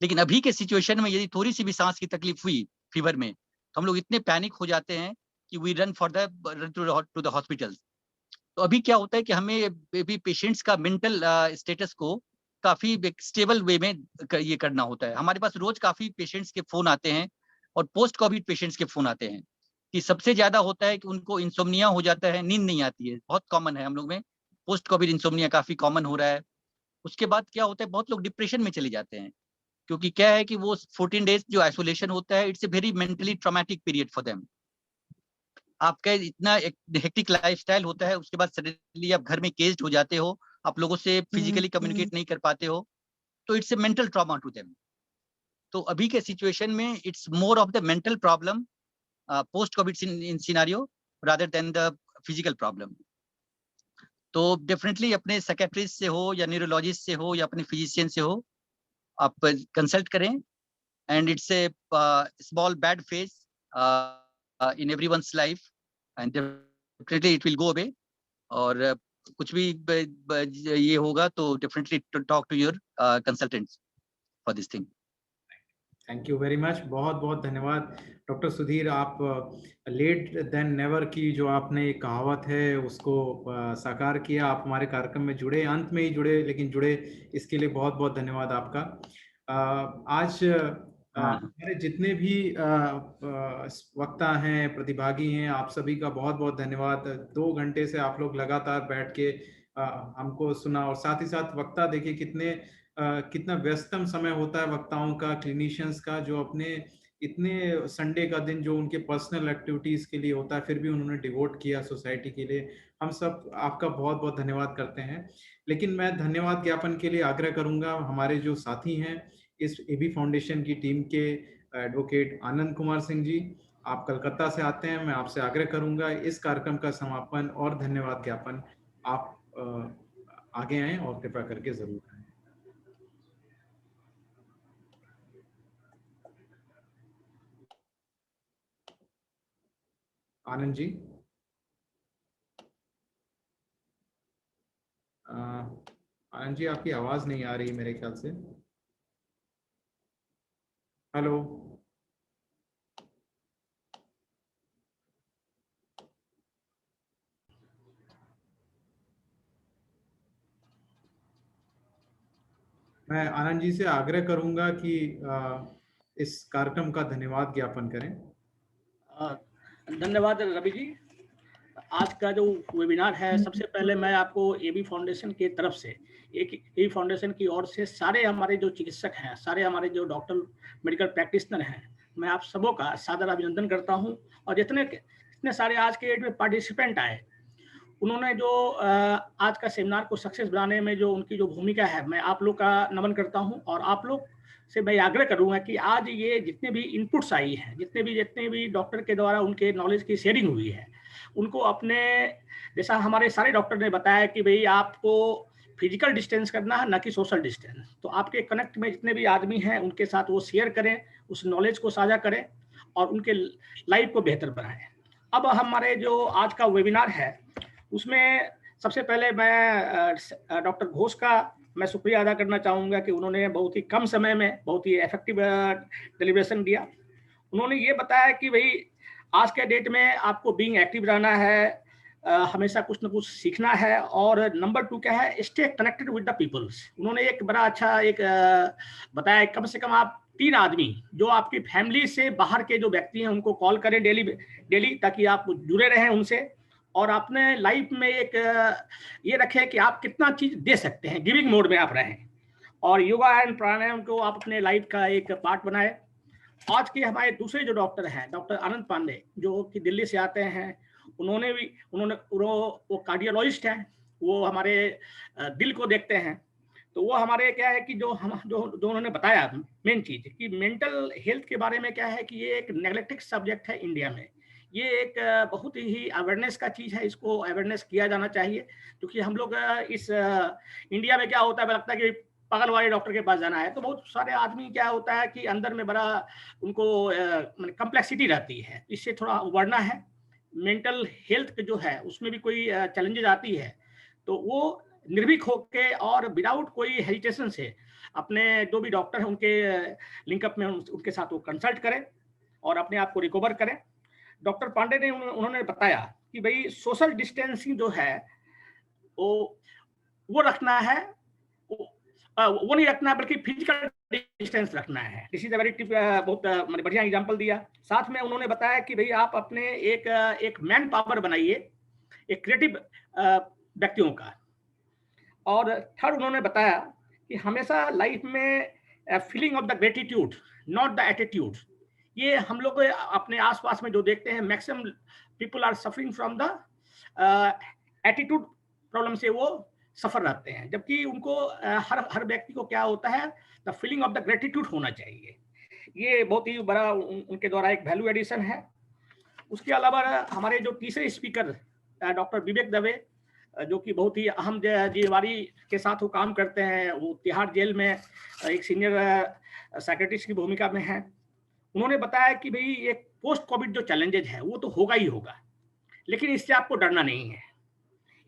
लेकिन अभी के सिचुएशन में यदि थोड़ी सी भी सांस की तकलीफ हुई फीवर में, तो हम लोग इतने पैनिक हो जाते हैं कि we run for the to the hospital. तो अभी क्या होता है कि हमें भी पेशेंट्स का मेंटल स्टेटस को काफी स्टेबल वे में ये करना होता है। हमारे पास रोज काफी पेशेंट्स के फोन आते हैं और पोस्ट कोविड पेशेंट्स के फोन आते हैं कि सबसे ज्यादा होता है कि उनको इंसोम्निया हो जाता है, नींद नहीं आती है, बहुत कॉमन है हम लोग में, पोस्ट कोविड इंसोम्निया काफी कॉमन हो रहा है। उसके बाद क्या होता है, बहुत लोग डिप्रेशन में चले जाते हैं, क्योंकि क्या है कि वो 14 डेज जो आइसोलेशन होता है, it's a very mentally traumatic period for them. आपका इतना एक हेक्टिक लाइफस्टाइल होता है, उसके बाद सडनली आप घर में केज्ड हो जाते हो, आप लोगों से फिजिकली कम्युनिकेट नहीं कर पाते हो, तो it's a mental trauma to them. तो अभी के सिचुएशन में it's more of the mental problem post COVID scenario rather than the physical problem. तो डेफिनेटली अपने साइकियाट्रिस्ट से हो या न्यूरोलॉजिस्ट से हो या अपने फिजिशियन से हो, आप कंसल्ट करें, and it's a small bad phase in everyone's life, and definitely it will go away. और कुछ भी ये होगा तो definitely talk to your consultants for this thing. Thank you very much, बहुत बहुत धन्यवाद डॉक्टर सुधीर। आप लेट देन नेवर की जो आपने एक कहावत है उसको साकार किया, आप हमारे कार्यक्रम में जुड़े, अंत में ही जुड़े लेकिन जुड़े, इसके लिए बहुत बहुत धन्यवाद आपका। आज हमारे जितने भी वक्ता हैं, प्रतिभागी हैं, आप सभी का बहुत बहुत धन्यवाद। 2 घंटे से आप लोग लगातार बैठ के हमको सुना, और साथ ही साथ वक्ता देखिए कितना व्यस्तम समय होता है वक्ताओं का, क्लिनिशियंस का, जो अपने इतने संडे का दिन जो उनके पर्सनल एक्टिविटीज के लिए होता है, फिर भी उन्होंने डिवोट किया सोसाइटी के लिए। हम सब आपका बहुत बहुत धन्यवाद करते हैं। लेकिन मैं धन्यवाद ज्ञापन के लिए आग्रह करूंगा हमारे जो साथी हैं इस एबी फाउंडेशन की टीम के, एडवोकेट आनंद कुमार सिंह जी, आप कलकत्ता से आते हैं, मैं आपसे आग्रह करूंगा इस कार्यक्रम का समापन और धन्यवाद ज्ञापन आप आगे आएं और कृपया करके जरूर करें। आनंद जी, आनंद जी आपकी आवाज नहीं आ रही मेरे ख्याल से। हेलो, मैं आनंद जी से आग्रह करूंगा कि इस कार्यक्रम का धन्यवाद ज्ञापन करें। धन्यवाद रवि जी। आज का जो वेबिनार है, सबसे पहले मैं आपको एबी फाउंडेशन की तरफ से, एबी फाउंडेशन की ओर से सारे हमारे जो चिकित्सक हैं, सारे हमारे जो डॉक्टर मेडिकल प्रैक्टिशनर हैं, मैं आप सबों का सादर अभिनंदन करता हूं। और जितने सारे आज के डेट में पार्टिसिपेंट आए, उन्होंने जो आज का सेमिनार को सक्सेस बनाने में जो उनकी जो भूमिका है, मैं आप लोग का नमन करता हूं। और आप लोग से मैं आग्रह करूंगा कि आज ये जितने भी इनपुट्स आई हैं, जितने भी डॉक्टर के द्वारा उनके नॉलेज की शेयरिंग हुई है, उनको अपने, जैसा हमारे सारे डॉक्टर ने बताया कि भाई आपको फिजिकल डिस्टेंस करना है, ना कि सोशल डिस्टेंस। तो आपके कनेक्ट में जितने भी आदमी हैं उनके साथ वो शेयर करें, उस नॉलेज को साझा करें और उनके लाइफ को बेहतर बनाएं। अब हमारे जो आज का वेबिनार है उसमें सबसे पहले मैं डॉक्टर घोष का मैं शुक्रिया अदा करना चाहूँगा कि उन्होंने बहुत ही कम समय में बहुत ही इफेक्टिव डिलीब्रेशन दिया। उन्होंने ये बताया कि भाई आज के डेट में आपको बीइंग एक्टिव रहना है, हमेशा कुछ ना कुछ सीखना है, और नंबर 2 क्या है, stay connected with the peoples. उन्होंने एक बड़ा अच्छा एक बताया, कम से कम आप 3 आदमी जो आपकी फैमिली से बाहर के जो व्यक्ति हैं उनको कॉल करें डेली, ताकि आप जुड़े रहें उनसे, और अपने लाइफ में एक ये रखें कि आप कितना चीज दे सकते हैं, गिविंग मोड में आप रहें, और योगा एंड प्राणायाम को आप अपने लाइफ का एक पार्ट बनाए। आज के हमारे दूसरे जो डॉक्टर हैं, डॉक्टर आनंद पांडे, जो कि दिल्ली से आते हैं, वो कार्डियोलॉजिस्ट हैं, वो हमारे दिल को देखते हैं। तो वो हमारे क्या है कि जो उन्होंने बताया मेन चीज कि मेंटल हेल्थ के बारे में क्या है कि ये एक नेग्लेक्टेड सब्जेक्ट है इंडिया में। ये एक बहुत ही अवेयरनेस का चीज है, इसको अवेयरनेस किया जाना चाहिए, क्योंकि हम लोग इस इंडिया में क्या होता है, लगता है कि पागल वाले डॉक्टर के पास जाना है। तो बहुत सारे आदमी क्या होता है कि अंदर में बड़ा उनको कम्प्लेक्सिटी रहती है, इससे थोड़ा उबरना है। मेंटल हेल्थ जो है उसमें भी कोई चैलेंजेस आती है, तो वो निर्भीक होके और विदाउट कोई हेजिटेशन से अपने जो भी डॉक्टर हैं उनके लिंकअप में उनके साथ वो कंसल्ट करें और अपने आप को रिकवर करें। डॉक्टर पांडे ने उन्होंने बताया कि भाई सोशल डिस्टेंसिंग जो है वो रखना है, वो नहीं रखना बल्कि फिजिकल डिस्टेंस रखना है। दिस इज अ वेरी बहुत बढ़िया एग्जांपल दिया। साथ में उन्होंने बताया कि भाई आप अपने एक मैन पावर बनाइए, एक क्रिएटिव व्यक्तियों का। और थर्ड उन्होंने बताया कि हमेशा लाइफ में feeling of the gratitude not the attitude. ये हम लोग अपने आसपास में जो देखते हैं, maximum people are suffering from the attitude problem से वो सफर रहते हैं, जबकि उनको हर व्यक्ति को क्या होता है, the feeling of the gratitude होना चाहिए। ये बहुत ही बड़ा उनके द्वारा एक वैल्यू एडिशन है। उसके अलावा हमारे जो तीसरे स्पीकर डॉक्टर विवेक दवे, जो कि बहुत ही अहम जिम्मेवारी के साथ वो काम करते हैं, वो तिहाड़ जेल में एक सीनियर सेक्रेटरी की भूमिका में है। उन्होंने बताया कि भाई एक पोस्ट कोविड जो चैलेंजेज है वो तो होगा ही होगा, लेकिन इससे आपको डरना नहीं है,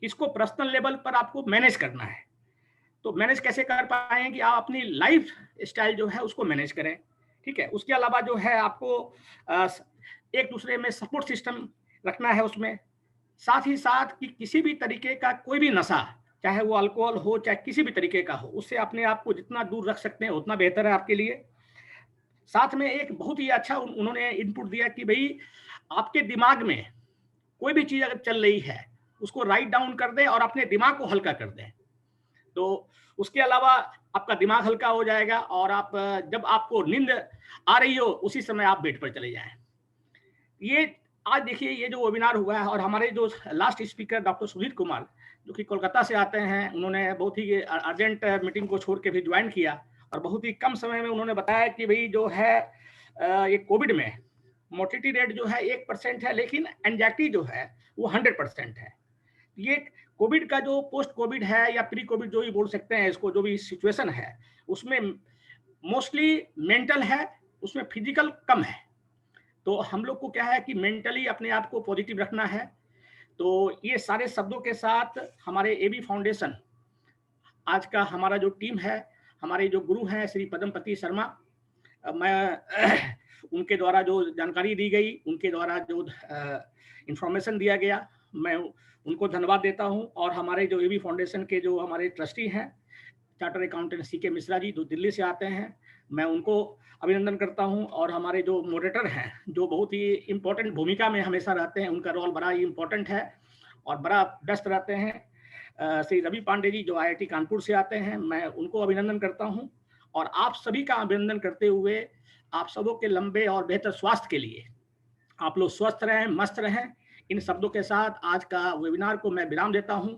इसको पर्सनल लेवल पर आपको मैनेज करना है। तो मैनेज कैसे कर पाएंगे कि आप अपनी लाइफ स्टाइल जो है उसको मैनेज करें, ठीक है। उसके अलावा जो है आपको एक दूसरे में सपोर्ट सिस्टम रखना है उसमें। साथ ही साथ कि किसी भी तरीके का कोई भी नशा, चाहे वो अल्कोहल हो चाहे किसी भी तरीके का हो, उससे अपने आप को जितना दूर रख सकते हैं उतना बेहतर है आपके लिए। साथ में एक बहुत ही अच्छा उन्होंने इनपुट दिया कि भाई आपके दिमाग में कोई भी चीज अगर चल रही है उसको राइट डाउन कर दें और अपने दिमाग को हल्का कर दें। तो उसके अलावा आपका दिमाग हल्का हो जाएगा और आप जब आपको नींद आ रही हो उसी समय आप बेड पर चले जाएं। ये आज देखिए ये जो वेबिनार हुआ है, और हमारे जो last speaker doctor Sudhir Kumar जो कि कोलकाता से आते हैं, उन्होंने बहुत ही अर्जेंट मीटिंग को छोड़ के भी ज्वाइन किया और बहुत ही कम समय में उन्होंने बताया कि भाई जो है ये कोविड में मोर्टिलिटी रेट जो है 1% है, लेकिन एंजाइटी जो है वो 100% है। ये कोविड का जो पोस्ट कोविड है या प्री कोविड जो भी बोल सकते हैं इसको, जो भी सिचुएशन है उसमें मोस्टली मेंटल है, उसमें फिजिकल कम है। तो हम लोग को क्या है कि मेंटली अपने आप को पॉजिटिव रखना है। तो ये सारे शब्दों के साथ हमारे एबी फाउंडेशन आज का हमारा जो टीम है, हमारे जो गुरु हैं श्री पद्मपति शर्मा, मैं उनके द्वारा जो जानकारी दी गई, उनके द्वारा जो इंफॉर्मेशन दिया गया, मैं उनको धन्यवाद देता हूं। और हमारे जो एबी फाउंडेशन के जो हमारे ट्रस्टी हैं charter accountant CK Mishra ji, जो दिल्ली से आते हैं, मैं उनको अभिनंदन करता हूं। और हमारे जो मॉडरेटर हैं जो बहुत ही इम्पोर्टेंट भूमिका में हमेशा रहते हैं, उनका रोल बड़ा ही इम्पोर्टेंट है और बड़ा व्यस्त रहते हैं, श्री रवि पांडे जी जो IIT कानपुर से आते हैं, मैं उनको अभिनंदन करता हूं। और आप सभी का अभिनंदन करते हुए आप सबों के लंबे और बेहतर स्वास्थ्य के लिए आप लोग स्वस्थ रहें, मस्त रहें। इन शब्दों के साथ आज का वेबिनार को मैं विराम देता हूं।